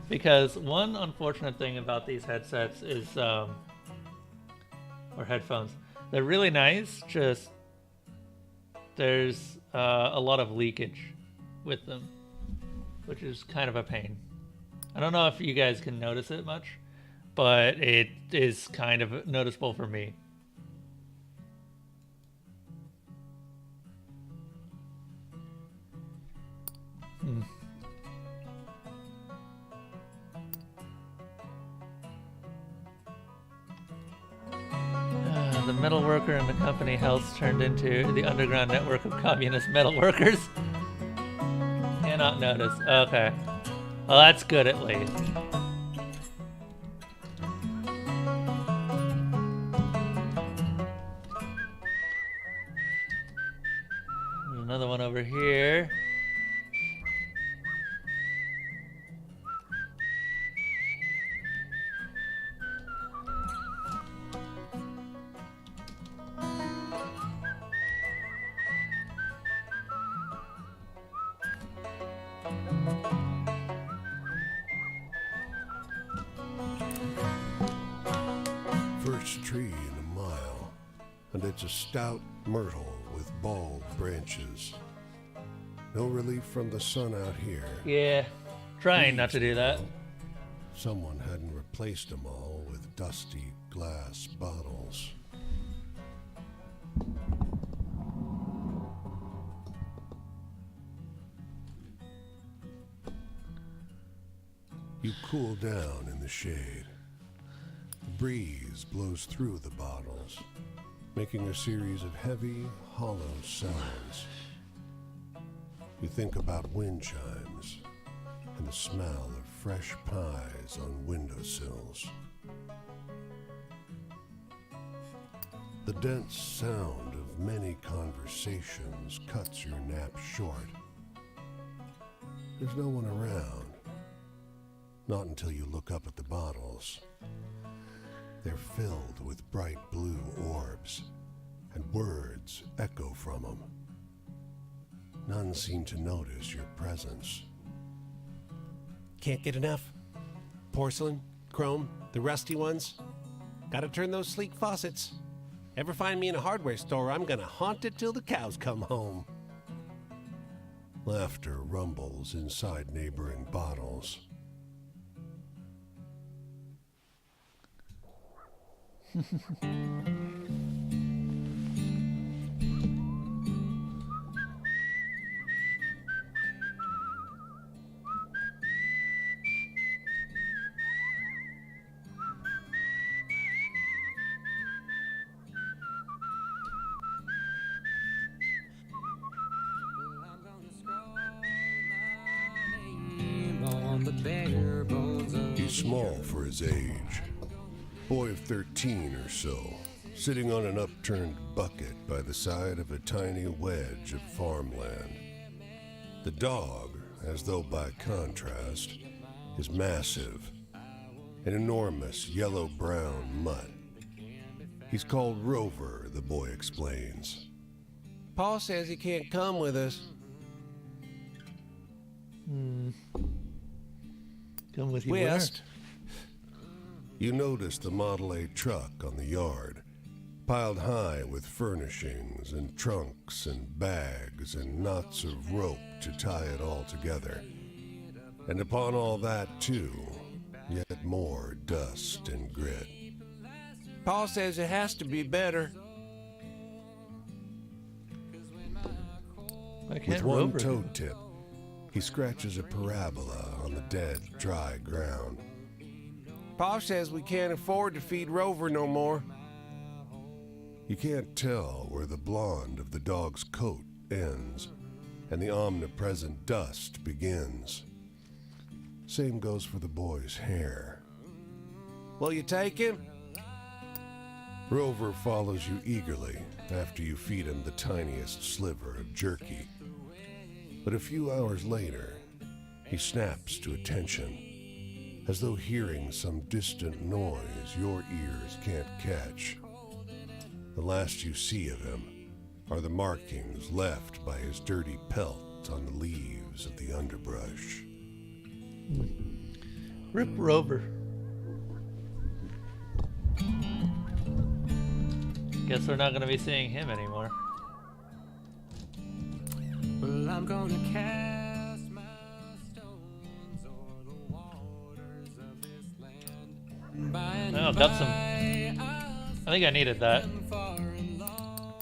because one unfortunate thing about these headsets is, or headphones, they're really nice, just there's a lot of leakage with them, which is kind of a pain. I don't know if you guys can notice it much, but it is kind of noticeable for me. The metal worker in the company house turned into the underground network of communist metal workers. Cannot notice. Okay. Well, that's good at least. There's another one over here. First tree in a mile, and it's a stout myrtle with bald branches. No relief from the sun out here. Yeah, trying not to do that. Someone hadn't replaced them all with dusty glass bottles. You cool down in the shade. breeze blows through the bottles, making a series of heavy, hollow sounds. You think about wind chimes and the smell of fresh pies on windowsills. The dense sound of many conversations cuts your nap short. There's no one around. Not until you look up at the bottles. They're filled with bright blue orbs, and words echo from them. None seem to notice your presence. Can't get enough? Porcelain, chrome, the rusty ones? Gotta turn those sleek faucets. Ever find me in a hardware store, I'm gonna haunt it till the cows come home. Laughter rumbles inside neighboring bottles. He's small for his age. Boy of 13 or so, sitting on an upturned bucket by the side of a tiny wedge of farmland. The dog, as though by contrast, is massive, an enormous yellow-brown mutt. He's called Rover, the boy explains. Pa says he can't come with us. Come with you West. You notice the Model A truck on the yard, piled high with furnishings and trunks and bags and knots of rope to tie it all together. And upon all that, too, yet more dust and grit. Pa says it has to be better. Why With can't one Rover? toe tip, he scratches a parabola on the dead, dry ground. Pa says we can't afford to feed Rover no more. You can't tell where the blonde of the dog's coat ends and the omnipresent dust begins. Same goes for the boy's hair. Will you take him? Rover follows you eagerly after you feed him the tiniest sliver of jerky. But a few hours later, he snaps to attention, as though hearing some distant noise your ears can't catch. The last you see of him are the markings left by his dirty pelt on the leaves of the underbrush. Rip Rover. Guess we're not going to be seeing him anymore. Well, I'm gonna cast my stones o'er the waters of this land. By and Oh, got some. by, I think I needed that. far and long.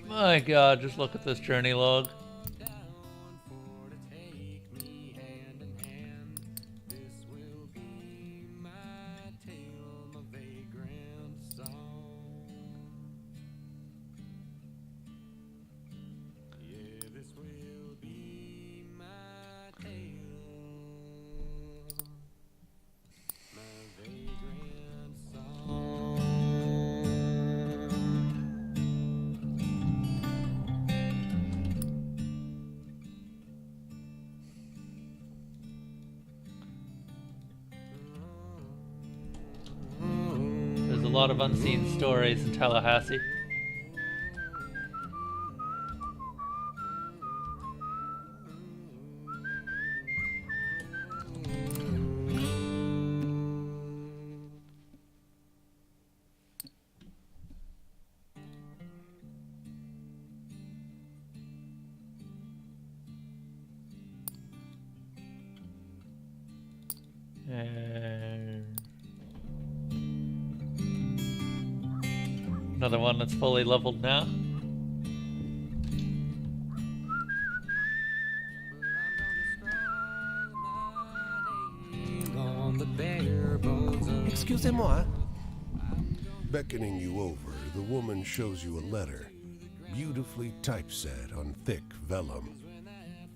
My God, just look at this journey log. For to take me hand in hand, this will be my tale, my vagrant song. Yeah, this will be my tale, my vagrant song. There's a lot of unseen stories in Tallahassee. And another one that's fully leveled now. On the bare bones Excusez-moi. Beckoning you over, the woman shows you a letter, beautifully typeset on thick vellum.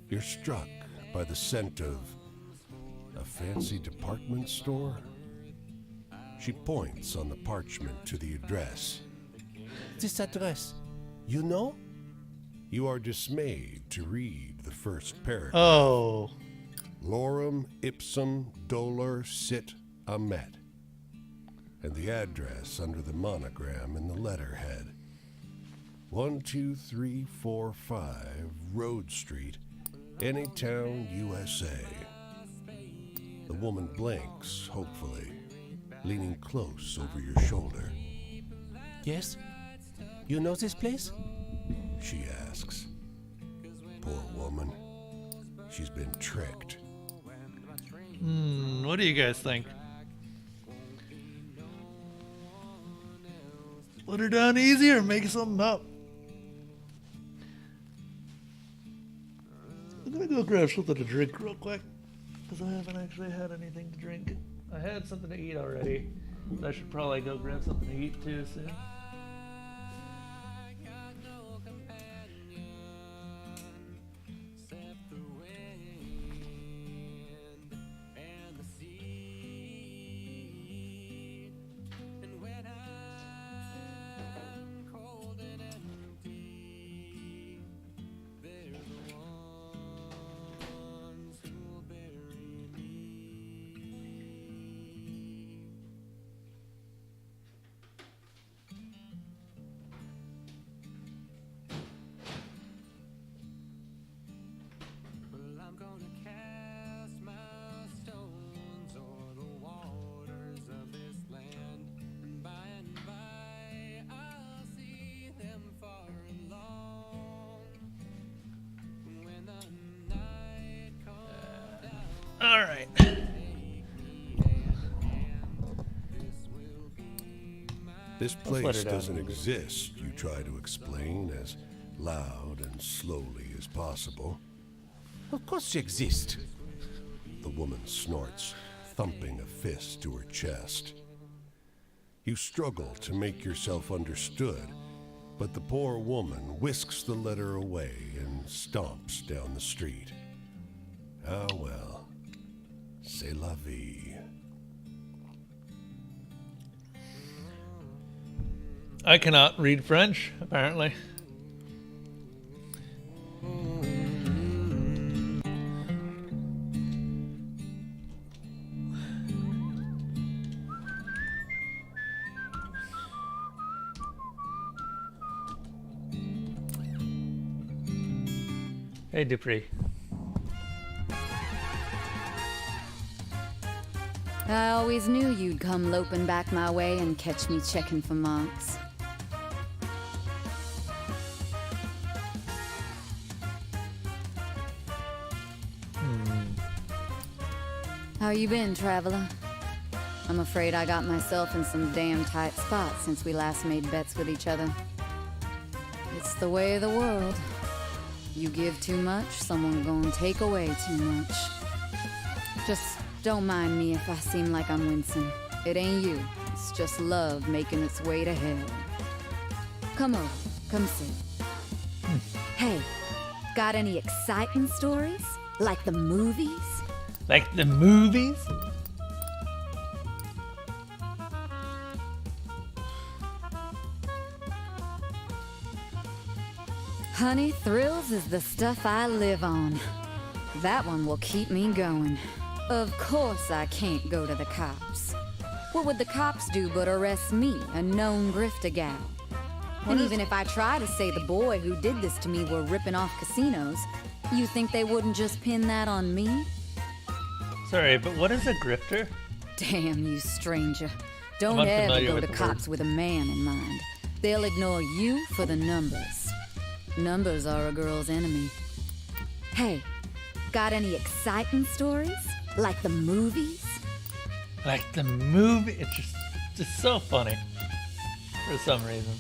You're struck by the scent of a fancy department store. She points on the parchment to the address. This address, you know? You are dismayed to read the first paragraph. Oh. Lorem ipsum dolor sit amet. And the address under the monogram in the letterhead. 12345 Road Street, Anytown, USA. The woman blinks, hopefully, leaning close over your shoulder. Yes? You know this place? She asks. Poor woman. She's been tricked. What do you guys think? Put her down easy or make something up? I'm gonna go grab something to drink real quick, because I haven't actually had anything to drink. I had something to eat already, but I should probably go grab something to eat too soon. All right. This let her place down. doesn't exist, you try to explain as loud and slowly as possible. Of course you exist. The woman snorts, thumping a fist to her chest. You struggle to make yourself understood, but the poor woman whisks the letter away and stomps down the street. Ah well, c'est la vie. I cannot read French, apparently. Hey, Dupree. I always knew you'd come loping back my way and catch me checking for marks. How you been, traveler? I'm afraid I got myself in some damn tight spots since we last made bets with each other. It's the way of the world. You give too much, someone gonna take away too much. Just don't mind me if I seem like I'm wincing. It ain't you. It's just love making its way to hell. Come over. Come sit. Hey, got any exciting stories? Like the movies? Like the movies? Honey, thrills is the stuff I live on. That one will keep me going. Of course I can't go to the cops. What would the cops do but arrest me, a known grifter gal? And even if I try to say the boy who did this to me were ripping off casinos, you think they wouldn't just pin that on me? Sorry, but what is a grifter? Damn you, stranger. Don't I'm ever unfamiliar go with to the cops with a man in mind. They'll ignore you for the numbers. Numbers are a girl's enemy. Hey, got any exciting stories? Like the movies? Like the movie? It's just so funny. For some reason.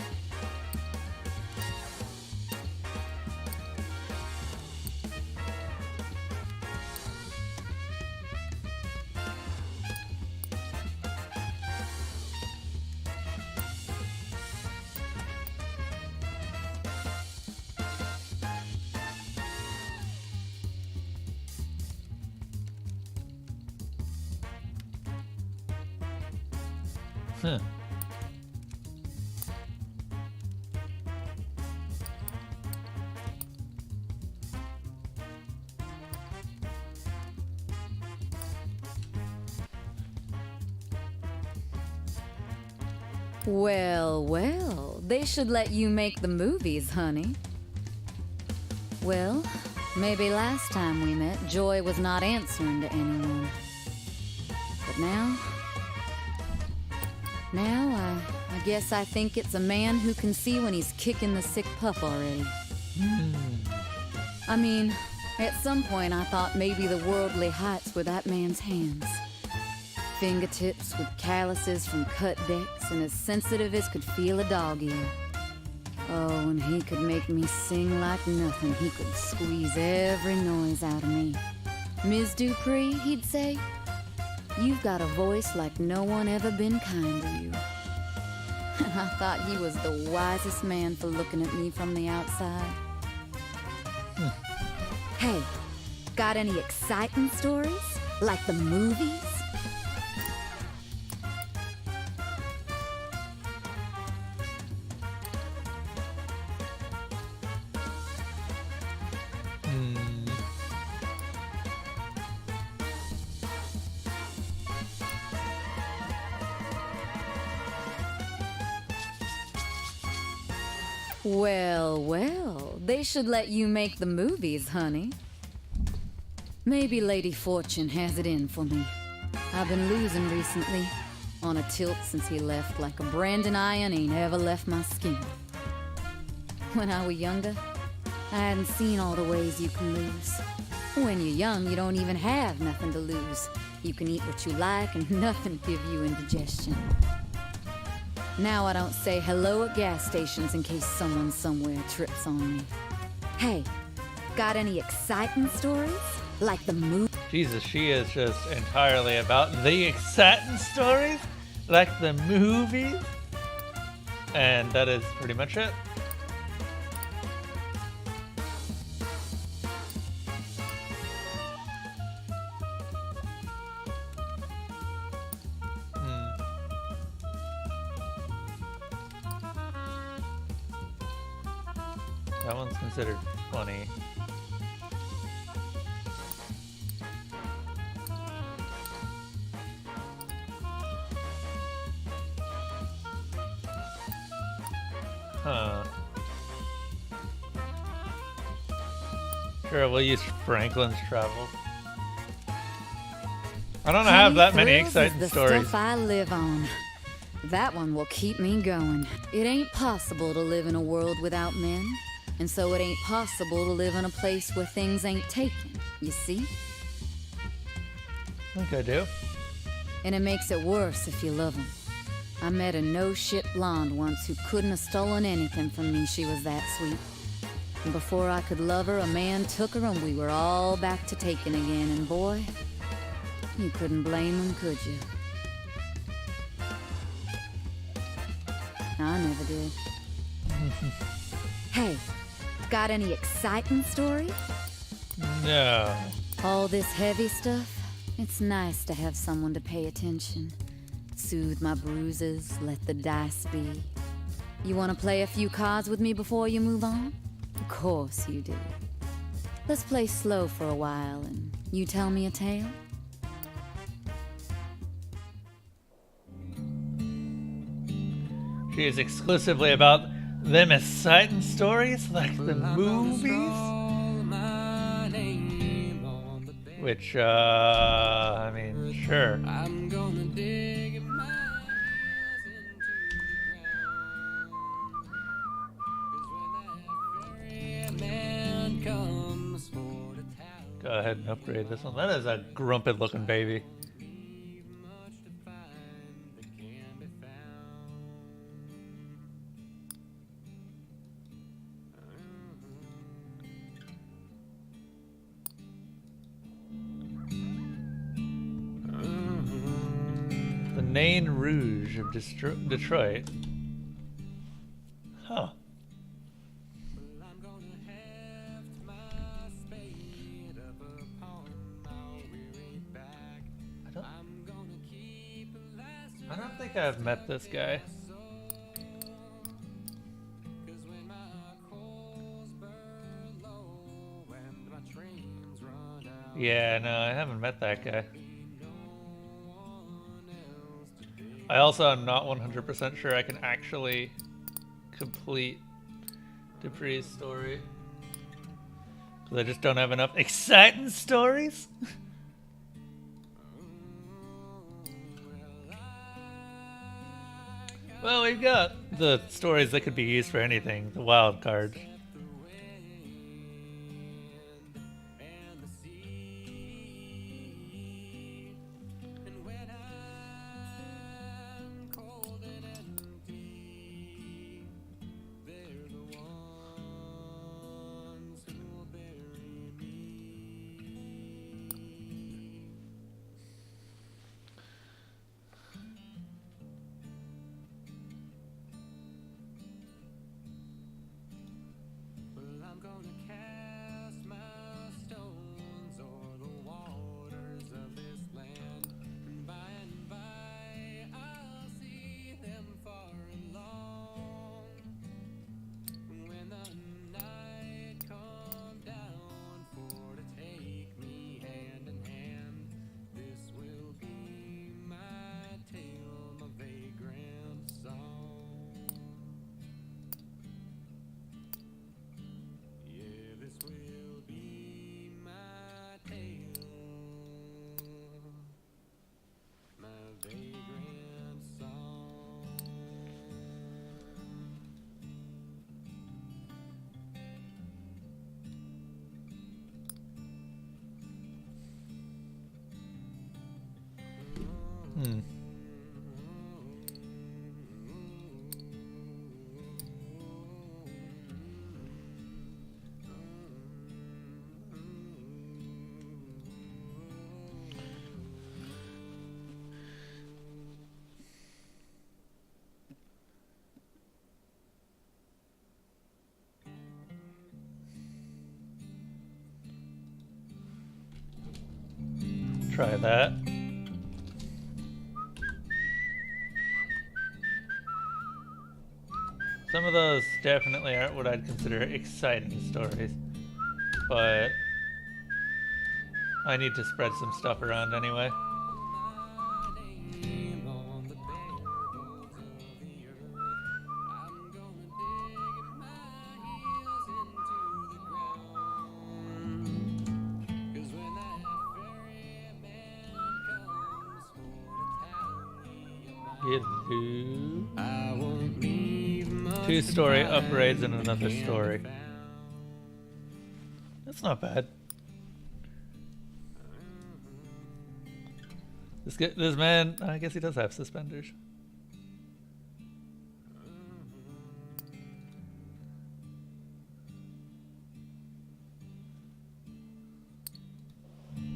Huh. Well, well, they should let you make the movies, honey. Well, maybe last time we met, Joy was not answering to anyone. But now... I guess I think it's a man who can see when he's kicking the sick pup already. I mean, at some point I thought maybe the worldly heights were that man's hands. Fingertips with calluses from cut decks and as sensitive as could feel a dog ear. Oh, and he could make me sing like nothing. He could squeeze every noise out of me. Ms. Dupree, he'd say, you've got a voice like no one ever been kind to you. And I thought he was the wisest man for looking at me from the outside. Hey, got any exciting stories? Like the movies? Well, well, they should let you make the movies, honey. Maybe Lady Fortune has it in for me. I've been losing recently, on a tilt since he left, like a branding iron ain't ever left my skin. When I was younger, I hadn't seen all the ways you can lose. When you're young, you don't even have nothing to lose. You can eat what you like and nothing give you indigestion. Now I don't say hello at gas stations in case someone somewhere trips on me. Hey, got any exciting stories? Like the movie? Jesus, she is just entirely about the exciting stories, like the movies. And that is pretty much it. That one's considered funny. Huh. Sure, we'll use Franklin's Travels. I don't have that many exciting the stories. Stuff I live on. That one will keep me going. It ain't possible to live in a world without men, and so it ain't possible to live in a place where things ain't taken, you see? I think I do. And it makes it worse if you love 'em. I met a no-shit blonde once who couldn't have stolen anything from me, she was that sweet. And before I could love her, a man took her and we were all back to taking again, and boy, you couldn't blame him, could you? I never did. Hey, got any exciting stories? No. All this heavy stuff? It's nice to have someone to pay attention. Soothe my bruises, let the dice be. You want to play a few cards with me before you move on? Of course you do. Let's play slow for a while and you tell me a tale? She is exclusively about them exciting stories, like the movies. Which, I mean, sure. I'm gonna dig my heels into the ground. 'Cause when that ferryman comes for the town, Go ahead and upgrade this one. That is a grumpy looking baby. leave much to find that can be found. The Nain Rouge of Detroit. Huh. I'm gonna heft my spade up upon my weary back. I don't, I'm gonna keep a last I don't think think I've met this guy. Yeah, no, I haven't met that guy. I also am not 100% sure I can actually complete Dupree's story. Because I just don't have enough exciting stories. Well, we've got the stories that could be used for anything, the wild cards. Try that. Some of those definitely aren't what I'd consider exciting stories, but I need to spread some stuff around anyway. Two-story upgrades and another story. That's not bad. This man, I guess he does have suspenders.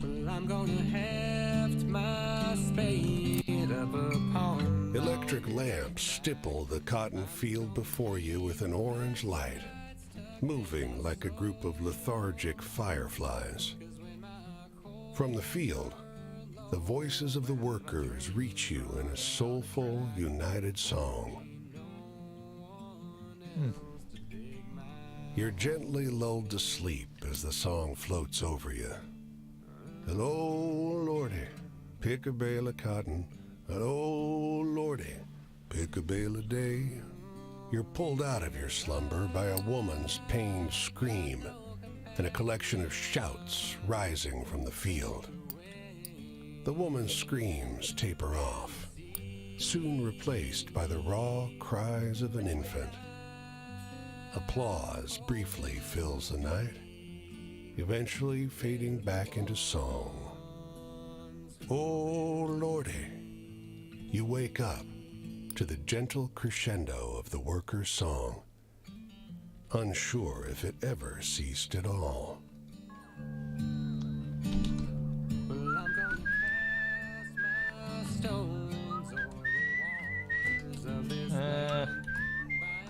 Well, I'm gonna heft my spade up upon. Electric lamps stipple the cotton field before you with an orange light, moving like a group of lethargic fireflies. From the field, the voices of the workers reach you in a soulful, united song. You're gently lulled to sleep as the song floats over you. And oh, Lordy, pick a bale of cotton. And oh, Lordy, pick a bale a day. You're pulled out of your slumber by a woman's pained scream and a collection of shouts rising from the field. The woman's screams taper off, soon replaced by the raw cries of an infant. Applause briefly fills the night, eventually fading back into song. Oh, Lordy. You wake up to the gentle crescendo of the worker's song, unsure if it ever ceased at all.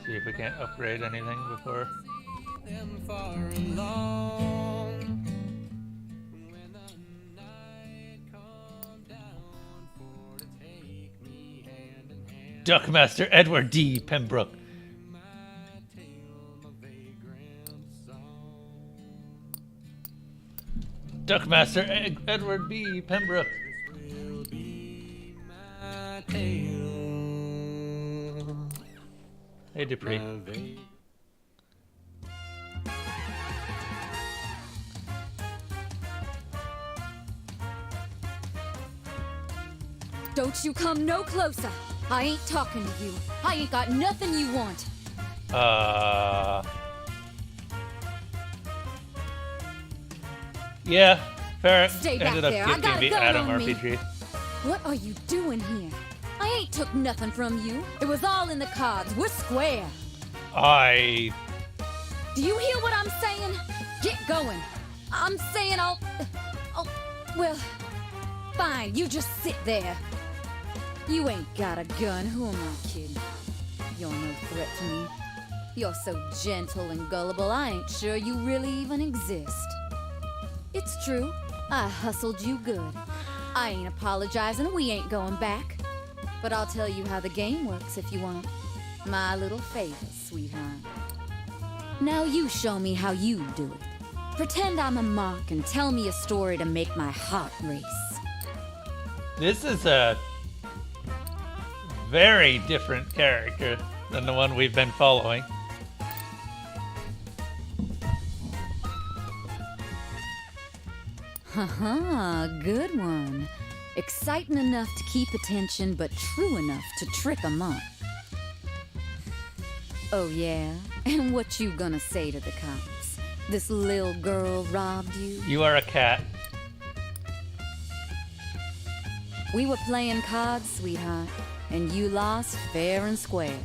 See if we can't upgrade anything before. Duckmaster Edward D. Pembroke. Duckmaster Edward B. Pembroke. Hey, Dupree. Don't you come no closer. I ain't talking to you. I ain't got nothing you want. Yeah, Farrah Stay back ended up there. I got gifting a the gun Adam on me. RPG. What are you doing here? I ain't took nothing from you. It was all in the cards. We're square. I... Do you hear what I'm saying? Get going. I'm saying well, fine. You just sit there. You ain't got a gun. Who am I kidding? You're no threat to me. You're so gentle and gullible, I ain't sure you really even exist. It's true. I hustled you good. I ain't apologizing. We ain't going back. But I'll tell you how the game works if you want. My little favor, sweetheart. Now you show me how you do it. Pretend I'm a mark and tell me a story to make my heart race. This is a very different character than the one we've been following. Haha, good one. Exciting enough to keep attention, but true enough to trip 'em up. Oh yeah? And what you gonna say to the cops? This lil girl robbed you? You are a cat. We were playing cards, sweetheart, and you lost fair and square.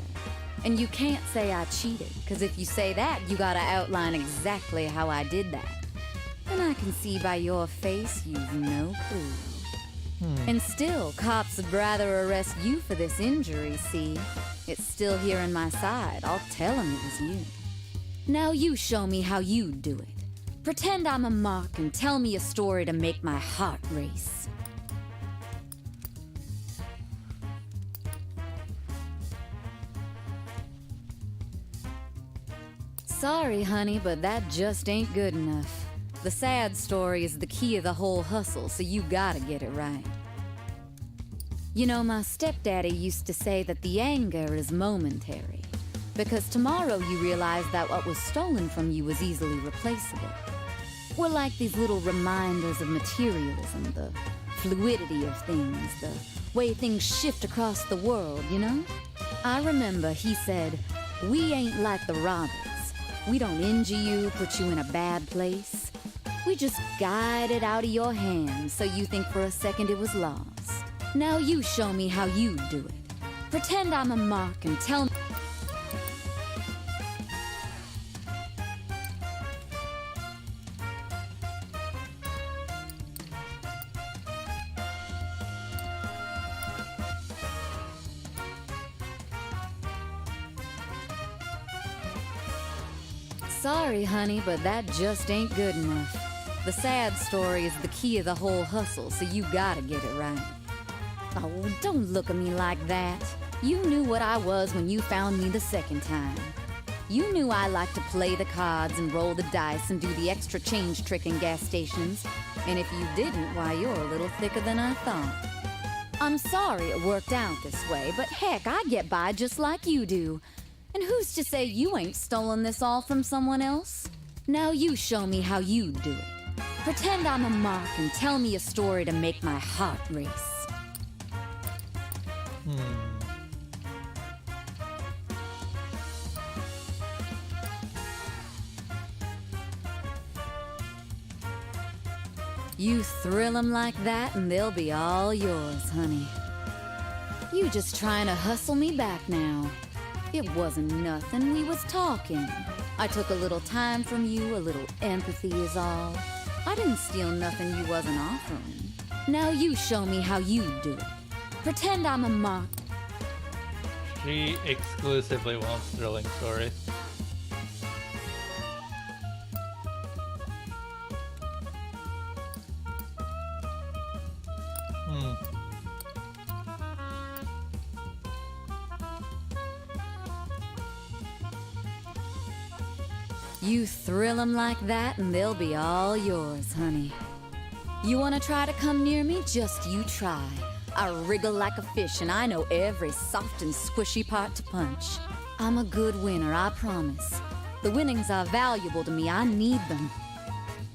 And you can't say I cheated, because if you say that, you gotta outline exactly how I did that. And I can see by your face you've no clue. And still, cops would rather arrest you for this injury, see? It's still here in my side. I'll tell 'em it was you. Now you show me how you do it. Pretend I'm a mark and tell me a story to make my heart race. Sorry, honey, but that just ain't good enough. The sad story is the key of the whole hustle, so you gotta get it right. You know, my stepdaddy used to say that the anger is momentary, because tomorrow you realize that what was stolen from you was easily replaceable. We're like these little reminders of materialism, the fluidity of things, the way things shift across the world, you know? I remember he said, "We ain't like the robbers. We don't injure you, put you in a bad place. We just guide it out of your hands so you think for a second it was lost. Now you show me how you do it. Pretend I'm a mark and tell me..." Sorry, honey, but that just ain't good enough. The sad story is the key of the whole hustle, so you gotta get it right. Oh, don't look at me like that. You knew what I was when you found me the second time. You knew I liked to play the cards and roll the dice and do the extra change trick in gas stations. And if you didn't, why, you're a little thicker than I thought. I'm sorry it worked out this way, but heck, I get by just like you do. And who's to say you ain't stolen this all from someone else? Now you show me how you do it. Pretend I'm a mark and tell me a story to make my heart race. You thrill 'em like that and they'll be all yours, honey. You just trying to hustle me back now. It wasn't nothing, we was talking. I took a little time from you, a little empathy is all. I didn't steal nothing you wasn't offering. Now you show me how you do it. Pretend I'm a mark. She exclusively wants thrilling stories. You thrill 'em like that and they'll be all yours, honey. You wanna try to come near me? Just you try. I wriggle like a fish and I know every soft and squishy part to punch. I'm a good winner, I promise. The winnings are valuable to me, I need them.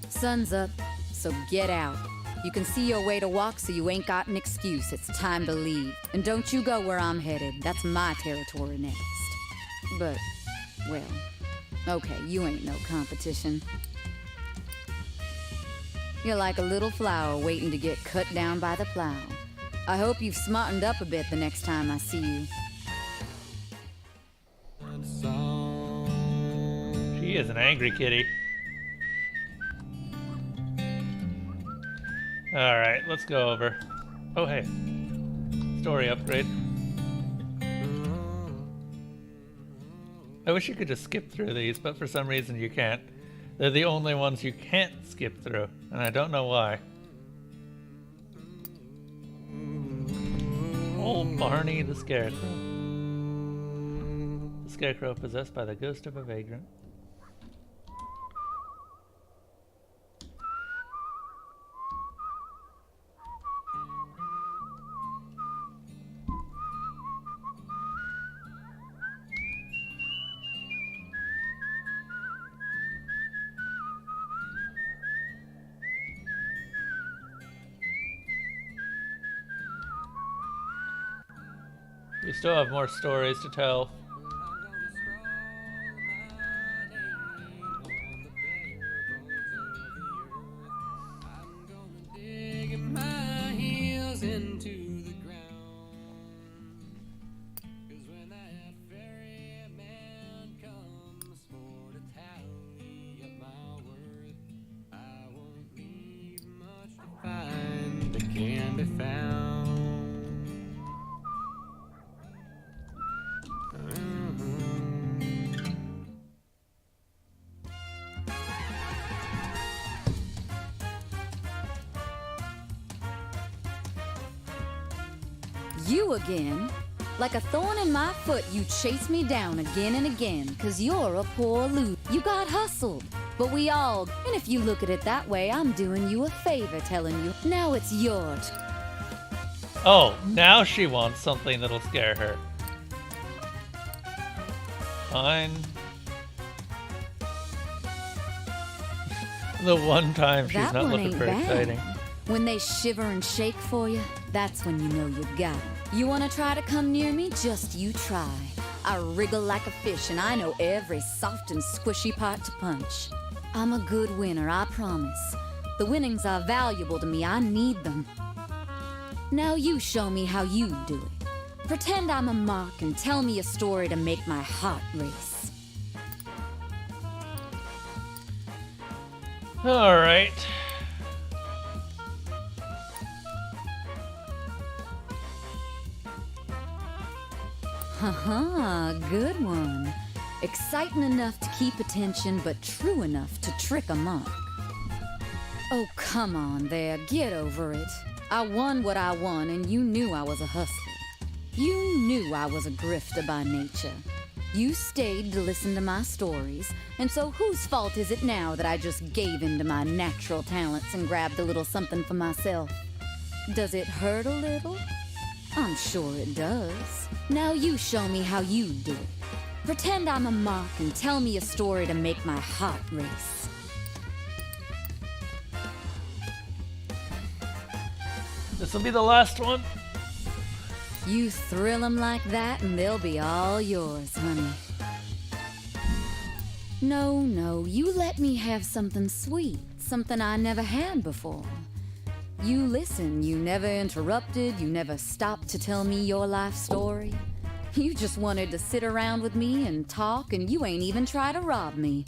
Sun's up, so get out. You can see your way to walk, so you ain't got an excuse. It's time to leave. And don't you go where I'm headed. That's my territory next. But, well, okay, you ain't no competition. You're like a little flower waiting to get cut down by the plow. I hope you've smartened up a bit the next time I see you. She is an angry kitty. Alright, let's go over. Oh, hey. Story upgrade. I wish you could just skip through these, but for some reason you can't. They're the only ones you can't skip through, and I don't know why. Old Barney the Scarecrow. The Scarecrow possessed by the ghost of a vagrant. We still have more stories to tell. You again? Like a thorn in my foot, you chase me down again and again, 'cause you're a poor loser. You got hustled, but we all, and if you look at it that way, I'm doing you a favor telling you, now it's yours. Oh, now she wants something that'll scare her. Fine. The one time she's That not one looking ain't for bad. exciting. When they shiver and shake for you, that's when you know you got it. You wanna try to come near me? Just you try. I wriggle like a fish and I know every soft and squishy part to punch. I'm a good winner, I promise. The winnings are valuable to me, I need them. Now you show me how you do it. Pretend I'm a mark and tell me a story to make my heart race. Alright. Haha, good one. Exciting enough to keep attention, but true enough to trick a monk. Oh, come on there, get over it. I won what I won, and you knew I was a hustler. You knew I was a grifter by nature. You stayed to listen to my stories, and so whose fault is it now that I just gave in to my natural talents and grabbed a little something for myself? Does it hurt a little? I'm sure it does. Now you show me how you do it. Pretend I'm a mark and tell me a story to make my heart race. This'll be the last one. You thrill 'em like that and they'll be all yours, honey. No, you let me have something sweet, something I never had before. You listen, you never interrupted, you never stopped to tell me your life story. You just wanted to sit around with me and talk, and you ain't even try to rob me.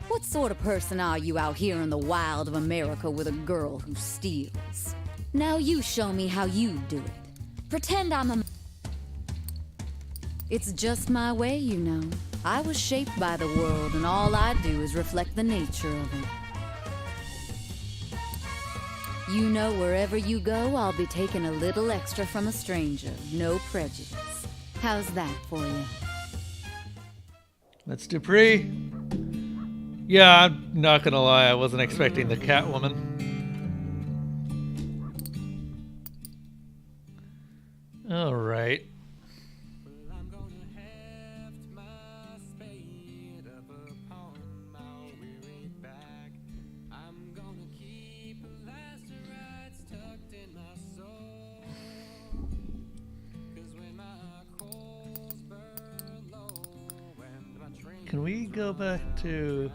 What sort of person are you out here in the wild of America with a girl who steals? Now you show me how you do it. Pretend I'm a... It's just my way, you know. I was shaped by the world, and all I do is reflect the nature of it. You know, wherever you go, I'll be taking a little extra from a stranger. No prejudice. How's that for you? That's Dupree. Yeah, I'm not gonna lie, I wasn't expecting the Catwoman. Alright. Can we go back to...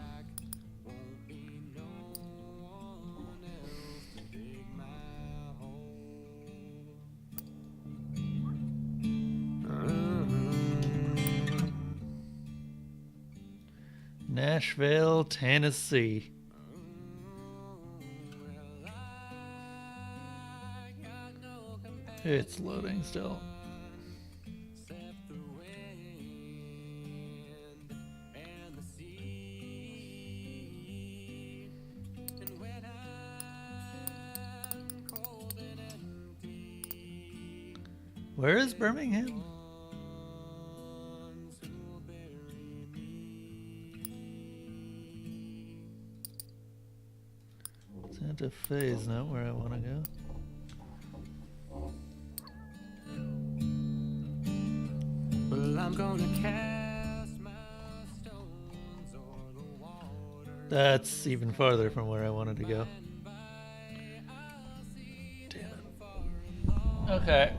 Nashville, Tennessee. It's loading still. Where is Birmingham? Santa Fe is not where I want to go. Well, I'm gonna cast my stones o'er the water. That's even farther from where I wanted to go. Damn it. Okay.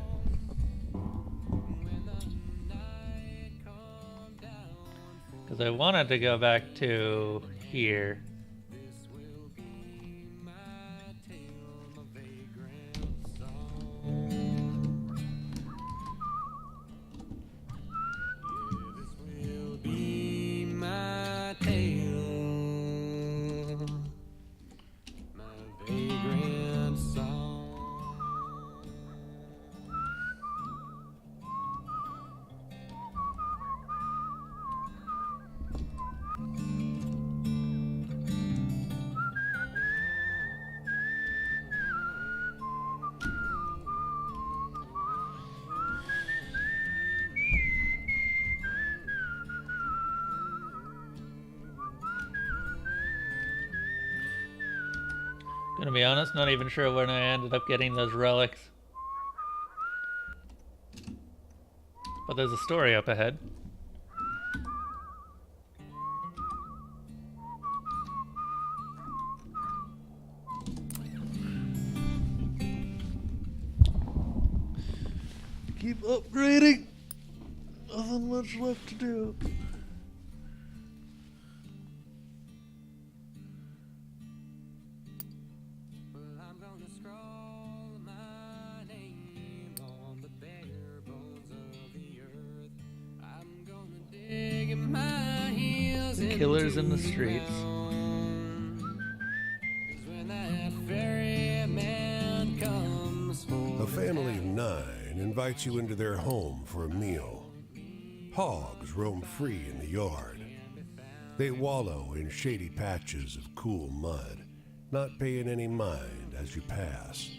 Because I wanted to go back to here. Gonna be honest, not even sure when I ended up getting those relics. But there's a story up ahead. Keep upgrading. Nothing much left to do. Killers in the streets. A family of 9 invites you into their home for a meal. Hogs roam free in the yard. They wallow in shady patches of cool mud, not paying any mind as you pass.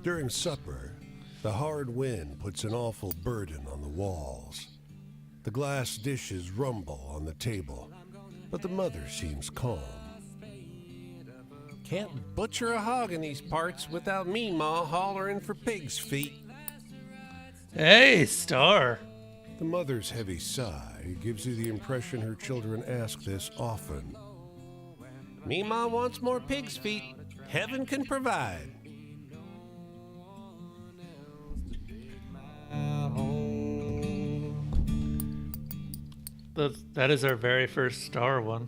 During supper, the hard wind puts an awful burden on the walls. The glass dishes rumble on the table, but the mother seems calm. Can't butcher a hog in these parts without me, Ma, hollering for pig's feet. Hey, Star. The mother's heavy sigh gives you the impression her children ask this often. Me, Ma, wants more pig's feet. Heaven can provide. That is our very first Star one.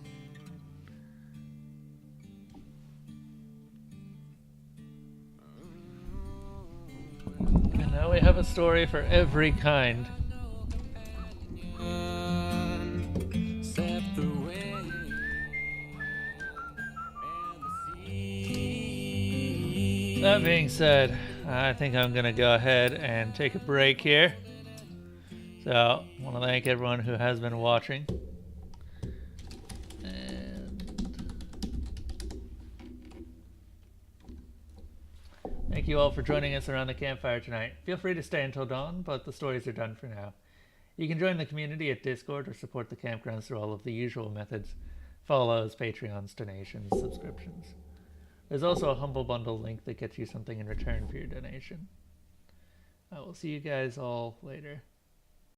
And now we have a story for every kind. That being said, I think I'm going to go ahead and take a break here. So, I want to thank everyone who has been watching. And thank you all for joining us around the campfire tonight. Feel free to stay until dawn, but the stories are done for now. You can join the community at Discord or support the campgrounds through all of the usual methods: follows, Patreons, donations, subscriptions. There's also a Humble Bundle link that gets you something in return for your donation. I will see you guys all later.